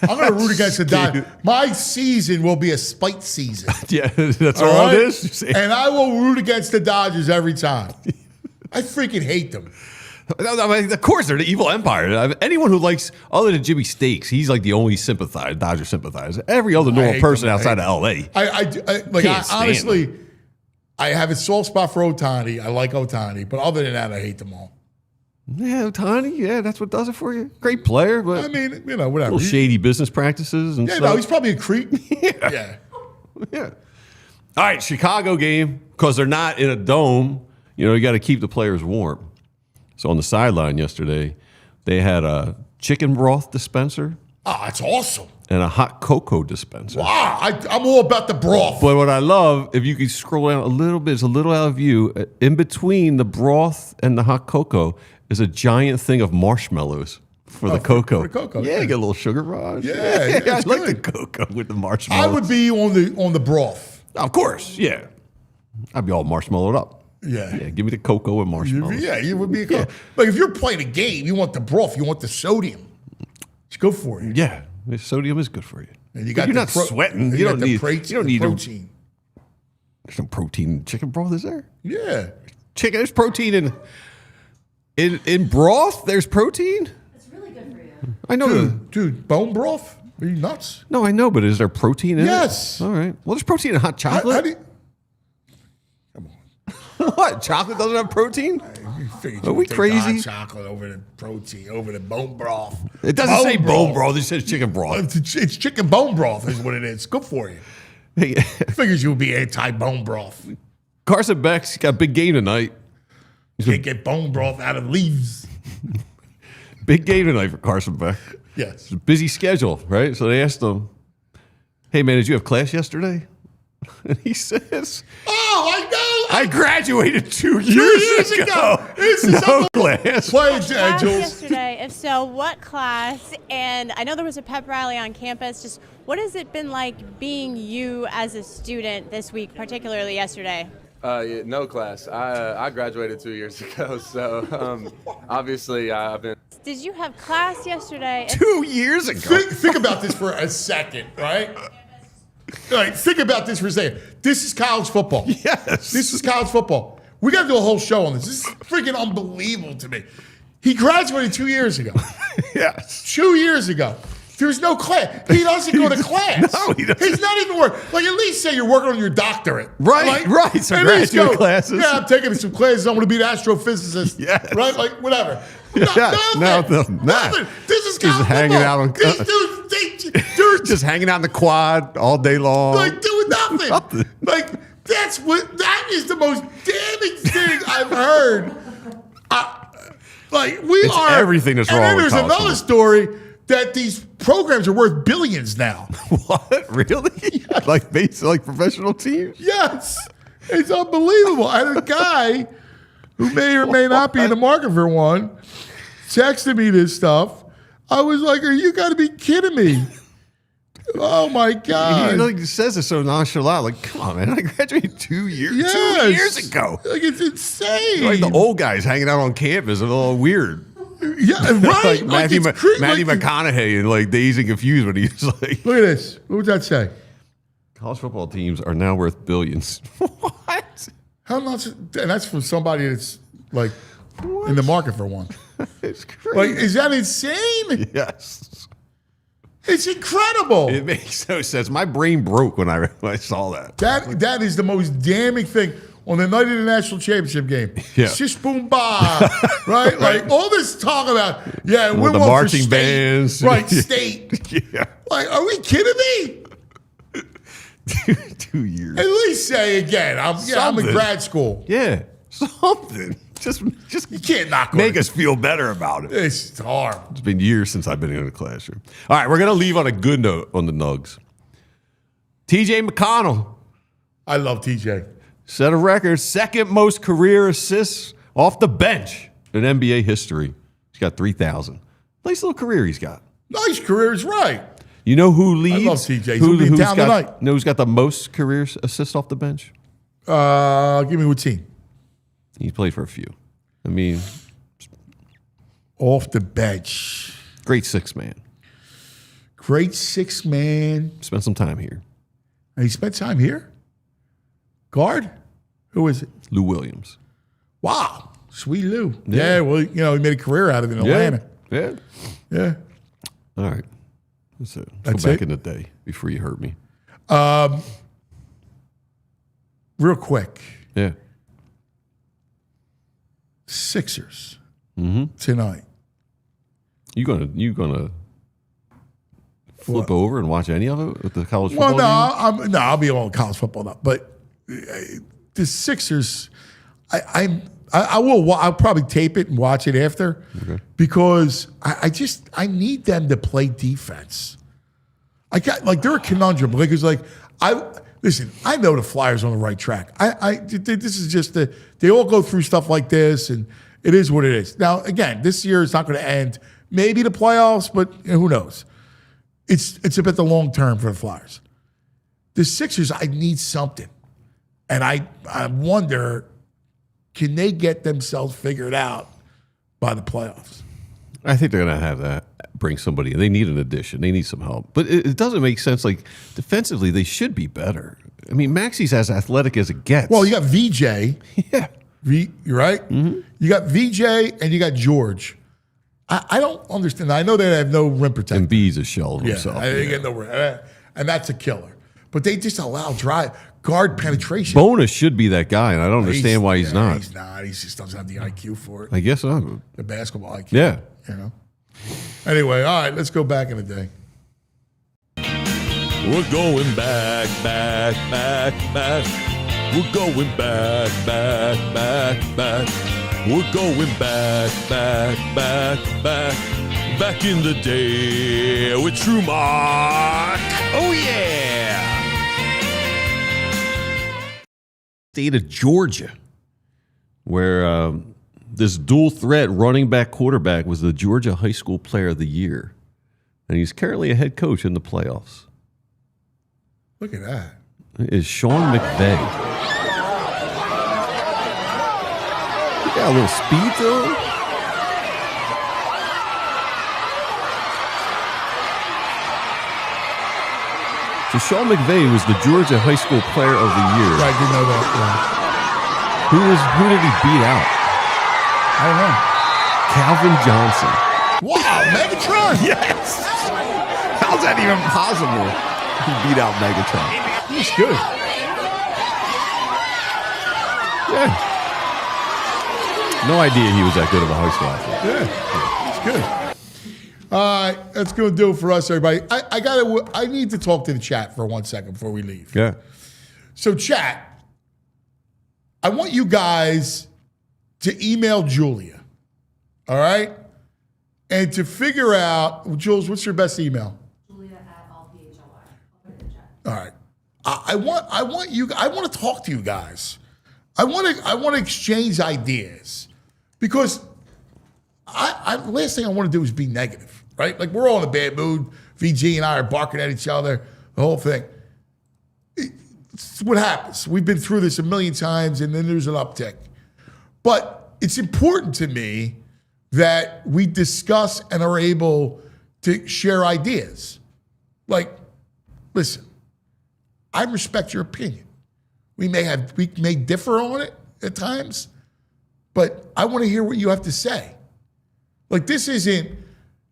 I'm going to root against the Dodgers. My season will be a spite season. Yeah, that's All all right? it is. And I will root against the Dodgers every time. I freaking hate them. I mean, of course, they're the evil empire. I mean, anyone who likes, other than Jimmy Stakes, he's like the only Dodger sympathizer. Every other normal hate person them. I outside hate of LA. Can't stand Honestly, I have a soft spot for Ohtani. I like Ohtani. But other than that, I hate them all. Yeah, Ohtani, yeah, that's what does it for you. Great player, but I mean, you know, whatever. little shady business practices and Yeah, stuff. no, he's probably a creep. Yeah. Yeah. All right, Chicago game, because they're not in a dome, you got to keep the players warm. So on the sideline yesterday, they had a chicken broth dispenser Oh, that's awesome. and a hot cocoa dispenser. Wow, I'm all about the broth. But what I love, if you could scroll down a little bit, it's a little out of view. In between the broth and the hot cocoa is a giant thing of marshmallows for the cocoa. for the cocoa, Yeah, yeah. you get a little sugar rush. Yeah, I it's like the good. cocoa with the marshmallows. I would be on the broth. Of course, yeah. I'd be all marshmallowed up. Yeah. Yeah, give me the cocoa and marshmallows. Yeah, you would be a cook. Like if you're playing a game, you want the broth, you want the sodium. It's good for you. Yeah, the sodium is good for you. And you But got you're the not pro- sweating. and You got don't the need. pro- You don't the need protein. There's no protein in chicken broth, is there? Yeah. Chicken. There's protein in broth. There's protein. It's really good for you. I know. Dude, bone broth? Are you nuts? No, I know, but is there protein in Yes. it? All right. Well, there's protein in hot chocolate. How do you, What? Chocolate doesn't have protein? you figured Are you we would take the crazy? hot chocolate over the protein, over the bone broth. It doesn't say bone broth. It says chicken broth. It's chicken bone broth is what it is. Good for you. Figures you would be anti-bone broth. Carson Beck's got a big game tonight. Can't get bone broth out of leaves. Big game tonight for Carson Beck. Yes. Busy schedule, right? So they asked him, "Hey man, did you have class yesterday?" And he says, Oh, I know. "I graduated 2 years, years ago. ago. This is No class." Play Class Jules. yesterday. If so, what class? And I know there was a pep rally on campus. Just what has it been like being you as a student this week, particularly yesterday? Yeah, no class. I graduated 2 years ago, so obviously I've been. Did you have class yesterday? 2 years ago. Think about this for a second, right? All right, think about this for a second. This is college football. Yes. This is college football. We got to do a whole show on this. This is freaking unbelievable to me. He graduated 2 years ago. Yes. 2 years ago. There's no class. He doesn't go to class. No, he doesn't. He's not even working. Like, at least say you're working on your doctorate. Right, right. Some At least graduate go, classes. Yeah, I'm taking some classes. I'm going to be an astrophysicist. Yes. Right? Like, whatever. Yes. Nothing. Nothing. This is Just college hanging football. out on- These dudes, they're Just hanging out in the quad all day long. like doing nothing. Nothing. Like, that is the most damning thing I've heard. It's everything that's wrong And then with there's college another football. story that these programs are worth billions now. What? Really? Like professional teams? Yes. It's unbelievable. And a guy who may or may not be in the market for one texted me this stuff. I was like, "Are you got to be kidding me?" Oh my God! He like says it so nonchalant. Like, come on, man! I graduated 2 years ago. Like it's insane. Like the old guys hanging out on campus are all weird. Yeah, right. Like Matthew McConaughey and like Dazed and Confused when he's like, look at this. What would that say? College football teams are now worth billions. What? How much? And that's from somebody that's like in the market for one. It's crazy. Like, is that insane? Yes. It's incredible. It makes no sense. My brain broke when I saw that. That is the most damning thing on the night of the national championship game. Yeah. Shish boom ba, right? Like all this talk about, yeah, we're the one for marching state. bands. Right, state. Yeah. Like, are we kidding me? 2 years. At least say again, I'm in Something. grad school. Yeah. Something. Just You can't knock make on us feel better about it. It's hard. It's been years since I've been in a classroom. All right, we're going to leave on a good note on the Nugs. TJ McConnell I love TJ. set a record, second most career assists off the bench in NBA history. He's got 3,000. Nice little career he's got. Nice career is right. You know who leads? love TJ. He'll be in town tonight. You know who's got the most career assists off the bench? Give me what team? He's played for a few. I mean, Off the bench. great six man. Great six man. Spent some time here. And he spent time here? Guard? Who is it? Lou Williams. Wow. Sweet Lou. Yeah. Yeah, well, he made a career out of it in Atlanta. Yeah. Yeah. All right. That's it. Let's That's go back it? in the day before you hurt me. Real quick. Yeah. Sixers Mm-hmm. tonight. You gonna flip What? over and watch any of it with the college football Well, game? I'll be on college football now. But the Sixers, I'll probably tape it and watch it after because I need them to play defense. They're a conundrum because listen, I know the Flyers are on the right track. This is just they all go through stuff like this, and it is what it is. Now, again, this year is not going to end. Maybe the playoffs, but who knows? It's about the long term for the Flyers. The Sixers, I need something, and I wonder, can they get themselves figured out by the playoffs? I think they're gonna have that. Bring somebody in. They need an addition. They need some help. But it doesn't make sense. Like defensively, they should be better. I mean, Maxey's as athletic as it gets. Well, you got VJ. yeah. You're right. Mm-hmm. You got VJ and you got George. I don't understand. I know they have no rim protection. And B's a shell of Yeah, himself. they get no rim, and that's a killer. But they just allow guard penetration. Bonus should be that guy, and I don't understand why he's not. He's not. He just doesn't have the IQ for it. I guess not. The basketball IQ. Yeah. Anyway, all right, let's go back in the day. We're going back. We're going back. We're going back in the day with True Mark. Oh, yeah. State of Georgia, where this dual threat running back quarterback was the Georgia High School Player of the Year. And he's currently a head coach in the playoffs. Look at that. Is Sean McVay. He got a little speed to him. So Sean McVay was the Georgia High School Player of the Year. Right, didn't know that. Who did he beat out? I don't know. Calvin Johnson. Wow, Megatron. Yes. How's that even possible? He beat out Megatron. He's good. Yeah. No idea he was that good of a high school athlete. Yeah, it's good. All right, that's going to do it for us, everybody. I need to talk to the chat for 1 second before we leave. Yeah. So, chat, I want you guys to email Julia, all right? And to figure out, Jules, what's your best email? Julia at all PHLY. I'll put it in the chat. All right. I want to talk to you guys. I want to exchange ideas because last thing I want to do is be negative, right? Like we're all in a bad mood. VG and I are barking at each other, the whole thing. It's what happens. We've been through this a million times and then there's an uptick. But it's important to me that we discuss and are able to share ideas. Like, listen, I respect your opinion. We may differ on it at times, but I want to hear what you have to say. Like this isn't,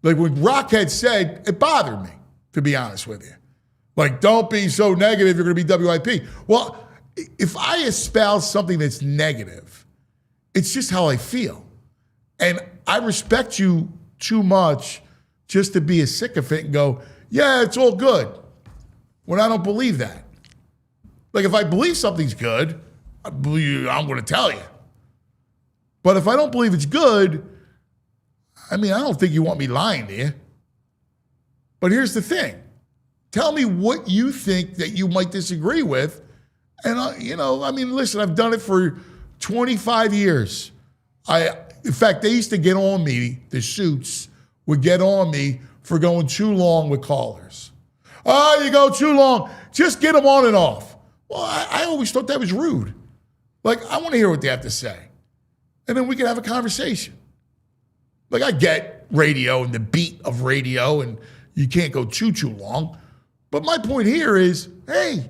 like when Rockhead said, it bothered me, to be honest with you. Like, don't be so negative, you're going to be WIP. Well, if I espouse something that's negative, it's just how I feel. And I respect you too much just to be a sycophant and go, yeah, it's all good, when I don't believe that. Like if I believe something's good, I'm going to tell you. But if I don't believe it's good, I don't think you want me lying to you. But here's the thing. Tell me what you think that you might disagree with. And, listen, I've done it for 25 years. In fact, they used to get on me, the suits would get on me for going too long with callers. Oh, you go too long. Just get them on and off. Well, I always thought that was rude. Like, I want to hear what they have to say. And then we can have a conversation. Like, I get radio and the beat of radio, and you can't go too long. But my point here is, hey,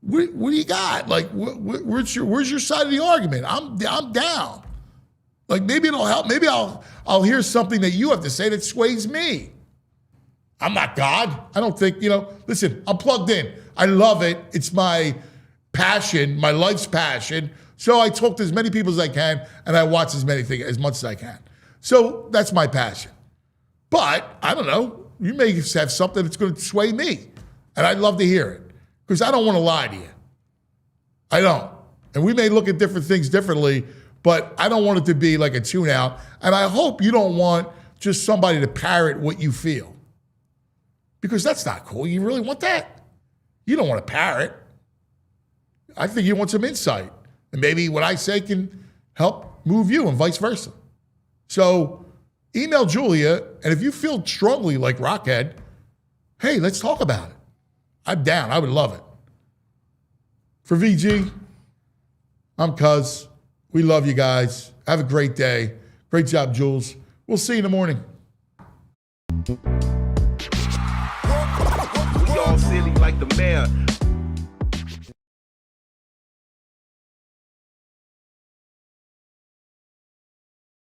what do you got? Like, where's your side of the argument? I'm down. Like, maybe it'll help. Maybe I'll hear something that you have to say that sways me. I'm not God. I don't think, listen, I'm plugged in. I love it. It's my passion, my life's passion. So I talk to as many people as I can, and I watch as much as I can. So that's my passion. But, I don't know, you may have something that's going to sway me. And I'd love to hear it. Because I don't want to lie to you. I don't. And we may look at different things differently, but I don't want it to be like a tune out. And I hope you don't want just somebody to parrot what you feel. Because that's not cool. You really want that? You don't want to parrot. I think you want some insight. And maybe what I say can help move you and vice versa. So email Julia, and if you feel strongly like Rockhead, hey, let's talk about it. I'm down. I would love it. For VG, I'm Cuz. We love you guys. Have a great day. Great job, Jules. We'll see you in the morning. We all silly like the mayor.